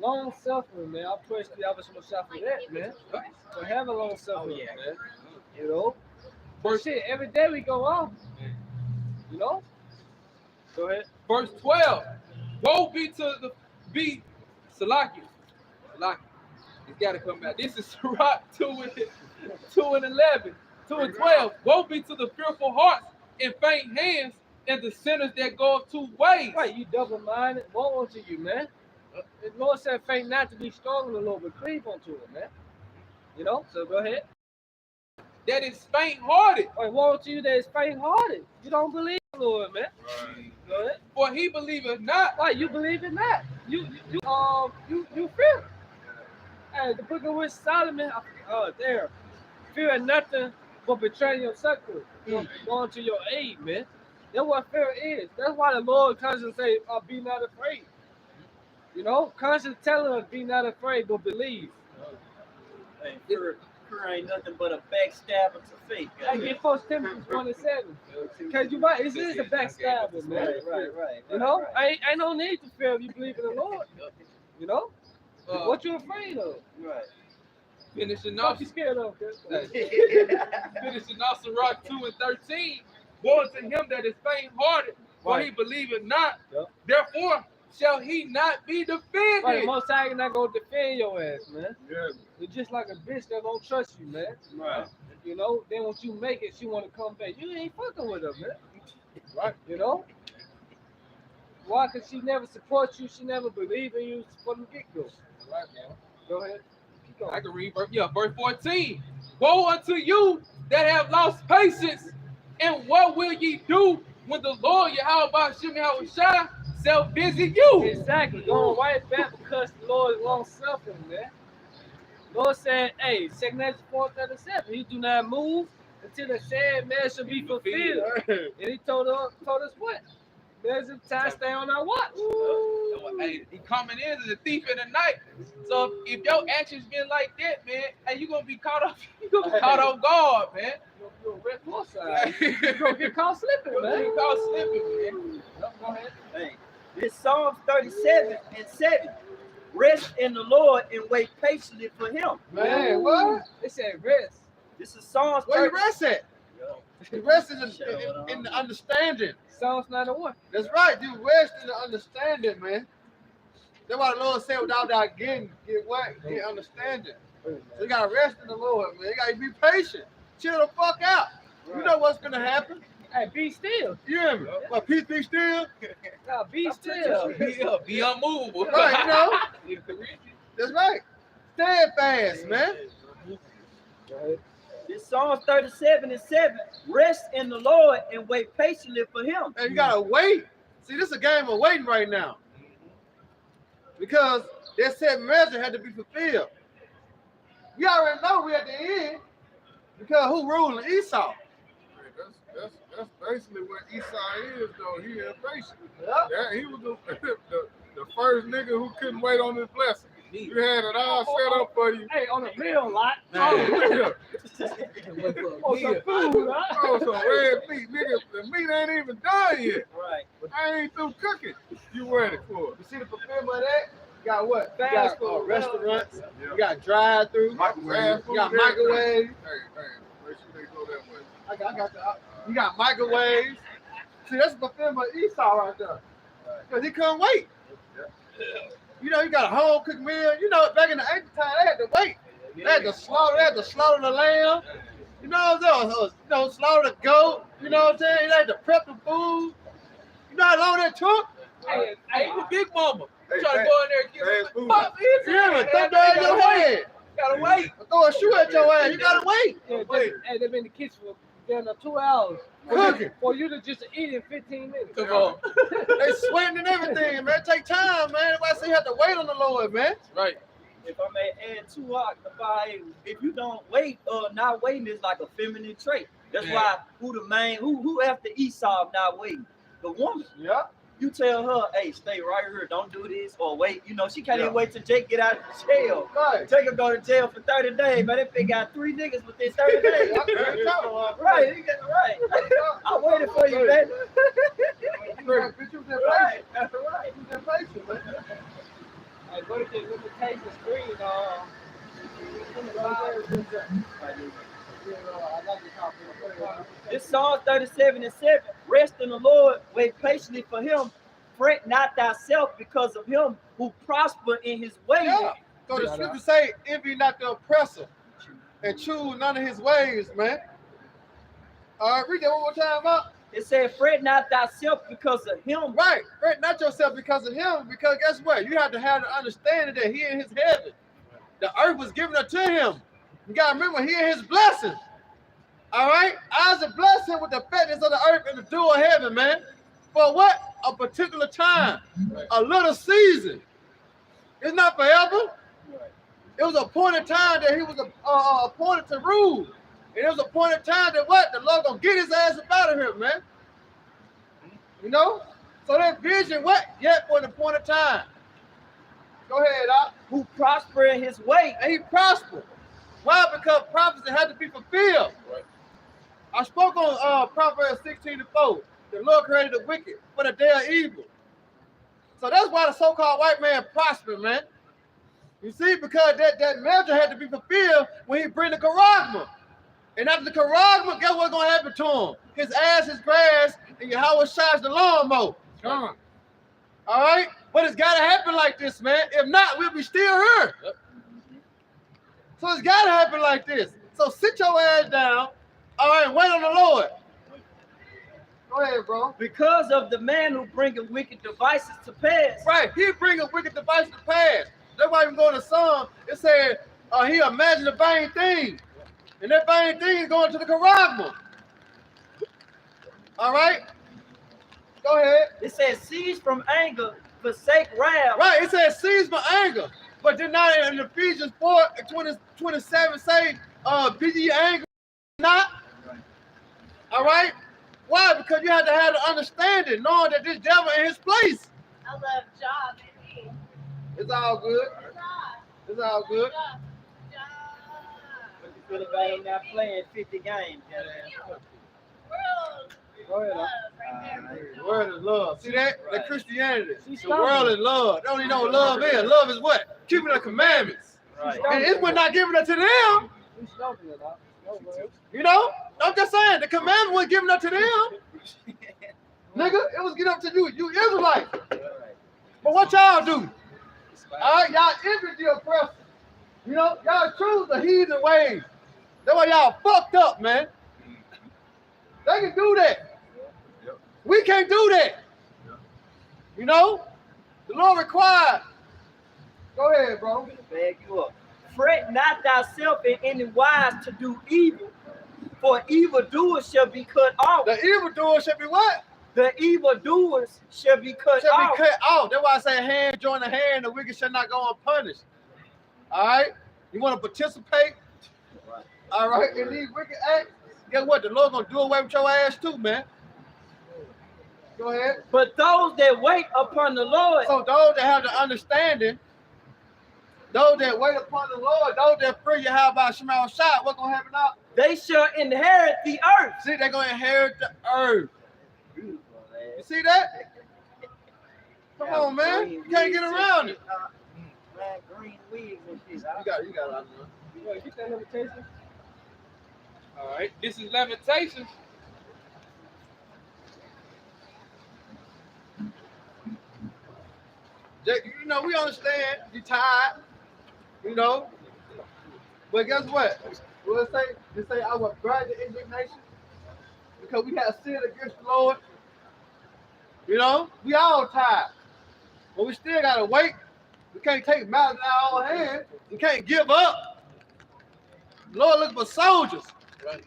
S1: Long suffering, man. I praise the Yahweh Shah for that, man. For having long suffering, man. You know? But shit, every day we go off. You know? Go ahead.
S5: Verse 12. Woe be to the Salaki. It's got to come back. This is Sirach 2 and 11. 2 and 12. Woe be to the fearful hearts and faint hands and the sinners that go 2 ways.
S1: Right, you double-minded. Woe unto you, man. The Lord said, faint not to be strong in the Lord, but cleave unto it, man. You know? So go ahead.
S5: That is faint-hearted.
S1: Wait, woe unto you that is faint-hearted. You don't believe in the Lord, man.
S6: Right.
S1: Go ahead.
S5: For he believeth not.
S1: Why you believe in that? You fear. Hey, the book of which Solomon, there. Fear nothing but betraying your succor. Going to your aid, man. That's what fear is. That's why the Lord constantly say, be not afraid. You know, constantly telling us, be not afraid, but believe.
S4: Hey, fear ain't nothing but a backstabber to faith.
S1: I get 1 Timothy 1 and 7. Because you right, it is a backstabber, man.
S4: Right.
S1: You know, ain't no need to fear if you believe in the Lord. You know? What you afraid of?
S4: Right.
S5: Finishing
S1: What
S5: off,
S1: you scared of?
S5: finishing off Sirach 2 and 13. Woe unto him that is faint-hearted, for he believeth not.
S1: Yep.
S5: Therefore shall he not be defended.
S1: Right, most time not gonna defend your ass, man.
S6: Yeah.
S1: You're just like a bitch that don't trust you, man.
S4: Right.
S1: You know, then once you make it, she wanna come back. You ain't fucking with her, man. Right, you know? Why? Because she never supports you, she never believed in you from the get-go.
S5: Right, man.
S1: Go ahead. Keep going.
S5: I can read verse 14. Woe unto you that have lost patience, and what will ye do when the Lord Yahweh Shai shall visit you?
S1: Exactly. Going right back because the Lord is long suffering, man. Lord said, hey, 2 Corinthians 4:37, he do not move until the said man shall be fulfilled. And he told us what? There's a time stay on our watch.
S5: Hey, he coming in as a thief in the night. So if your actions been like that, man, hey, you gonna be caught off. You gonna be caught off guard, man.
S1: You're red force side. You're gonna get caught slipping, man.
S5: You caught slipping, man.
S1: Go ahead.
S4: Hey, this Psalms 37 and 7. Rest in the Lord and wait patiently for him.
S2: Man, what?
S1: They said rest.
S4: This is Psalms
S2: Where you
S4: 30.
S2: rest at? You rest in the understanding.
S1: Psalms 91.
S2: That's right. You rest in the understanding, man. That's why the Lord said, without thy getting, get what? Get understanding. So you gotta rest in the Lord, man. You gotta be patient. Chill the fuck out. You know what's gonna happen.
S1: Hey, be still.
S2: You hear me? What, peace be still?
S1: Nah, be still.
S5: Be unmovable.
S2: Right, you know? That's right. Steadfast, man.
S4: This Psalms 37 and 7. Rest in the Lord and wait patiently for him.
S2: And you gotta wait. See, this is a game of waiting right now. Because that set measure had to be fulfilled. We already know we at the end. Because who ruling? Esau.
S6: That's basically what Esau is, though. He impatient.
S2: Yep.
S6: Yeah, he was the first nigga who couldn't wait on his blessing. You had it all set up for you.
S1: Hey, on a real lot.
S6: Oh, yeah.
S1: On some food, huh?
S6: Oh, some red meat, nigga. The meat ain't even done yet.
S4: Right.
S6: I ain't through cooking. You ready for it?
S2: You see the fulfillment of that? You got what? You
S1: Fast
S2: got
S1: food.
S2: restaurants. You got drive-through. You got microwaves.
S6: Hey, make sure they go that way.
S2: I got the. You got microwaves. See, that's the fulfillment of Esau right there. Because he couldn't wait. You know, you got a home cooked meal. You know, back in the ancient time, they had to wait. They had to slaughter the lamb. You know what I'm saying? You know, slaughter the goat. You know what I'm saying? They had to prep the food. You know how long that took?
S1: Hey,
S5: the big mama.
S6: Hey,
S5: Trying to go in there and get
S6: fast
S5: some
S6: food.
S5: pop in.
S2: Yeah, throw that in your head.
S5: Gotta wait.
S2: Throw a shoe at your ass. You gotta wait.
S1: hey, they've been in the kitchen for damn 2 hours.
S2: Cooking.
S1: For you to just eat in 15 minutes.
S5: Come on.
S2: They sweating and everything, man. Take time, man. That's why I say you have to wait on the Lord, man.
S5: Right.
S4: If I may add to if you don't wait, not waiting is like a feminine trait. That's why who after Esau not waiting? The woman.
S2: Yeah.
S4: You tell her, hey, stay right here, don't do this, or wait. You know, she can't even wait till Jake get out of jail.
S2: Right.
S4: Jake will go to jail for 30 days, but that bitch got 3 niggas within 30 days. Right, he got, right. I waited for you, baby.
S2: Bitch, you was
S4: Right,
S2: that patient.
S4: right.
S2: You was that patient, man.
S1: Hey, go to the limitation screen.
S4: This Psalm 37:7. Rest in the Lord, wait patiently for him. Fret not thyself because of him who prosper in his ways.
S2: Yeah. So the scripture say, envy not the oppressor, and choose none of his ways, man. All right, read that one more time up.
S4: It said, fret not thyself because of him.
S2: Right, fret not yourself because of him, because guess what? You have to have the understanding that he in his heaven. The earth was given unto him. You gotta remember, he in his blessing. All right? Isaac blessed him with the fatness of the earth and the dew of heaven, man. For what? A particular time, a little season. It's not forever. It was a appointed time that he was appointed to rule. And it was a appointed time that what? The Lord gonna get his ass up out of here, man. You know? So that vision, what? Yet for an appointed time. Go ahead, Doc.
S4: Who prosper in his way.
S2: And he prospered. Why? Because prophecy had to be fulfilled. Right. I spoke on Proverbs 16:4. The Lord created the wicked for the day of evil. So that's why the so-called white man prospered, man. You see, because that measure had to be fulfilled when he bring the charagma. And after the charagma, guess what's going to happen to him? His ass is grass, and Yahweh shines the lawnmower.
S6: Come.
S2: All right? But it's got to happen like this, man. If not, we'll be still here. Yep. So it's got to happen like this. So sit your ass down, all right, and wait on the Lord. Go ahead, bro.
S4: Because of the man who bringeth wicked devices to pass.
S2: Right, he bringeth wicked devices to pass. That's why even going to Psalm, it said he imagined a vain thing. And that vain thing is going to the charagma. All right? Go ahead.
S4: It says, cease from anger, forsake wrath.
S2: Right, it says cease from anger. But then not in Ephesians 4:27 say, be ye angry not. All right? Why? Because you have to have the understanding, knowing that this devil in his place.
S7: I love job, baby.
S2: It's all good. It's all good.
S4: What you feel about him not playing 50 games?
S2: Go ahead. The word is love. See that?
S4: Right.
S2: That Christianity. The world is love. They don't even know what love is. Love is what? Keeping the commandments.
S4: Right.
S2: And it's when not giving it to them. You know? I'm just saying, the commandment was given up to them. Nigga, it was given up to you. You Israelites. But what y'all do? All right, y'all envy the oppressor. You know, y'all choose the heathen ways. That's why y'all fucked up, man. They can do that. We can't do that. You know? The Lord required. Go ahead, bro.
S4: Bag you up. Fret not thyself in any wise to do evil, for evildoers shall be cut off.
S2: The evildoer should be what?
S4: The evildoers shall be cut
S2: Should
S4: off.
S2: be cut off. That's why I say hand join the hand, the wicked shall not go unpunished. All right? You want to participate? All right? In these wicked acts, guess what? The Lord going to do away with your ass too, man. Go ahead.
S4: But those that wait upon the Lord.
S2: So those that have the understanding, those that wait upon the Lord, those that fear you, how about Shemal Shah, what's going to happen now?
S4: They shall inherit the earth.
S2: See, they're going to inherit the earth. You see that? Come on, man. You can't get around it.
S4: Green wigs and shit.
S2: You got it out there.
S1: You want to get that limitation?
S5: All right, this is Lamentations.
S2: You know, we understand you tired, you know. But guess what? What it say I will grant the indignation because we have sinned against the Lord. You know, we all tired. But we still gotta wait. We can't take matters in our own hands. We can't give up. The Lord looking for soldiers. Right.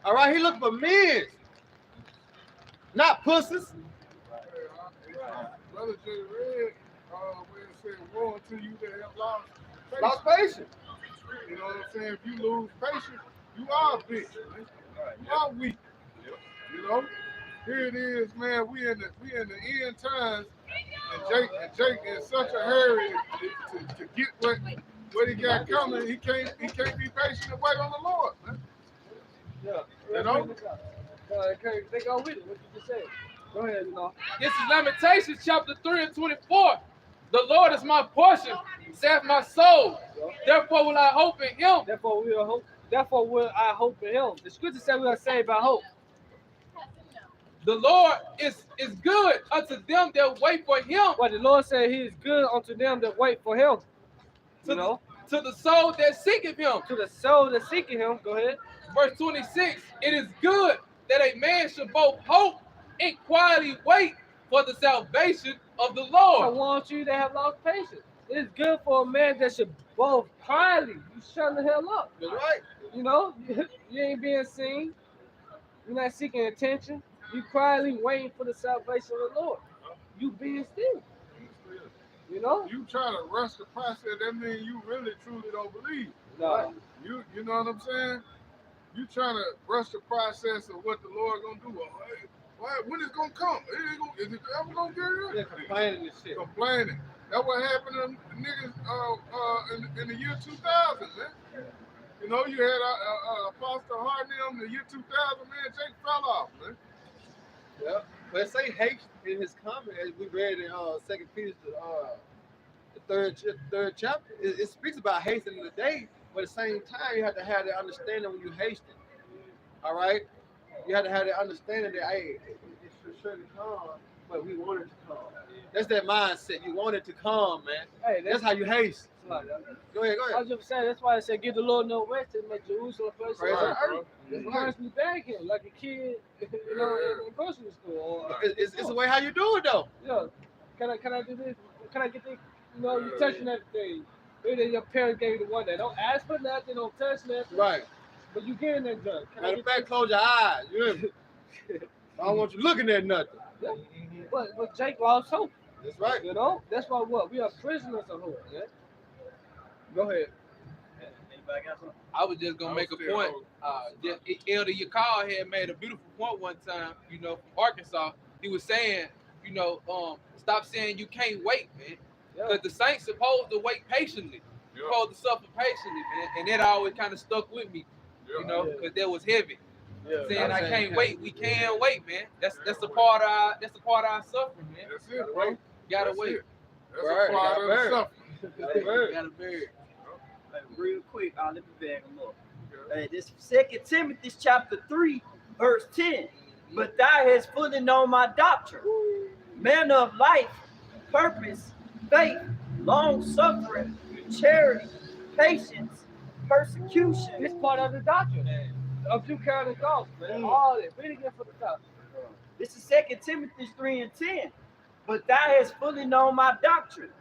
S2: All right, he looking for men, not pussies.
S6: Brother J. Red, when it said, woe unto you that have
S2: Lost patience.
S6: You know what I'm saying? If you lose patience, you are a bitch. Man. You are weak. You know? here it is, man. We in the end times, and Jake in such a hurry to get what he got coming. He can't be patient and wait on the Lord, man.
S1: Yeah.
S6: You know?
S1: They go with it. What you just said. Go ahead, you know.
S5: This is Lamentations chapter 3 and 24. The Lord is my portion, saith my soul. Therefore will I hope in him.
S1: Therefore will I hope in him. The scripture said we are saved by hope.
S5: The Lord is good unto them that wait for him.
S1: But the Lord said he is good unto them that wait for him.
S5: To the soul that seeketh him.
S1: To the soul that seeketh him. Go ahead.
S5: Verse 26. It is good that a man should both hope and quietly wait for the salvation of the
S1: I
S5: Lord.
S1: want you to have lost patience. It's good for a man that should both quietly. You shut the hell up.
S2: That's right.
S1: You know, you ain't being seen. You're not seeking attention. You quietly waiting for the salvation of the Lord. You being still. You know?
S6: You try to rush the process, that means you really truly don't believe.
S1: No.
S6: You know what I'm saying? You trying to rush the process of what the Lord gonna do. When it's gonna come? Is it ever gonna get here?
S2: They're complaining and shit.
S6: Complaining. That's what happened to the niggas in the year 2000, man. You know, you had Foster Hart in the year 2000, man. Jake fell off, man.
S2: Yeah. But it say hate in his comment, as we read in 2 Peter, the third chapter. It speaks about hastening the day, but at the same time, you have to have that understanding when you hasten. All right? You have to have that understanding that, hey, it should surely come, but we want it to come. That's that mindset. You want it to come, man.
S1: Hey,
S2: That's how you haste.
S1: like that.
S2: Go ahead.
S1: I was just saying, that's why I said, give the Lord no rest and make Jerusalem first.
S2: Praise
S6: Right,
S2: the
S6: bro.
S2: earth.
S1: It reminds me back here, like a kid, you know, in grocery store. Or,
S2: It's the way how you do it, though.
S1: yeah, can I do this? Can I get this? You know, you touching everything. Maybe your parents gave you the one day. Don't ask for nothing, don't touch nothing.
S2: Right.
S1: But you getting that done.
S2: Matter of fact, close your eyes. You hear me? I don't want you looking at nothing.
S1: Yeah. But Jake lost hope.
S2: That's right.
S1: You know, that's why what we are prisoners of hope. Yeah? Go ahead.
S4: Anybody got something?
S5: I was just gonna make a point. Elder Yakar had made a beautiful point one time, you know, from Arkansas. He was saying, you know, stop saying you can't wait, man. Because the saints supposed to wait patiently. You're supposed to suffer patiently, man. And that always kind of stuck with me, you know, because that was heavy. Saying I can't wait, we can wait, man. That's a part of our suffering, man.
S6: That's it, bro.
S5: You gotta
S6: That's
S5: wait.
S6: it. That's a part of the suffering.
S5: You gotta bear it.
S4: Real quick, let me bag them up. This 2 Timothy chapter 3, verse 10. But thou hast fully known my doctrine, manner of life, purpose, faith, long suffering, charity, patience, persecution.
S1: This part of the doctrine of you carrying the cross, man. All that. Read again for the doctrine.
S4: This is 2 Timothy 3 and 10. But thou hast fully known my doctrine,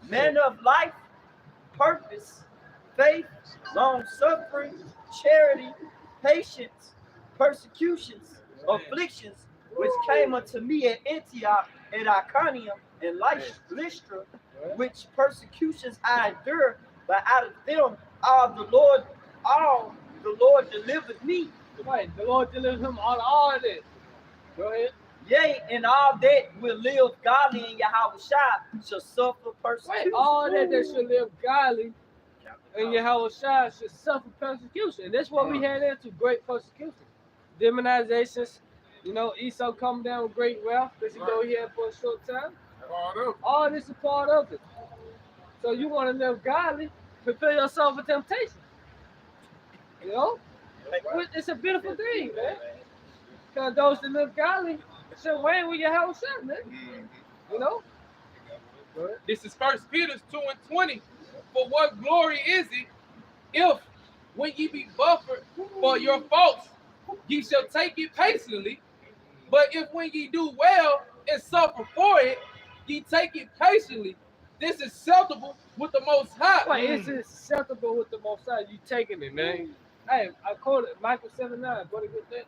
S4: manner of life, purpose, faith, long suffering, charity, patience, persecutions, afflictions, which came unto me at Antioch, at Iconium, and Lystra, which persecutions I endured, but out of them all the Lord delivered me.
S1: Right, the Lord delivered him all of it. Go ahead.
S4: Yea, and all that will live godly in Yahushua shall suffer persecution.
S1: Right, all that should live godly and Yahushua should suffer persecution. And that's what we had into, great persecution. Demonizations, you know, Esau come down with great wealth because he go here for a short time. All this is part of it. So you want to live godly, prepare yourself for temptation. You know? It's a beautiful thing, man. Because those that live godly should reign with Yahushua, man. You know?
S5: This is 1 Peter 2 and 20. For what glory is it if, when ye be buffered for your faults, ye shall take it patiently? But if when ye do well and suffer for it, ye take it patiently, this is acceptable with the Most High.
S1: Right, it's acceptable with the Most High. You taking it, man. Hey, I quoted Michael 7:9. Go to get that.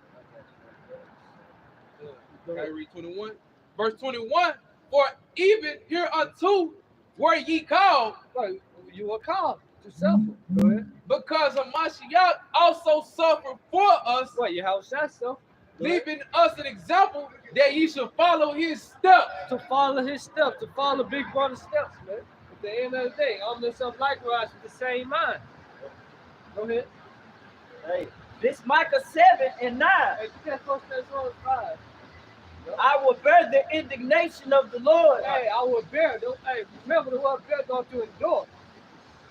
S5: I read 21. Verse 21. For even hereunto were ye called.
S1: Right, you were called to suffer. Go ahead.
S5: Because Mashiach also suffered for us.
S1: What, Yahushua suffered?
S5: leaving us an example that ye should follow his steps.
S1: To follow his steps, to follow Big Brother's steps, man. At the end of the day, arm yourself likewise with the same mind. Go ahead.
S4: Hey, this Micah 7 and 9.
S1: Hey, you can't post that on 5.
S4: I will bear the indignation of the Lord.
S1: Hey, I will bear. Hey, remember the word bear don't to endure.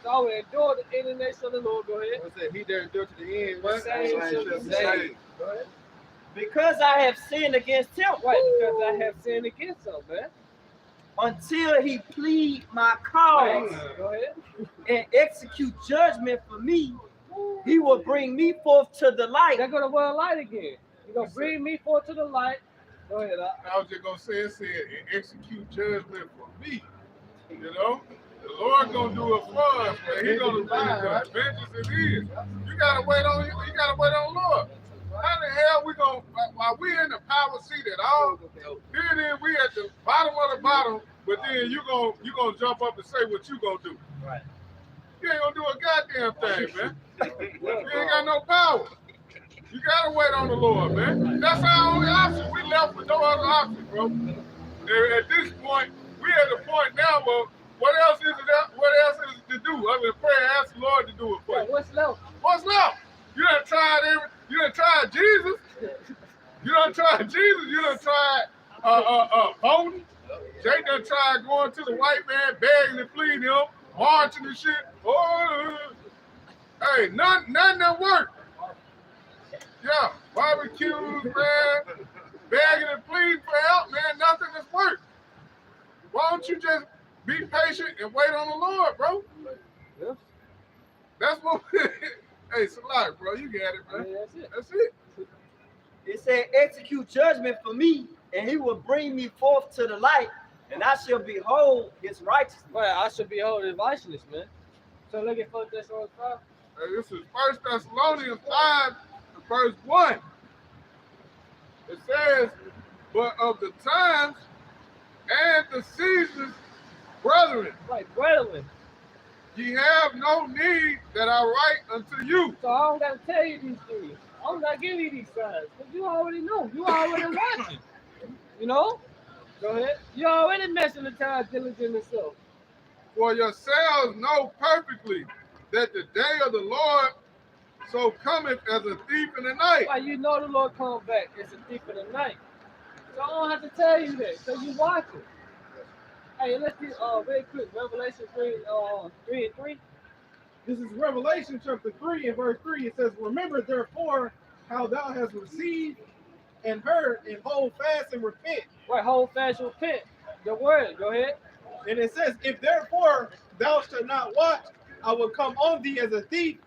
S1: So I will endure the indignation of the Lord. Go ahead.
S2: What's that? He that endured to the end. What?
S1: Same shall be saved. Go ahead.
S4: Because I have sinned against him.
S1: Right, because I have sinned against him, man.
S4: Until he plead my cause
S1: Go ahead.
S4: and execute judgment for me, he will bring me forth to the light.
S1: They're going to wear a light again. You're going to bring me forth to the light. Go ahead.
S6: I was just gonna say and execute judgment for me. You know, the Lord gonna do it for us, man. He gonna bring the vengeance it is. You gotta wait on the Lord. How the hell we gonna while we in the power seat at all? Here it is, we at the bottom of the bottom, but then you gonna jump up and say what you gonna do.
S4: Right.
S6: You ain't gonna do a goddamn thing, man. You ain't got no power. You gotta wait on the Lord, man. That's our only option. We left with no other option, bro. And at this point, we at the point now where what else is it to do other than pray and ask the Lord to do it for you?
S1: What's left?
S6: What's left? You done tried Jesus. You done tried Jesus. You done tried voting. Jake done tried going to the white man, begging and pleading him, marching and shit. Oh, hey, none that worked. Yeah, barbecues, man, begging and pleading for help, man, nothing has worked. Why don't you just be patient and wait on the Lord, bro?
S1: Yeah.
S6: That's what hey, Salak, bro, you got it, man.
S1: Yeah, that's it.
S6: That's it.
S4: It said, execute judgment for me, and he will bring me forth to the light, and I shall behold his righteousness.
S1: Well, I should behold his righteousness, man. So look at 1 Thessalonians 5.
S6: Hey, this is 1 Thessalonians 5, verse 1. It says, but of the times and the seasons, brethren,
S1: Right, brethren.
S6: ye have no need that I write unto you.
S1: So I don't got to tell you these things. I don't got to give you these signs. Because you already know. You already watching. You know? Go ahead. You already messing the time diligent and stuff.
S6: For yourselves know perfectly that the day of the Lord so cometh as a thief in the night.
S1: Why you know the Lord come back. It's a thief in the night. So I don't have to tell you that. So you watching. Hey, let's get very quick. Revelation 3 and 3.
S3: This is Revelation chapter 3 and verse 3. It says, remember therefore how thou hast received and heard, and hold fast and repent.
S1: Right, hold fast and repent. The word. Go ahead.
S3: And it says, if therefore thou shalt not watch, I will come on thee as a thief,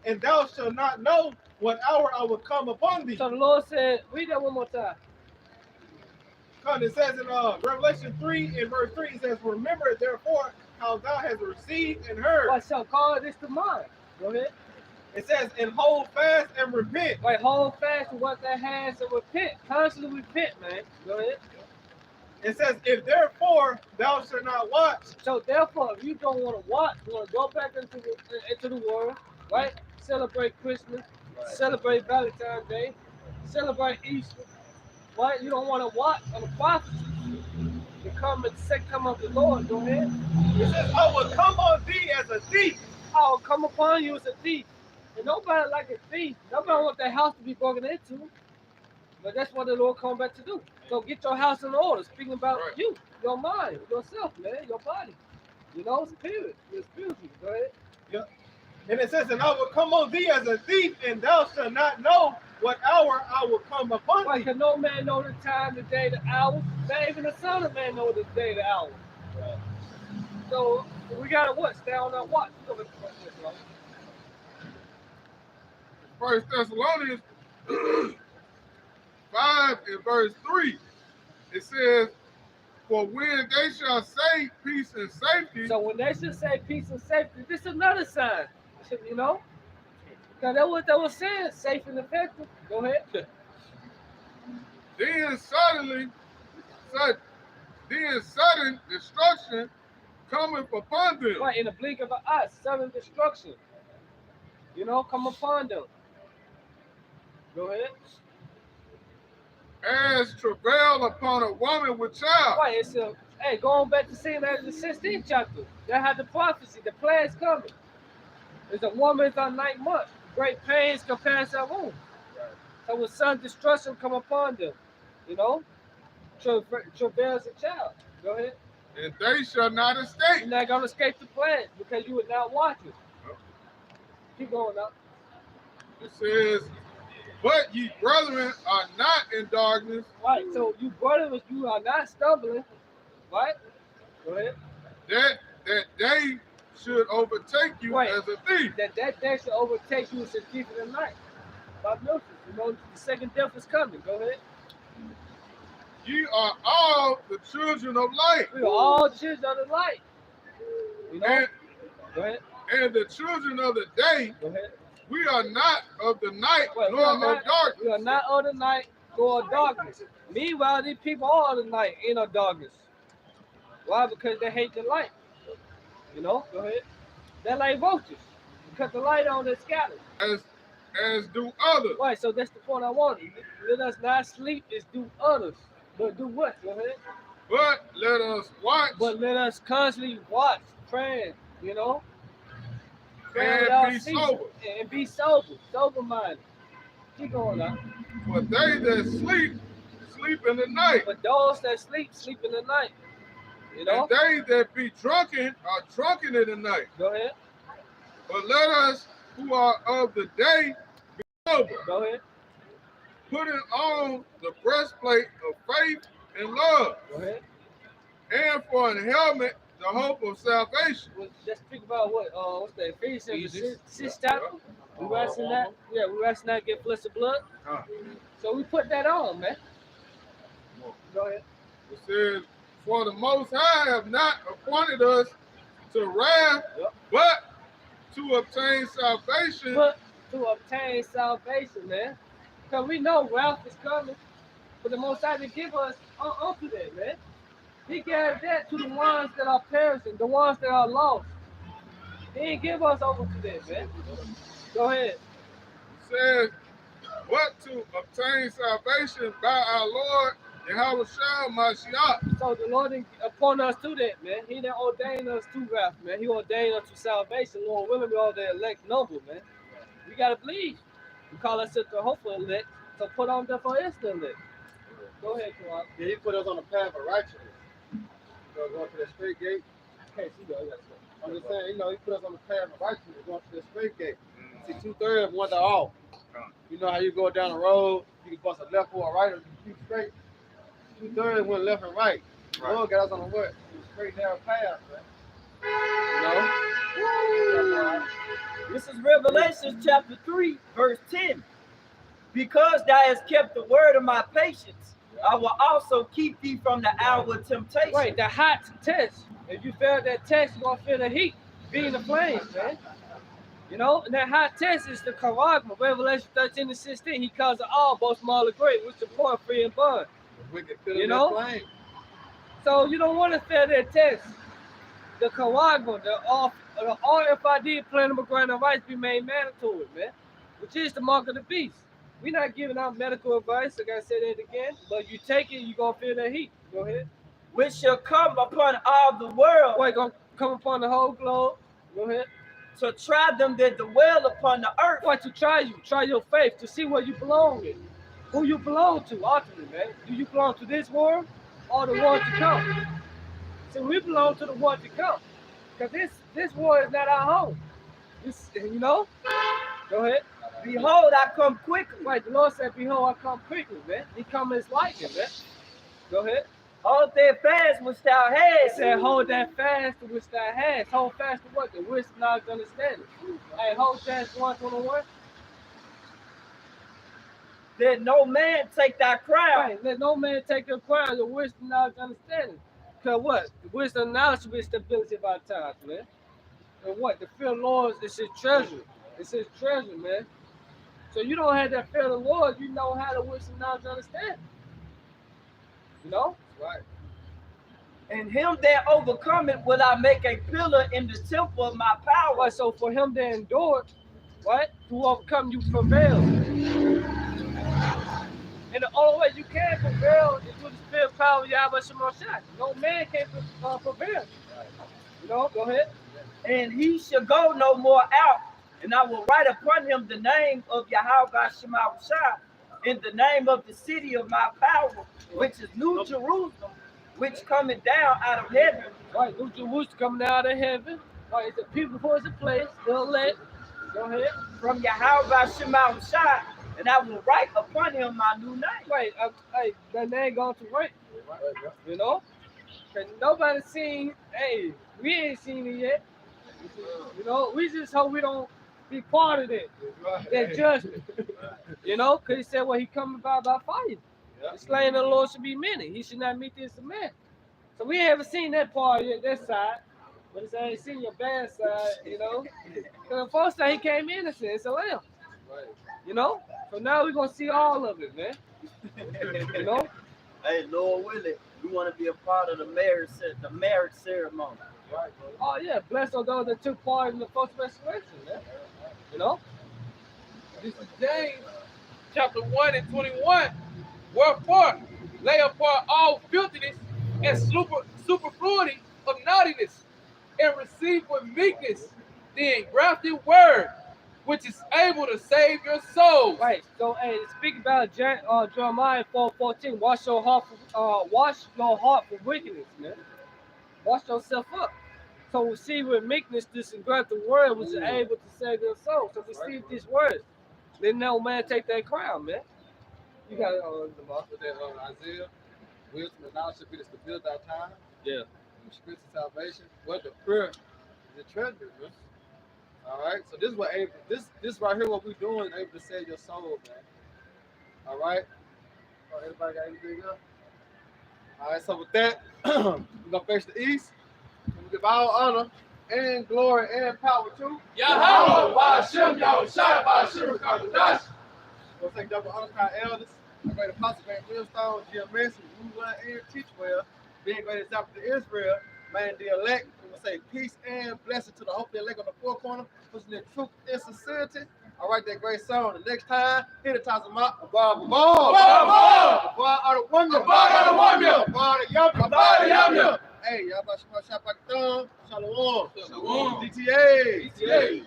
S3: and thou shalt not know what hour I will come upon thee.
S1: So the Lord said, read that one more time.
S3: And it says in Revelation 3 and verse 3, it says, remember therefore how thou hast received and heard.
S1: What shall call this to mind? Go ahead.
S3: It says, and hold fast and repent.
S1: Right, hold fast to what that has and repent. Constantly repent, man. Go ahead.
S3: It says, if therefore thou shalt not watch.
S1: So therefore, if you don't want to watch, you want to go back into the world, right? Celebrate Christmas, celebrate Valentine's Day, celebrate Easter, right? You don't want to watch on the prophecy. The second coming of the Lord. Go ahead.
S3: It says, I will come on thee as a thief.
S1: I will come upon you as a thief. And nobody like a thief. Nobody want their house to be broken into. But that's what the Lord come back to do. So get your house in order. Speaking about you, your mind, yourself, man, your body. You know, spirit, your spirit. Go ahead.
S3: Yep. And it says, and I will come on thee as a thief, and thou shalt not know what hour I will come upon
S1: Right,
S3: thee.
S1: because no man know the time, the day, the hour. Not even the Son of Man know the day, the hour. Right. So we gotta what? Stay on our watch.
S6: First Thessalonians 5 and verse 3. It says, for when they shall say peace and safety.
S1: So when they should say peace and safety, this is another sign. You know? Because that's what they were saying, safe and effective. Go ahead.
S6: Then sudden destruction cometh upon them.
S1: Right, in the blink of an eye, sudden destruction. You know, come upon them. Go ahead.
S6: as travail upon a woman with child.
S1: Right, it's a, hey, going back to seeing that in the 16th chapter. That had the prophecy, the plague's coming. There's a woman's on 9th month. Great pains compares her womb. So when son destruction come upon them, you know, travails a child. Go ahead.
S6: And they shall not escape.
S1: You're not gonna escape the plague because you would not watch it. Keep going up.
S6: It says, but ye brethren are not in darkness.
S1: Right, so you brothers, you are not stumbling. Right? Go ahead.
S6: That they should overtake you
S1: Right.
S6: as a thief.
S1: That day should overtake you as a thief in the night. By Memphis, you know, the second death is coming. Go ahead.
S6: Ye are all the children of light.
S1: We are all children of the light. You know?
S6: And,
S1: Go ahead.
S6: and the children of the day,
S1: Go ahead.
S6: we are not of the night
S1: Well,
S6: nor of darkness.
S1: We are not of the night nor of darkness. Meanwhile, these people are of the night and of darkness. Why? Because they hate the light. You know? Go ahead. They're like roaches. You cut the light on, they scatter.
S6: As do others.
S1: Right, so that's the point I wanted. Let us not sleep as do others. But do what? Go ahead.
S6: But let us watch
S1: But let us constantly watch, pray, you know? Pray without
S6: and be
S1: ceasing.
S6: sober.
S1: And be sober minded. Keep going up.
S6: For they that sleep, sleep in the night.
S1: But those that sleep, sleep in the night. You know?
S6: And they that be drunken are drunken in the night.
S1: Go ahead.
S6: But let us who are of the day be sober,
S1: Go ahead.
S6: putting on the breastplate of faith and love,
S1: Go ahead.
S6: and for an helmet the hope of salvation.
S1: Well, just think about what's that? Ephesians 6 chapter. We wrestling that. Yeah, we wrestling that get flesh and blood. So we put that on, man. Go ahead.
S6: It says, for the Most High have not appointed us to wrath, but to obtain salvation.
S1: But to obtain salvation, man. Because we know wrath is coming. But the Most High didn't give us unto that, man. He gave that to the ones that are perishing, the ones that are lost. He didn't give us over to that, man. Go ahead.
S6: It says, but to obtain salvation by our Lord Yahweh Mashiach.
S1: So the Lord didn't appoint us to that, man. He didn't ordain us to wrath, man. He ordained us to salvation. Lord willing, we are the elect noble, man. We gotta believe. We call ourselves the hopeful elect. So put on therefore is the elect. Go ahead, Kawhi.
S2: Yeah, he put us on the path of righteousness. Going to that straight gate.
S1: Okay, see,
S2: I'm just saying, you know, he put us on the path of righteousness, going to the straight gate. See, 2/3 one to all. You know how you go down the road, you can bust a left or a right, or you keep straight. 2/3 went left and right. The Lord got us on the what? Straight narrow path, man.
S4: You know? This is Revelation chapter 3, verse 10. Because thou hast kept the word of my patience, I will also keep thee from the hour of temptation.
S1: Right, the hot test. If you fail that test, you're gonna feel the heat, be in the flames, man. You know, and that hot test is the charagma. Revelation 13 and 16. He calls it all, both small and great, which the poor, free and bond. You know? So you don't want to fail that test. The charagma, the RFID plan of grant of rights be made mandatory, man, which is the mark of the beast. We're not giving out medical advice, like I said it again, but you take it, you're going to feel the heat. Go ahead.
S4: Which shall come upon all the world.
S1: Wait, going to come upon the whole globe. Go ahead.
S4: To try them that dwell upon the earth.
S1: What, to try your faith, to see where you belong in. Who you belong to, ultimately, man. Do you belong to this world or the one to come? So we belong to the one to come. Because this world is not our home. This, you know? Go ahead.
S4: Behold, I come quickly.
S1: Right, the Lord said, behold, I come quickly, man. He come as lightning, man. Go ahead.
S4: Hold that fast which thou hast.
S1: He said, hold that fast to which thou hast. Hold fast to what? The wisdom, knowledge, understanding. Hey, hold fast 121.
S4: That no man take thy crown.
S1: Right, let no man take your crown, the wisdom, knowledge, understanding. Because what? The wisdom and knowledge will be stability of our times, man. And what? The fear of the Lord is his treasure. It's his treasure, man. So you don't have that fear of the Lord, you know how to wisdom, knowledge, understanding. You know?
S2: Right.
S4: And him that overcometh will I make a pillar in the temple of my power.
S1: Right, so for him that endured, right? To overcome, you prevail. And the only way you can prevail is through the spirit power of Yahweh Shemashah. No man can prevail. You know, go ahead.
S4: And he shall go no more out, and I will write upon him the name of Yahweh Shemashah, in the name of the city of my power, which is New Jerusalem, which cometh down out of heaven.
S1: Right, New Jerusalem coming out of heaven. Right, it's a people who is a place, the elect. Go ahead.
S4: From Yahweh Shemashah, and I will write upon him my new name.
S1: Right, hey, that name going to write. You know? Cause nobody seen, hey, we ain't seen it yet. You know, we just hope we don't be part of that judgment. You know, because he said, well, he coming by fire. The slain of the Lord should be many. He should not meet this man. So we haven't seen that part yet, that side. But it's ain't seen your bad side, you know. Because the first time he came innocent, it's a lamb. You know? So now we're going to see all of it, man. You know?
S4: Hey, Lord willing, we want to be a part of the marriage ceremony.
S1: Right, oh, yeah. Blessed are those that took part in the first resurrection, man. You know?
S5: This is James chapter 1 and 21. Wherefore, lay apart all filthiness and superfluity of naughtiness, and receive with meekness the engrafted word, which is able to save your souls.
S1: Right. So, hey, speak about Jeremiah 4:14. Wash your heart from wickedness, man. Wash yourself up. So we see with meekness this engrafted word which is able to save your soul. So receive these words. Then no man take that crown, man. You got it on the mark.
S3: With that Isaiah, wisdom and knowledge should be the stability of our time.
S1: Yeah.
S3: And the strength of salvation. What the prayer is the treasure, man. All right. So this is what able. This right here, what we're doing, able to save your soul, man. All right. Everybody got anything else? All right. So with that, we're gonna face the east. We give all honor and glory and power to
S5: Yahweh, Ba'ashem, Yahushua, Ba'ashem, Kadosh.
S3: we'll take double honor to our elders, our great apostle, great millstone, GMS, who well and teach well, being great example to Israel, man the elect. We will say peace and blessing to the hope the elect on the four corner, pushing in truth and sincerity. All right, that great song. The next time, hit the toss them up. Bar, out of one meal. Bar out of yum. Hey, y'all about to shop like a thumb. Shalom.
S5: Shalom.
S3: DTA.